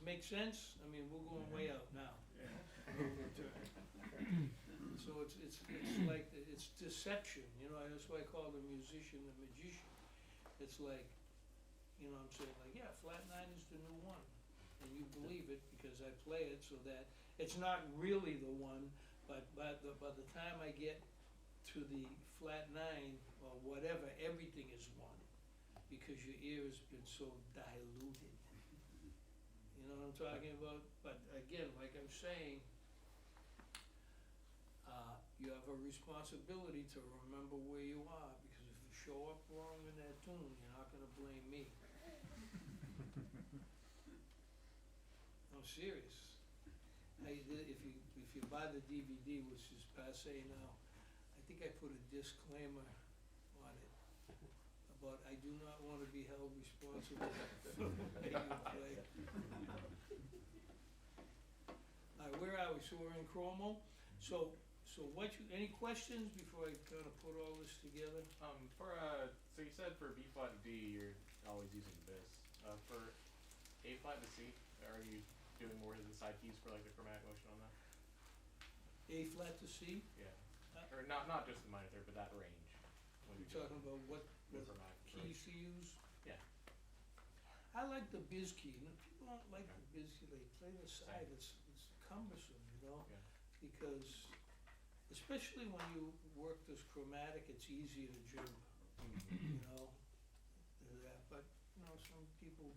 Make sense? I mean, we're going way out now. So it's like, it's deception, you know, that's why I call the musician the magician. It's like, you know what I'm saying, like, yeah, flat 9 is the new one. And you believe it because I play it so that it's not really the one, but by the time I get to the flat 9 or whatever, everything is one. Because your ear has been so diluted. You know what I'm talking about? But again, like I'm saying, you have a responsibility to remember where you are, because if you show up wrong in that tune, you're not gonna blame me. I'm serious. If you buy the DVD, which is passé now, I think I put a disclaimer on it about I do not want to be held responsible for the way you play. Where are we? So we're in chromo. So any questions before I kind of put all this together? So you said for B flat to D, you're always using this. For A flat to C, are you doing more of the side keys for like the chromatic motion on that? A flat to C? Yeah. Or not just the minor third, but that range. When You're talking about what keys to use? Yeah. I like the biz key. You know, people don't like the biz key. They play the side. It's cumbersome, you know, because especially when you work this chromatic, it's easier to jump, you know, that. But you know, some people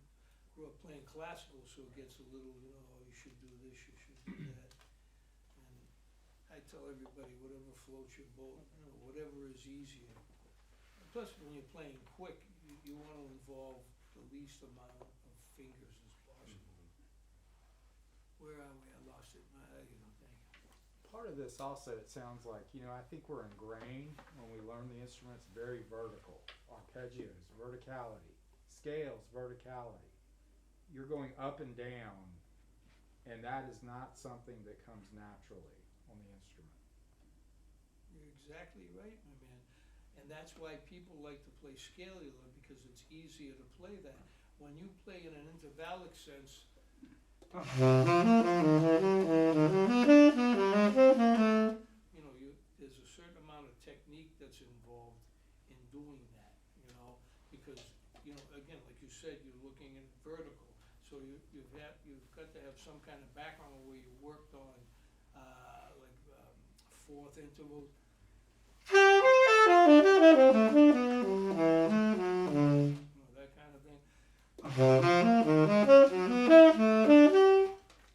grew up playing classical, so it gets a little, you know, oh, you should do this, you should do that. And I tell everybody, whatever floats your boat, you know, whatever is easier. Plus, when you're playing quick, you want to involve the least amount of fingers as possible. Where are we? I lost it. Thank you. Part of this also, it sounds like, you know, I think we're ingrained when we learn the instruments very vertical. Arpeggios, verticality. Scales, verticality. You're going up and down, and that is not something that comes naturally on the instrument. You're exactly right, my man. And that's why people like to play scalular, because it's easier to play that. When you play in an intervallic sense, you know, there's a certain amount of technique that's involved in doing that, you know, because, you know, again, like you said, you're looking at vertical, so you've got to have some kind of background where you worked on, fourth intervals. You know, that kind of thing.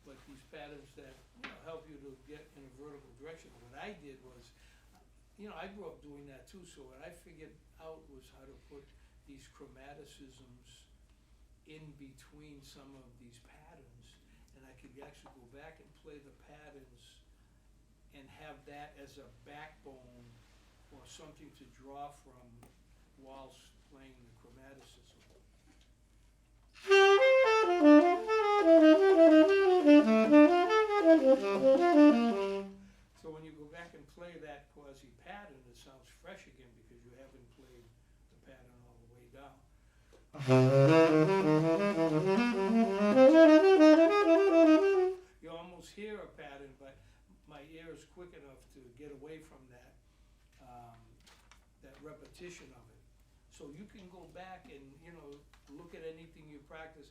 Like these patterns that, you know, help you to get in a vertical direction. What I did was, you know, I grew up doing that too, so what I figured out was how to put these chromaticisms in between some of these patterns, and I could actually go back and play the patterns and have that as a backbone or something to draw from whilst playing the chromaticism. So when you go back and play that quasi pattern, it sounds fresh again because you haven't played the pattern all the way down. You almost hear a pattern, but my ear is quick enough to get away from that that repetition of it. So you can go back and, you know, look at anything you practice.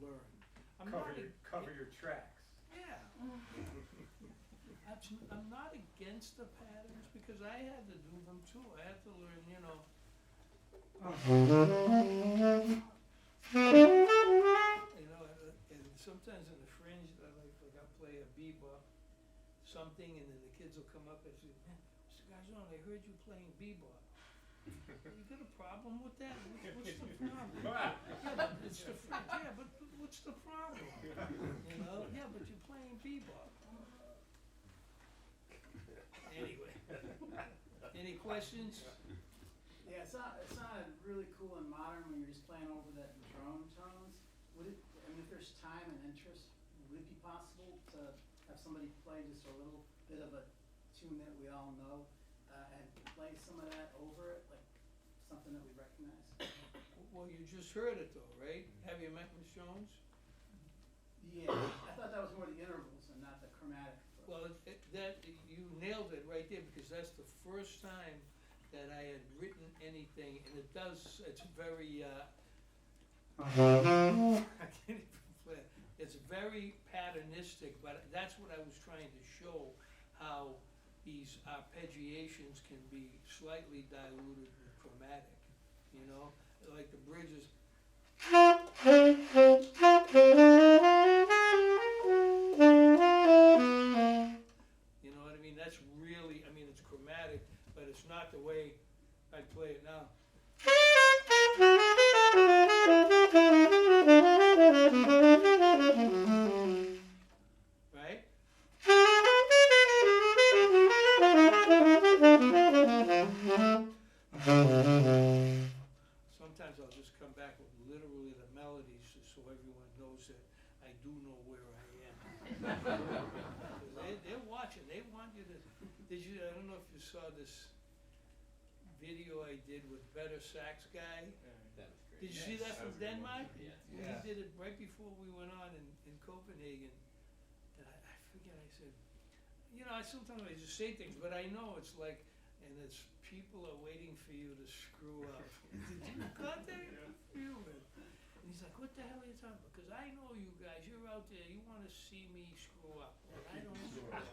learn. Cover your tracks. Yeah. I'm not against the patterns because I had to do them too. I had to learn, you know. You know, and sometimes in the Fringe, like I'll play a bebop, something, and then the kids will come up and say, "Man, Mr. Garzone, I heard you playing bebop. You got a problem with that? What's the problem? Yeah, but it's the Fringe. Yeah, but what's the problem? You know? Yeah, but you're playing bebop." Anyway, any questions? Yeah, it sounded really cool and modern when you're just playing over that drone tones. Would it, I mean, if there's time and interest, would it be possible to have somebody play just a little bit of a tune that we all know, and play some of that over it, like something that we recognize? Well, you just heard it though, right? Have you met Miss Jones? Yeah, I thought that was more the intervals and not the chromatic. Well, you nailed it right there because that's the first time that I had written anything, and it's very, I can't even play it. It's very patternistic, but that's what I was trying to show, how these arpeggiations can be slightly diluted with chromatic, you know? Like the bridges. You know what I mean? That's really, I mean, it's chromatic, but it's not the way I play it now. Right? Sometimes I'll just come back with literally the melodies just so everyone knows that I do know where I am. They're watching. They want you to. I don't know if you saw this video I did with Better Sax Guy. That was great. Did you see that from Denmark? Yeah. He did it right before we went on in Copenhagen. And I forget, I said, you know, sometimes I just say things, but I know it's like, and it's people are waiting for you to screw up. Did you contact you? And he's like, what the hell are you talking about? Because I know you guys, you're out there, you want to see me screw up. Well, I don't screw up.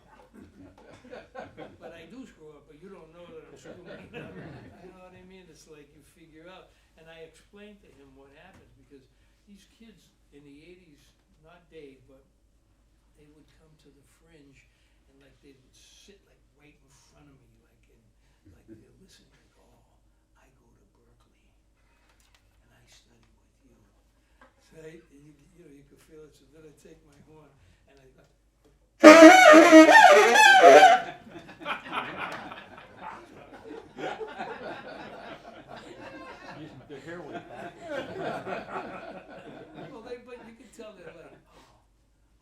But I do screw up, but you don't know that I'm screwing up. You know what I mean? It's like you figure out. And I explained to him what happens because these kids in the 80s, not Dave, but they would come to the Fringe and like they would sit like right in front of me, like they're listening, like, oh, I go to Berklee and I study with you. Right? And you know, you could feel it. So then I take my horn and I go. The hair went back. Well, but you can tell they're like,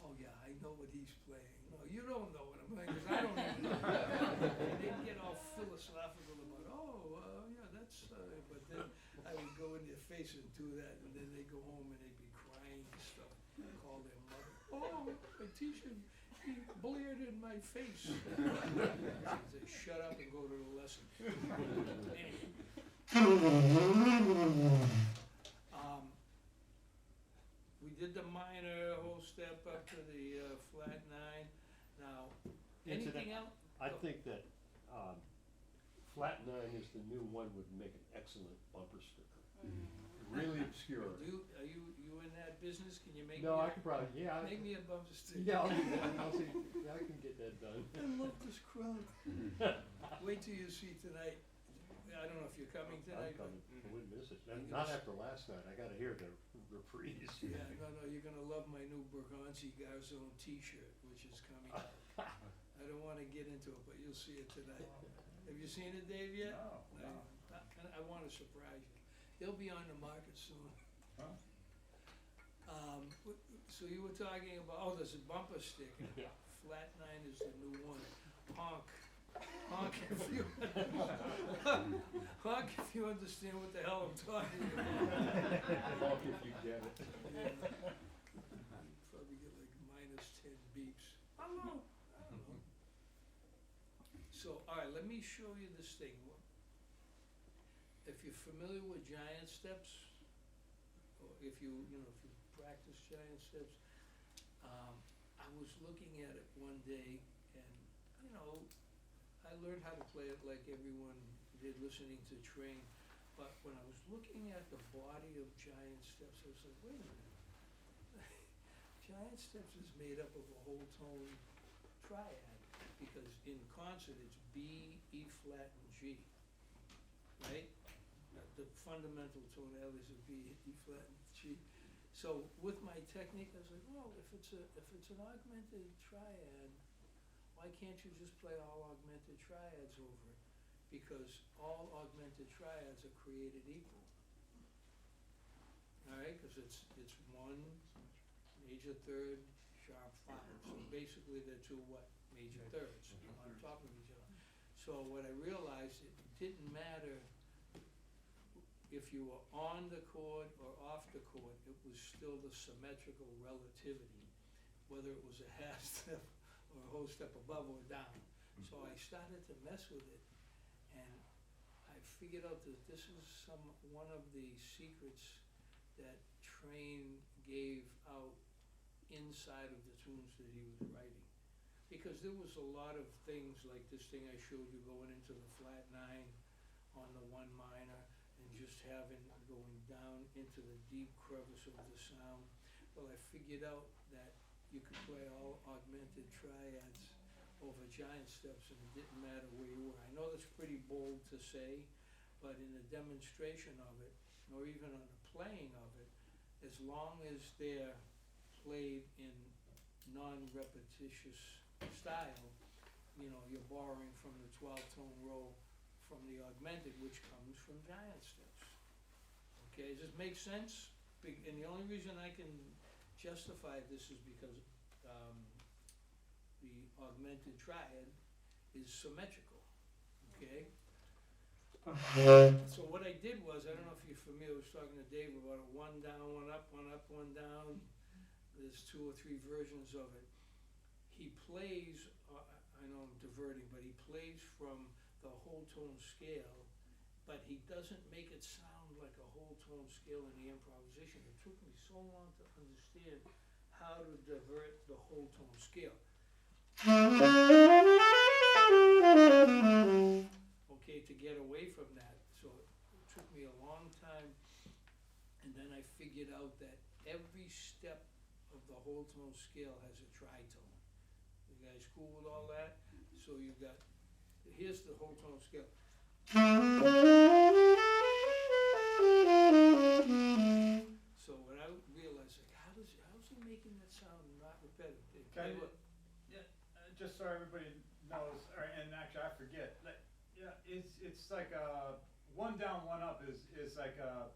oh yeah, I know what he's playing. No, you don't know what I'm playing because I don't even know. And they get all philosophical about, yeah, that's. But then I would go in their face and do that, and then they go home and they'd be crying and stuff. Call their mother. Oh, my teacher, he bleared in my face. They shut up and go to the lesson. We did the minor whole step up to the flat 9. Now, anything else? I think that flat 9 is the new one, would make an excellent bumper sticker. Really obscure. Are you in that business? Can you make No, me I could probably, yeah. make me a bumper sticker? Yeah, I'll do that. I'll see, I can get that done. I love this crowd. Wait till you see tonight. I don't know if you're coming tonight, but I wouldn't miss it. Not after last night. I gotta hear the reprise. yeah, no, you're gonna love my new Berklee Garzone T-shirt, which is coming out. I don't want to get into it, but you'll see it tonight. Have you seen it, Dave, yet? No. I want to surprise you. It'll be on the market soon. Huh? So you were talking about, there's a bumper sticker. Yeah. Flat 9 is the new one. Honk. Honk if you honk if you understand what the hell I'm talking about. Honk if you get it. Yeah. Probably get like -10 beeps. I don't know. So, all right, let me show you this thing. If you're familiar with giant steps, or if you practice giant steps. I was looking at it one day, and you know, I learned how to play it like everyone did, listening to Train. But when I was looking at the body of giant steps, I was like, wait a minute. Giant steps is made up of a whole tone triad, because in concert it's B, E flat, and G, right? The fundamental tonalities of B, E flat, and G. So with my technique, I was like, well, if it's an augmented triad, why can't you just play all augmented triads over it? Because all augmented triads are created equal. All right, because it's one major third, sharp five. So basically they're two what? Major thirds on top of each other. So what I realized, it didn't matter if you were on the chord or off the chord, it was still the symmetrical relativity, whether it was a half step or a whole step above or down. So I started to mess with it, and I figured out that this is one of the secrets that Train gave out inside of the tunes that he was writing. Because there was a lot of things like this thing I showed you going into the flat nine on the one minor, and just having going down into the deep crevice of the sound. Well, I figured out that you could play all augmented triads over giant steps, and it didn't matter where you were. I know that's pretty bold to say, but in the demonstration of it, or even on the playing of it, as long as they're played in non-repetitious style, you know, you're borrowing from the 12-tone roll from the augmented, which comes from giant steps. Okay, does this make sense? And the only reason I can justify this is because the augmented triad is symmetrical, okay? So what I did was, I don't know if you're familiar, I was talking to Dave about a one down, one up, one up, one down. There's 2 or 3 versions of it. He plays, I know I'm diverting, but he plays from the whole tone scale, but he doesn't make it sound like a whole tone scale in the improvisation. It took me so long to understand how to divert the whole tone scale. Okay, to get away from that. So it took me a long time, and then I figured out that every step of the whole tone scale has a tritone. You guys cool with all that? So you got, here's the whole tone scale. So what I realized, like, how's he making that sound not repetitive? Can you, just so everybody knows, and actually I forget, like, yeah, it's like a one down, one up is like a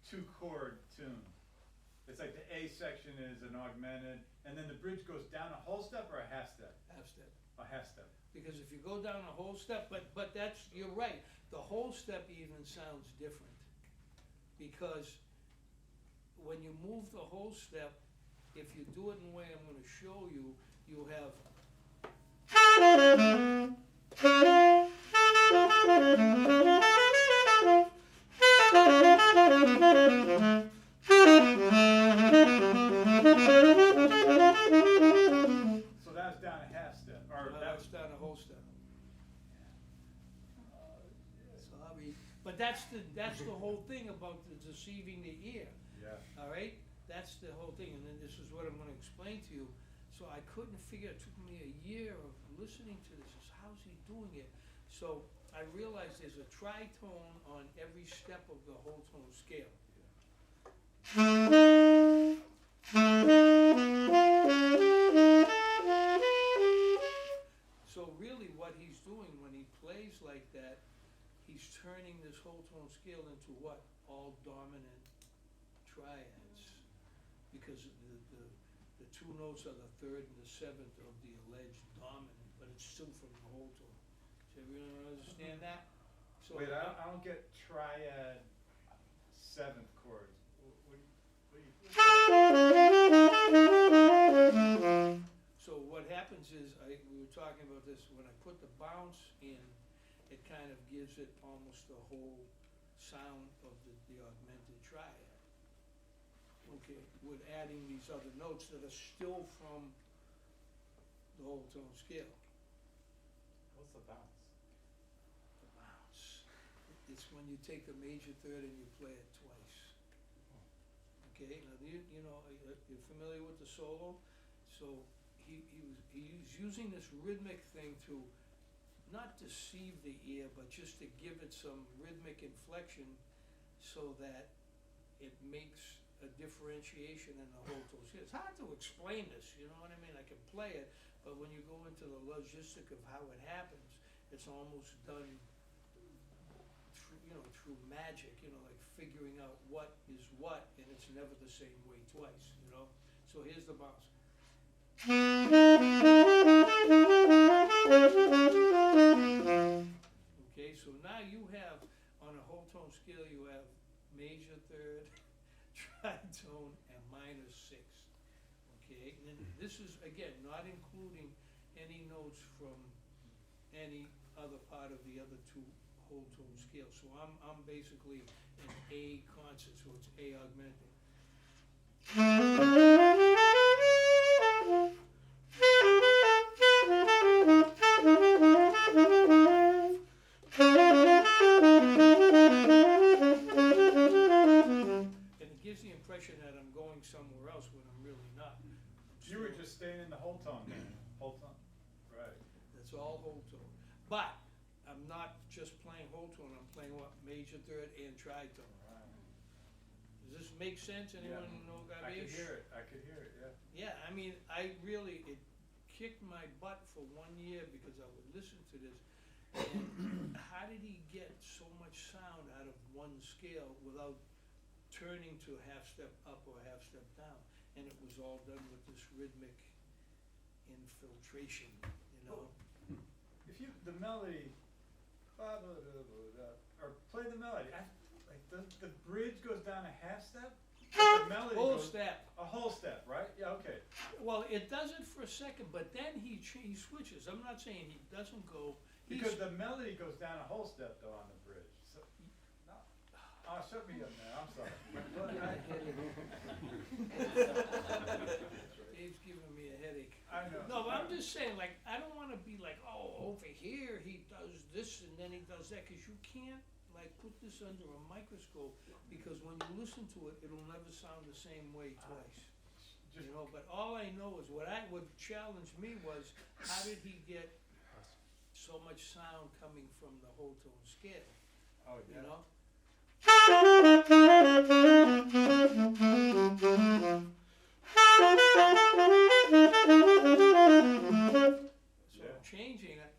2-chord tune. It's like the A section is an augmented, and then the bridge goes down a whole step or a half step? Half step. A half step. Because if you go down a whole step, but that's, you're right, the whole step even sounds different. Because when you move the whole step, if you do it in the way I'm gonna show you, you have so that's down a half step, or that's down a whole step. Sorry, but that's the whole thing about the deceiving the ear. Yeah. All right, that's the whole thing, and then this is what I'm going to explain to you. So I couldn't figure. It took me a year of listening to this. How's he doing it? So I realized there's a tritone on every step of the whole tone scale. So really what he's doing when he plays like that, he's turning this whole tone scale into what? All dominant triads. Because the 2 notes are the 3rd and the 7th of the alleged dominant, but it's still from the whole tone. Does everyone understand that? So wait, I don't get triad 7th chords. So what happens is, we were talking about this, when I put the bounce in, it kind of gives it almost the whole sound of the augmented triad. okay, with adding these other notes that are still from the whole tone scale. What's the bounce? The bounce, it's when you take the major third and you play it twice. Okay, now you know, you're familiar with the solo? So he's using this rhythmic thing to not deceive the ear, but just to give it some rhythmic inflection so that it makes a differentiation in the whole tone scale. It's hard to explain this, you know what I mean? I can play it, but when you go into the logistic of how it happens, it's almost done through magic, like figuring out what is what, and it's never the same way twice, So here's the bounce. Okay, so now you have, on a whole tone scale, you have major third, tritone, and minor sixth. Okay, and then this is, again, not including any notes from any other part of the other two whole tone scales. So I'm basically an A concert, so it's A augmented. And it gives the impression that I'm going somewhere else when I'm really not. You were just staying in the whole tone then, whole tone, right? That's all whole tone. But I'm not just playing whole tone, I'm playing what? Major third and tritone. Does this make sense? Anyone know Gabish? I could hear it, yeah. Yeah, I mean, it kicked my butt for 1 year because I would listen to this. And how did he get so much sound out of one scale without turning to half step up or half step down? And it was all done with this rhythmic infiltration, If the melody, or play the melody, like the bridge goes down a half step, but the melody Whole goes step. a whole step, right? Yeah, okay. Well, it does it for a second, but then he switches. I'm not saying he doesn't go. Because the melody goes down a whole step though on the bridge. So, no. Oh, shut me up, man. I'm sorry. Dave's giving me a headache. I know. No, but I'm just saying, like, I don't want to be like, oh, over here he does this and then he does that, because you can't, like, put this under a microscope, because when you listen to it, it'll never sound the same way twice. But all I know is what challenged me was, how did he get so much sound coming from the whole tone scale? Oh, yeah. So I'm changing it.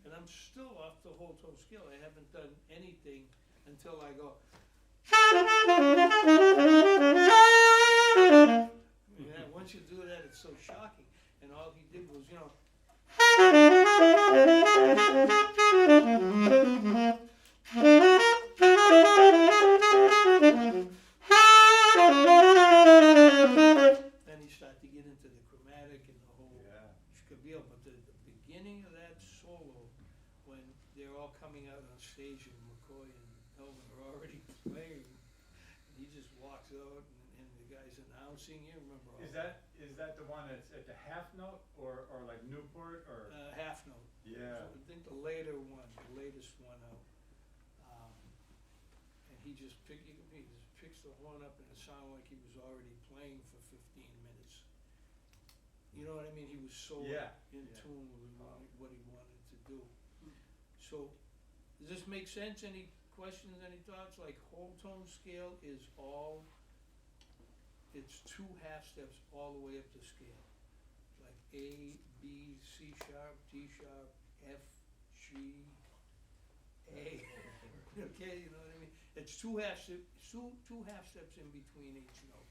And I'm still off the whole tone scale. I haven't done anything until I go. Yeah, once you do that, it's so shocking. And all he did was, then he started to get into the chromatic and the whole spiel. But the beginning of that solo, when they're all coming out on stage and McCoy and Elvin are already playing, and he just walks out and the guy's announcing. You remember all Is that the one that's at the half note or like Newport or? Half note. Yeah. So I think the latest one out. And he just picks the horn up and it sounded like he was already playing for 15 minutes. You know what I mean? He was so in tune with what he wanted to do. So, does this make sense? Any questions, any thoughts? Like, whole tone scale is it's two half steps all the way up the scale. Like A, B, C sharp, D sharp, F, G, A. Okay, you know what I mean? It's two half steps in between each note.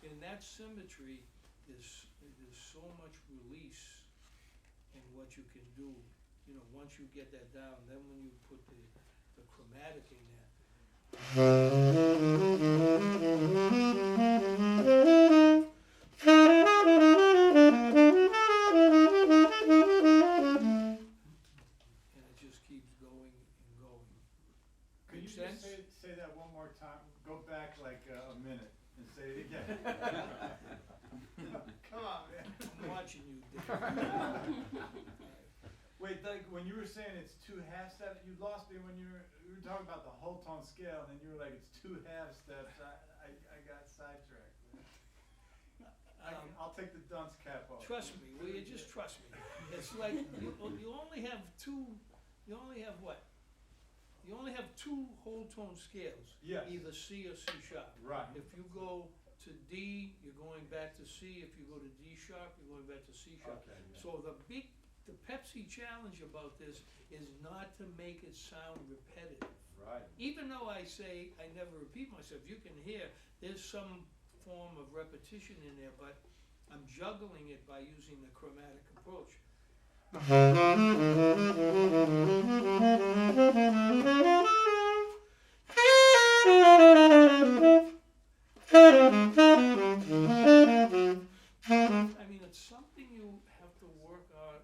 And that symmetry is so much release in what you can do. Once you get that down, then when you put the chromatic in there. Come on, man. I'm watching you, Dave. Wait, Doug, when you were saying it's two half steps, you lost me when you were talking about the whole tone scale, and then you were like, it's two half steps. I got sidetracked. I'll take the dunce cap off. Trust me, will you just trust me? It's like you only have two. You only have what? You only have two whole tone scales. Yes. Either C or C sharp. Right. If you go to D, you're going back to C. If you go to D sharp, you're going back to C sharp. Okay, yeah. So the Pepsi challenge about this is not to make it sound repetitive. Right. Even though I say I never repeat myself, you can hear there's some form of repetition in there, but I'm juggling it by using the chromatic approach. I mean, it's something you have to work on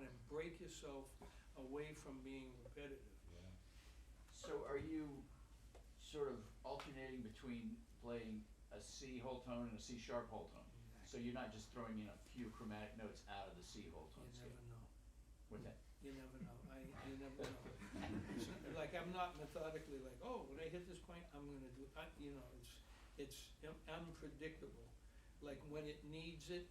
and break yourself away from being repetitive. So are you sort of alternating between playing a C whole tone and a C sharp whole tone? So you're not just throwing in a few chromatic notes out of the C whole tone You scale? never know. What's that? You never know. You never know. It's not- like I'm not methodically like, oh, when I hit this point, I'm gonna do. It's unpredictable. Like when it needs it,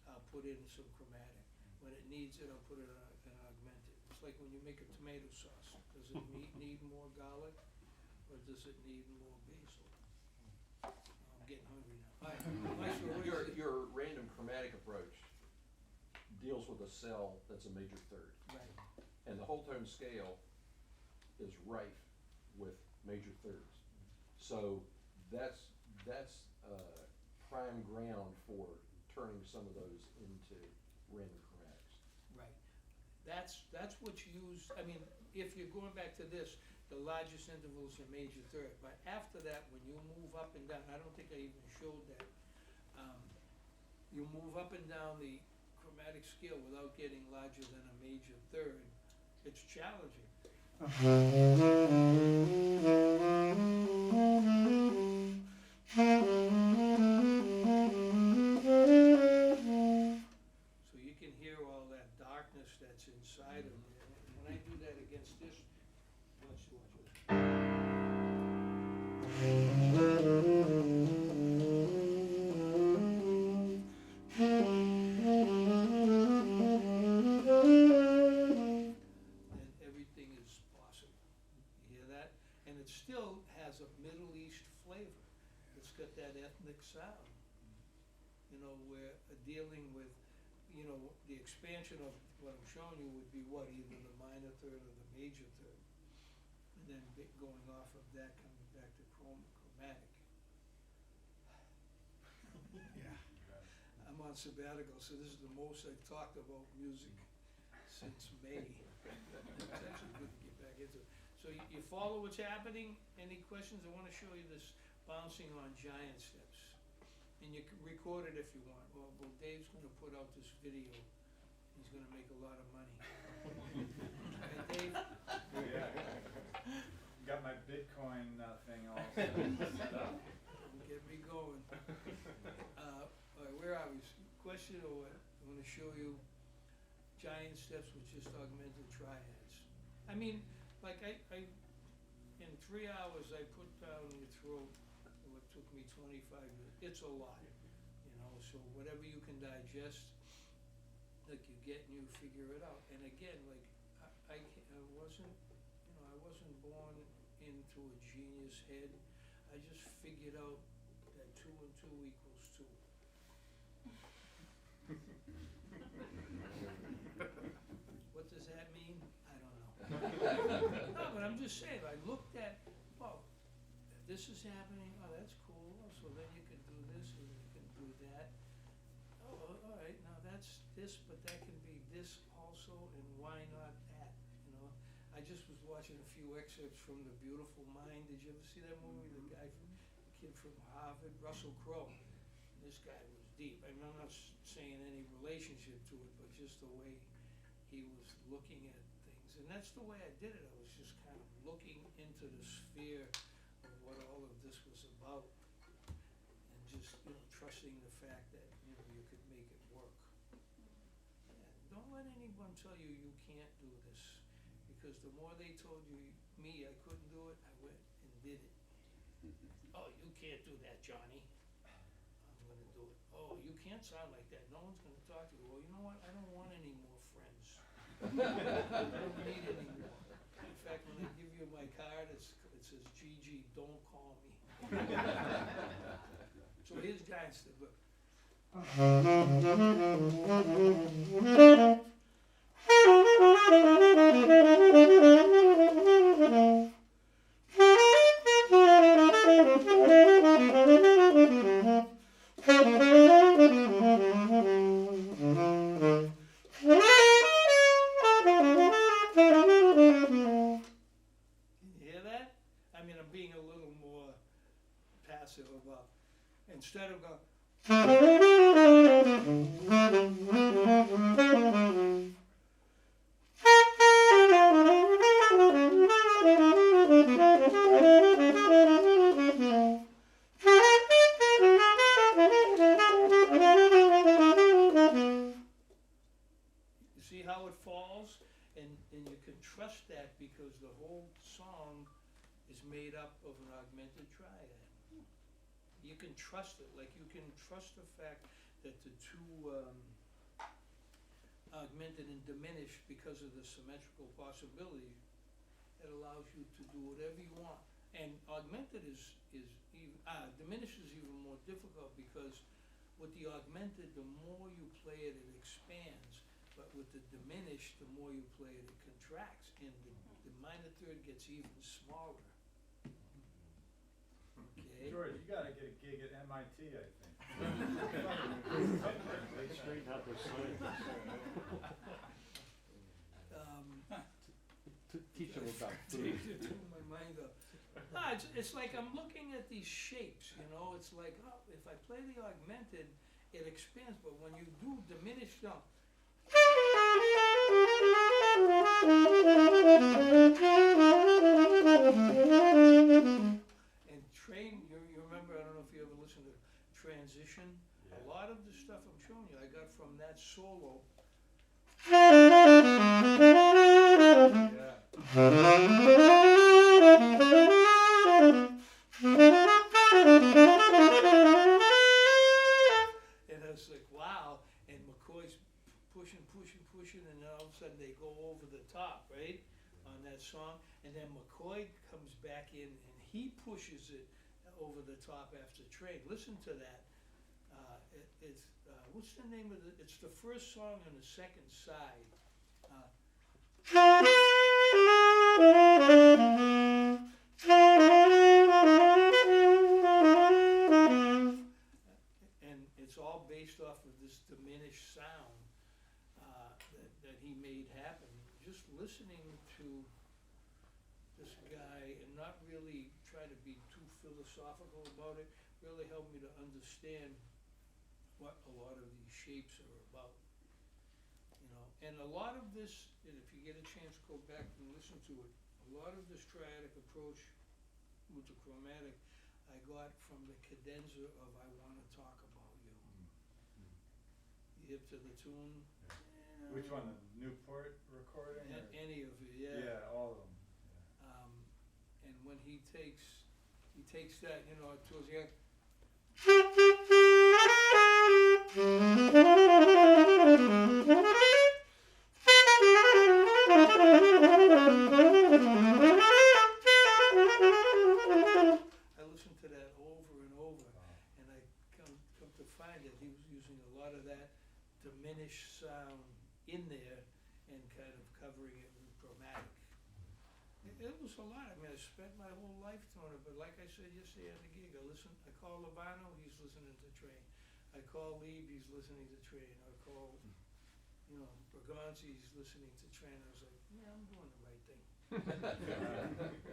I'll put in some chromatic. When it needs it, I'll put it an augmented. It's like when you make a tomato sauce. Does it need more garlic, or does it need more basil? I'm getting hungry now. Your random chromatic approach deals with a cell that's a major third. Right. And the whole tone scale is rife with major thirds. So that's prime ground for turning some of those into random chromatics. Right. That's what's used. I mean, if you're going back to this, the largest intervals are major third. But after that, when you move up and down, I don't think I even showed that. You move up and down the chromatic scale without getting larger than a major third. It's challenging. So you can hear all that darkness that's inside of there. And when I do that against this, watch this. Then everything is possible. You hear that? And it still has a Middle East flavor. It's got that ethnic sound. You know, we're dealing with, you know, the expansion of what I'm showing you would be what, either the minor third or the major third. And then going off of that, coming back to chromatic. Yeah. I'm on sabbatical, so this is the most I've talked about music since May. It's actually good to get back into it. So you follow what's happening? Any questions? I wanna show you this bouncing on giant steps. And you can record it if you want. Well, Dave's gonna put out this video. He's gonna make a lot of money. Hey, Dave? Yeah. Got my Bitcoin thing all set up. Get me going. All right, where are we? Question or what? I'm gonna show you giant steps with just augmented triads. I mean, like I in 3 hours I put down your throat what took me 25 years. It's a lot, you know, so whatever you can digest, like you get and you figure it out. And again, like I wasn't, you know, I wasn't born into a genius head. I just figured out that 2 and 2 equals 2. What does that mean? I don't know. No, but I'm just saying, I looked at, well, this is happening, oh, that's cool, oh, so then you can do this and you can do that. Oh, all right, now that's this, but that can be this also, and why not that, you know? I just was watching a few excerpts from The Beautiful Mind. Did you ever see that movie? The kid from Harvard, Russell Crowe. This guy was deep. I mean, I'm not saying any relationship to it, but just the way he was looking at things. And that's the way I did it. I was just kind of looking into the sphere of what all of this was about, and trusting the fact that, you know, you could make it work. And don't let anyone tell you you can't do this, because the more they told me I couldn't do it, I went and did it. Oh, you can't do that, Johnny. I'm gonna do it. Oh, you can't sound like that. No one's gonna talk to you. Well, you know what? I don't want any more friends. I don't need any more. In fact, when I give you my card, it says, Gigi, don't call me. So here's Giant Stick, look. Instead of going, you see how it falls? And you can trust that because the whole song is made up of an augmented triad. You can trust it, like you can trust the fact that the two augmented and diminished because of the symmetrical possibility. It allows you to do whatever you want. And augmented diminished is even more difficult because with the augmented, the more you play it, it expands. But with the diminished, the more you play it, it contracts. And the minor third gets even smaller. Okay. George, you gotta get a gig at MIT, I think. They straighten out their science. Teach them about food. My mind up. No, it's like I'm looking at these shapes, you know, it's like, oh, if I play the augmented, it expands, but when you do diminished down, and train, you remember, I don't know if you ever listened to Transition, a lot of the stuff I'm showing you, I got from that solo. And I was like, wow, and McCoy's pushing, and then all of a sudden they go over the top, right, on that song, and then McCoy comes back in and he pushes it over the top after Train. Listen to that. It's what's the name of it? It's the first song on the second side. And it's all based off of this diminished sound that he made happen. Just listening to this guy and not really try to be too philosophical about it really helped me to understand what a lot of these shapes are about. You know, and a lot of this, and if you get a chance, go back and listen to it. A lot of this triadic approach with the chromatic, I got from the cadenza of "I Want to Talk About You." You hip to the tune? Which one, the Newport recording? or- Any of it, yeah. Yeah, all of them. And when he takes that, you know, towards the end. I listened to that over and over, and I come to find that he was using a lot of that diminished sound in there and kind of covering it with chromatic. It was a lot. I mean, I spent my whole life doing it, but like I said yesterday at the gig, I call Lovano, he's listening to Train. I call Lieb, he's listening to Train. I call, you know, Bergonzi, he's listening to Train. I was like, yeah, I'm doing the right thing.